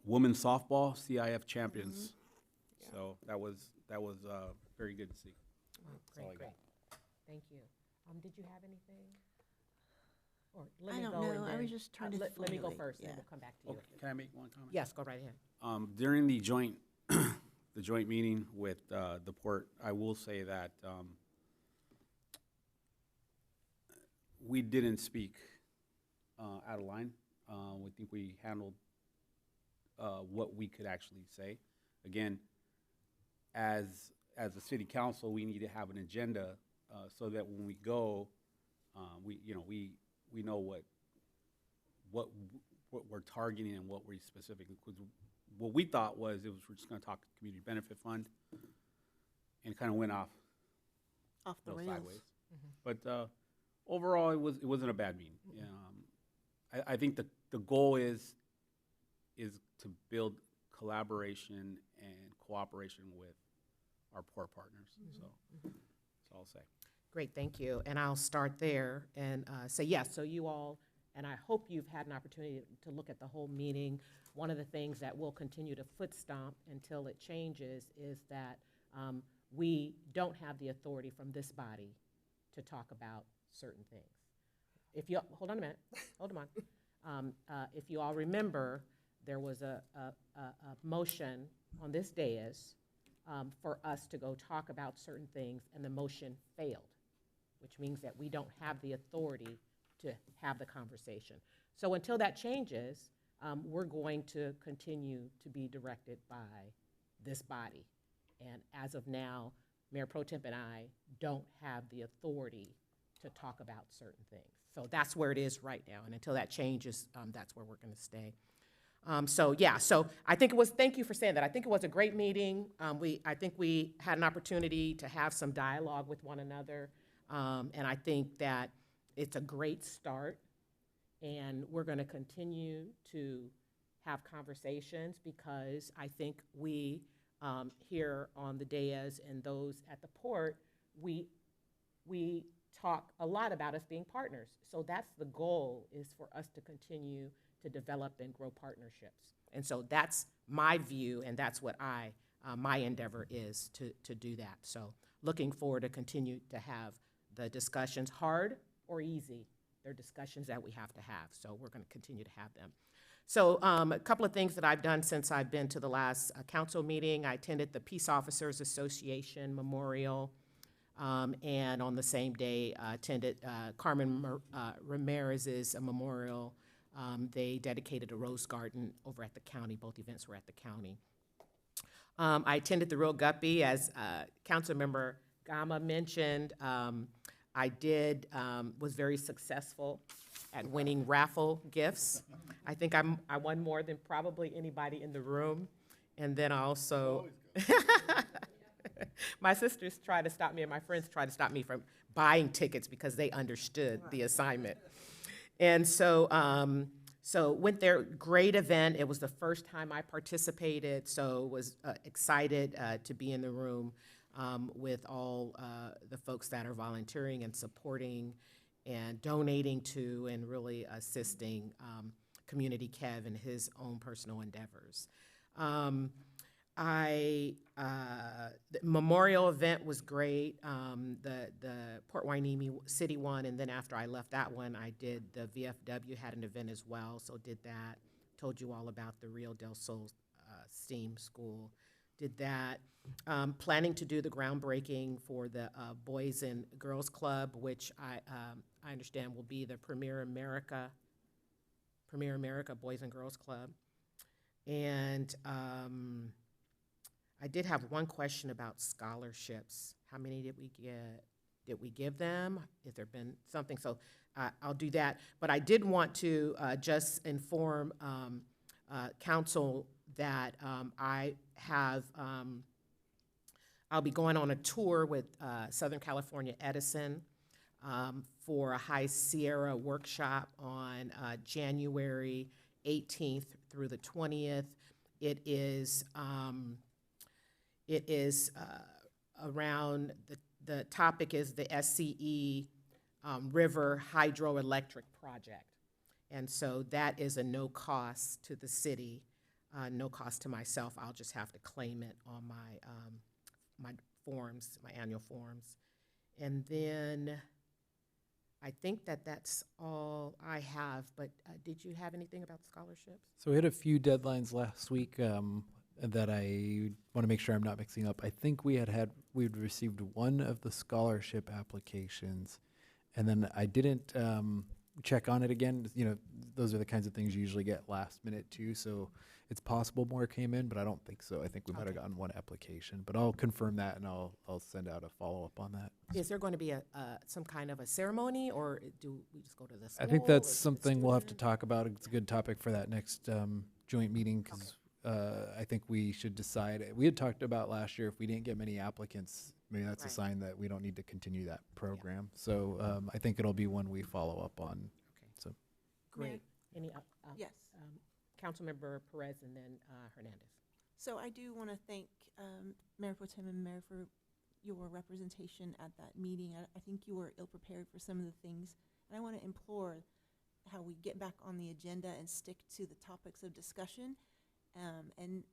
women's softball CIF champions. Yeah. So that was very good to see. Oh, That's all I great, got. great. Thank you. Did you have anything? Or I let me don't go and know. I then- was just trying to let me go formulate, first, and yeah. then we'll come back to you. Okay, can I make one comment? Yes, go right ahead. During the joint, the joint meeting with the port, I will say that we didn't speak out of line. We think we handled what we could actually say. Again, as a city council, we need to have an agenda so that when we go, we know what we're targeting and what we specifically. Because what we thought was we're just going to talk community benefit fund, and kind of went off the rails. sideways. But overall, it wasn't a bad meeting. I think the goal is to build collaboration and cooperation with our port partners. So that's all I'll say. Great, thank you. And I'll start there and say, yes, so you all, and I hope you've had an opportunity to look at the whole meeting. One of the things that we'll continue to foot stomp until it changes is that we don't have the authority from this body to talk about certain things. If you, hold on a minute, hold on. If you all remember, there was a motion on this dais for us to go talk about certain things, and the motion failed, which means that we don't have the authority to have the conversation. So until that changes, we're going to continue to be directed by this body. And as of now, Mayor Pro Temp and I don't have the authority to talk about certain things. So that's where it is right now. And until that changes, that's where we're going to stay. So yeah, so I think it was, thank you for saying that. I think it was a great meeting. I think we had an opportunity to have some dialogue with one another. And I think that it's a great start. And we're going to continue to have conversations, because I think we, here on the dais and those at the port, we talk a lot about us being partners. So that's the goal, is for us to continue to develop and grow partnerships. And so that's my view, and that's what my endeavor is to do that. So looking forward to continue to have the discussions, hard or easy. They're discussions that we have to have, so we're going to continue to have them. So a couple of things that I've done since I've been to the last council meeting. I attended the Peace Officers Association Memorial, and on the same day attended Carmen Ramirez's memorial. They dedicated a rose garden over at the county. Both events were at the county. I attended the Real Guppy, as Councilmember Gama mentioned. I was very successful at winning raffle gifts. I think I won more than probably anybody in the room. And then I also, my sisters tried to stop me, and my friends tried to stop me from buying tickets because they understood the assignment. And so, went there, great event. It was the first time I participated, so was excited to be in the room with all the folks that are volunteering and supporting and donating to and really assisting Community Kev in his own personal endeavors. The memorial event was great. The Port Hueneme City one, and then after I left that one, I did the VFW had an event as well, so did that. Told you all about the Rio del Sol STEAM School. Did that. Planning to do the groundbreaking for the Boys and Girls Club, which I understand will be the Premier America Boys and Girls Club. And I did have one question about scholarships. How many did we get? Did we give them? Has there been something? So I'll do that. But I did want to just inform council that I'll be going on a tour with Southern California Edison for a High Sierra workshop on January 18th through the 20th. It is around, the topic is the SCE River Hydroelectric Project. And so that is a no cost to the city, no cost to myself. I'll just have to claim it on my forms, my annual forms. And then I think that's all I have, but did you have anything about scholarships? So we had a few deadlines last week that I want to make sure I'm not mixing up. I think we'd received one of the scholarship applications, and then I didn't check on it again. You know, those are the kinds of things you usually get last minute too, so it's possible more came in, but I don't think so. I think we might have gotten one application, but I'll confirm that and I'll send out a follow-up on that. Is there going to be some kind of a ceremony, or do we just go to the school? I think that's something we'll have to talk about. It's a good topic for that next joint meeting, because I think we should decide. We had talked about last year, if we didn't get many applicants, maybe that's a sign that we don't need to continue that program. Yeah. So I think it'll be one we follow up on. Okay. So great. Any Yes. Councilmember Perez and then Hernandez. So I do want to thank Mayor Pro Tem and Mayor for your representation at that meeting. I think you were ill-prepared for some of the things, and I want to implore how we get back on the agenda and stick to the topics of discussion. And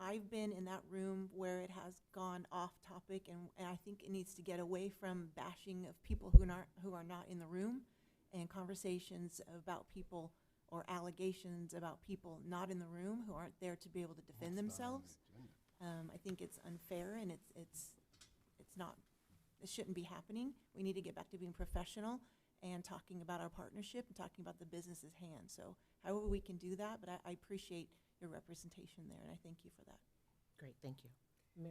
I've been in that room where it has gone off topic, and I think it needs to get away from bashing of people who are not in the room, and conversations about people or allegations about people not in the room who aren't there to be able to defend themselves. I think it's unfair, and it's not, it shouldn't be happening. We need to get back to being professional and talking about our partnership and talking about the business's hand. So however we can do that, but I appreciate your representation there, and I thank you for that. Great, thank you.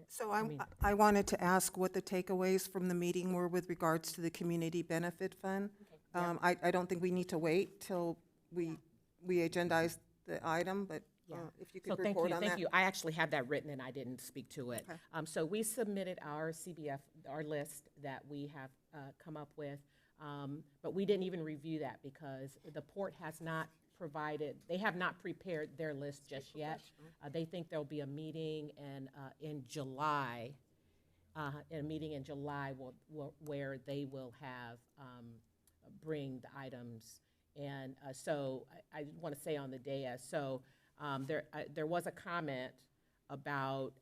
So I wanted to ask what the takeaways from the meeting were with regards to the Community Benefit Fund. Okay. I don't think we need to wait till we agendize the item, but if you could report on that. Thank you. I actually have that written and I didn't speak to it. Okay. So we submitted our CBF, our list that we have come up with, but we didn't even review that because the port has not they have not prepared their list just yet. They think there'll be a meeting in July, where they will have, bring the items. And so I want to say on the dais, so there was a comment about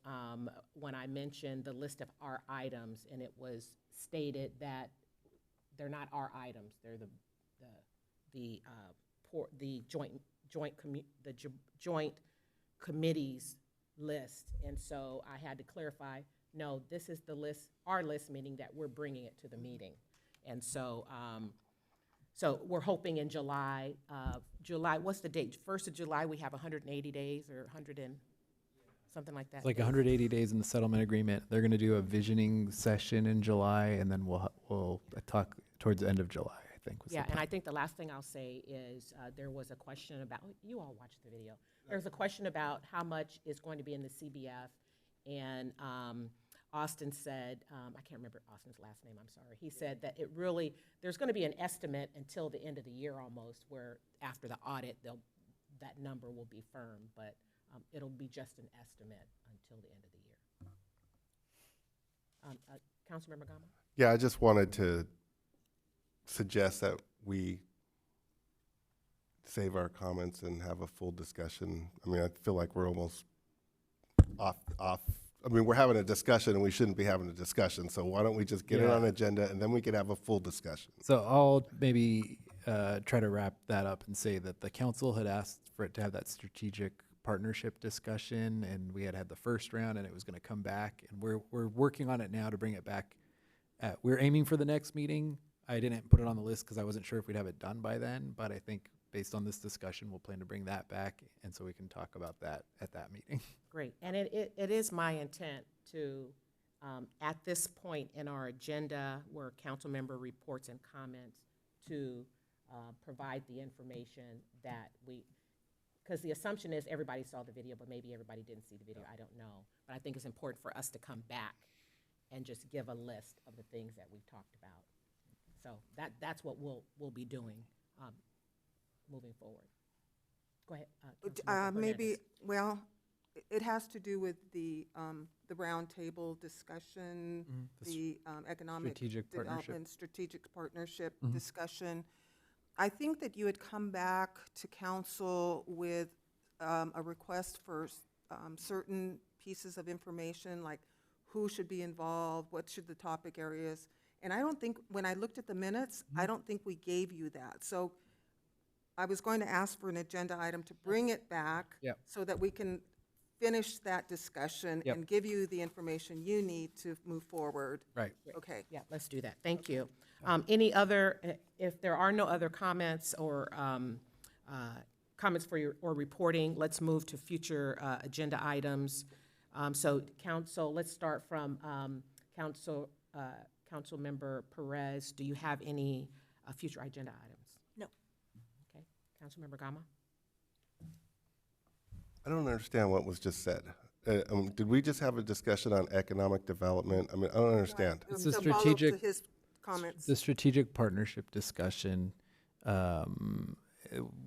when I mentioned the list of our items, and it was stated that they're not our items, they're the joint committee's list. And so I had to clarify, no, this is the list, our list, meaning that we're bringing it to the meeting. And so, so we're hoping in July, what's the date? 1st of July, we have 180 days or 100 and something like that. It's like 180 days in the settlement agreement. They're going to do a visioning session in July, and then we'll talk towards the end of July, I think. Was the Yeah, and plan. I think the last thing I'll say is there was a question about, you all watched the video. There was a question about how much is going to be in the CBF, and Austin said, I can't remember Austin's last name, I'm sorry. He said that it really, there's going to be an estimate until the end of the year almost, where after the audit, that number will be firm, but it'll be just an estimate until the end of the year. Councilmember Gama? Yeah, I just wanted to suggest that we save our comments and have a full discussion. I mean, I feel like we're almost off. I mean, we're having a discussion and we shouldn't be having a discussion. So why don't we just get it on agenda and then we can have a full discussion. So I'll maybe try to wrap that up and say that the council had asked for it to have that strategic partnership discussion, and we had the first round, and it was going to come back, and we're working on it now to bring it back. We're aiming for the next meeting. I didn't put it on the list because I wasn't sure if we'd have it done by then, but I think based on this discussion, we'll plan to bring that back, and so we can talk about that at that meeting. Great, and it is my intent to, at this point in our agenda where council member reports and comments, to provide the information that because the assumption is everybody saw the video, but maybe everybody didn't see the video, I don't know. But I think it's important for us to come back and just give a list of the things that we've talked about. So that's what we'll be doing moving forward. Go ahead. Councilmember Maybe, Hernandez. well, it has to do with the roundtable discussion, the economic Strategic partnership. development, strategic partnership discussion. I think that you would come back to council with a request for certain pieces of information, like who should be involved, what should the topic areas. And I don't think, when I looked at the minutes, I don't think we gave you that. So I was going to ask for an agenda item to bring it back Yep. so that we can finish that discussion Yep. and give you the information you need to move forward. Right. Okay. Yeah, let's do that. Thank you. Any other, if there are no other comments or comments for or reporting, let's move to future agenda items. So council, let's start from Councilmember Perez. Do you have any future agenda items? No. Okay. Councilmember Gama? I don't understand what was just said. Did we just have a discussion on economic development? I mean, I don't understand. It's a To follow up to strategic- his comments. The strategic partnership discussion,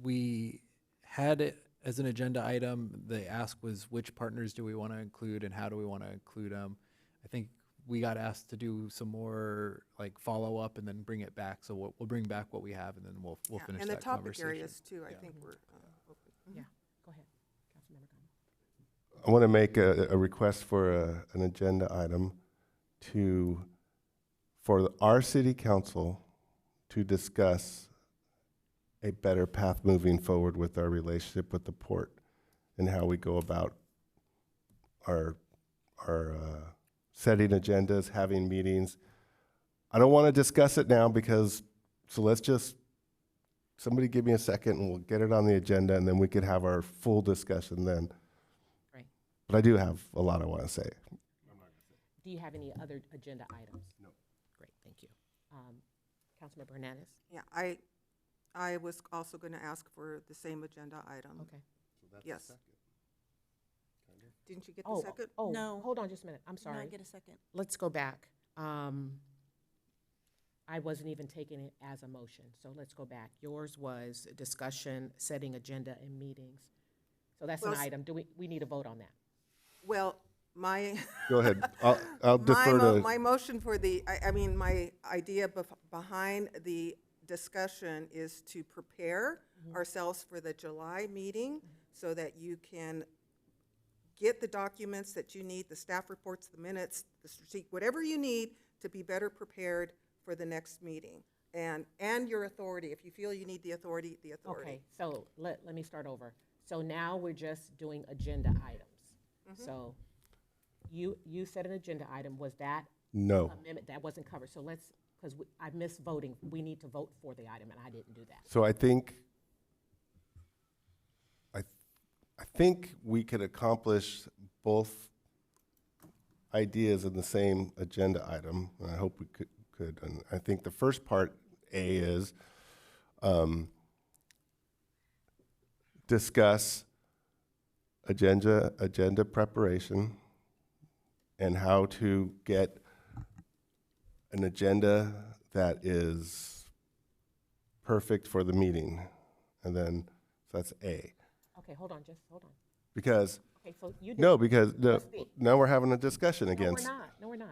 we had it as an agenda item. The ask was which partners do we want to include and how do we want to include them. I think we got asked to do some more like follow up and then bring it back. So we'll bring back what we have and then we'll Yeah, finish and the that topic conversation. areas too, I Yeah. think we're open. Mhm. Yeah, go ahead. Councilmember Gama. I want to make a request for an agenda item for our city council to discuss a better path moving forward with our relationship with the port and how we go about our setting agendas, having meetings. I don't want to discuss it now so let's just, somebody give me a second and we'll get it on the agenda and then we could have our full discussion then. Right. But I do have a lot I want to say. Do you have any other agenda items? No. Great, thank you. Councilmember Hernandez? Yeah, I was also going to ask for the same agenda item. Okay. Yes. Didn't you get the second? No. Hold on just a minute. I'm sorry. get a second. Let's go back. I wasn't even taking it as a motion, so let's go back. Yours was discussion, setting agenda and meetings. So that's an Well, item. Do we need a vote on that? Well, my. Go ahead. I'll defer to. My motion for the, I mean, my idea behind the discussion is to prepare ourselves for the July meeting so that you can get the documents that you need, the staff reports, the minutes, the strategic, whatever you need to be better prepared for the next meeting. And your authority, if you feel you need the authority, the authority. Okay, so let me start over. So now we're just doing agenda items. So you said an agenda item, was that? No. Amendment, that wasn't covered, so let's, because I missed voting, we need to vote for the item, and I didn't do that. So I think we could accomplish both ideas in the same agenda item, and I hope we could. And I think the first part, A, is discuss agenda preparation and how to get an agenda that is perfect for the meeting. And then, so that's A. Okay, hold on. Because, Okay, so you did. no, because Let's see. now we're having a discussion No, against. we're not.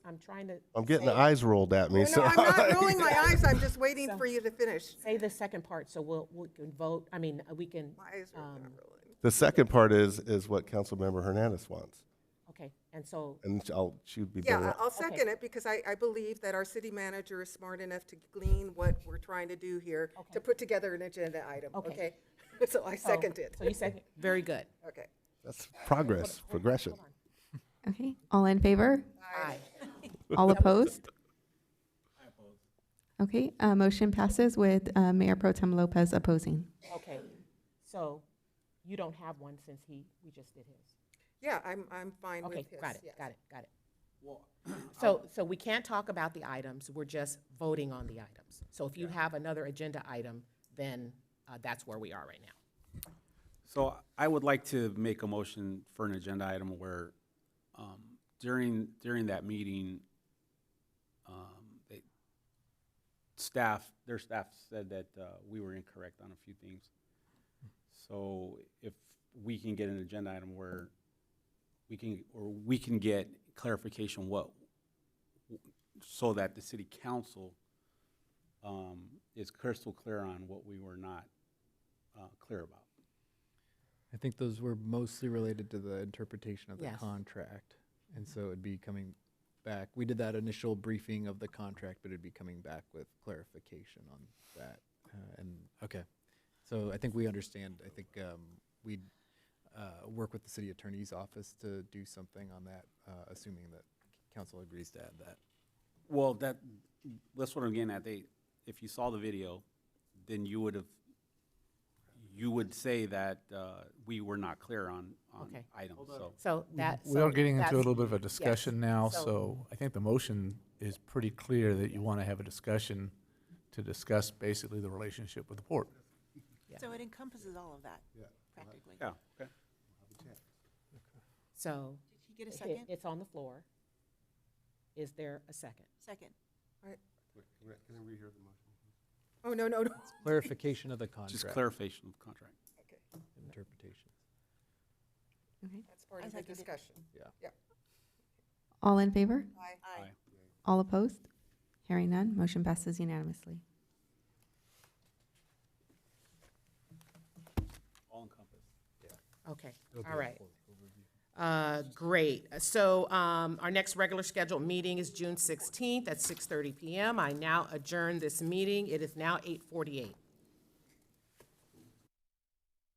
I'm trying to. I'm getting say- the eyes rolled at me, No, so. I'm not rolling my eyes, I'm just waiting So- for you to finish. Say the second part, so we can vote, we can, My eyes are not rolling. The second part is what Councilmember Hernandez wants. okay, and so, And she would be Yeah, better. I'll second it because I believe that our city manager is smart enough to glean what we're trying to do here to put together an agenda item, Okay. okay? So I second it. So you second, very good. Okay. That's progression. Okay, all in favor? Aye. All opposed? Okay, motion passes with Mayor Pro Tem Lopez opposing. Okay, so you don't have one since we just did his. Yeah, I'm fine with Okay, his. got it, yes. got it. So we can't talk about the items, we're just voting on the items. So if you have another agenda item, then that's where we are right now. So I would like to make a motion for an agenda item where during that meeting, their staff said that we were incorrect on a few things. So if we can get an agenda item where we can get clarification so that the city council is crystal clear on what we were not clear about. I think those were mostly related to the interpretation of the Yes. contract. And so it'd be coming back. We did that initial briefing of the contract, but it'd be coming back with clarification on that. Okay. So I think we understand. I think we'd work with the city attorney's office to do something on that, assuming that council agrees to add that. Well, that's what I'm getting at. If you saw the video, then you would say that we were not clear on Okay. items, so. So that. We are so getting into a that's- little bit of a yes. discussion now, so I think the motion is pretty clear that you want to have a discussion to discuss basically the relationship with the port. Yeah. So it encompasses all of that, practically. Yeah, okay. So. Did he get a second? It's on the floor. Is there a second? Second. Can I rehear the motion? Oh, no. Clarification of the contract. Just clarification of contract. Interpretation. Okay. That's part I of the second it. discussion. Yeah. All in favor? Aye. Aye. All opposed? Hearing none, motion passes unanimously. All encompassed. Okay, all right. Great. So our next regular scheduled meeting is June 16th at 6:30 PM. I now adjourn this meeting. It is now 8:48.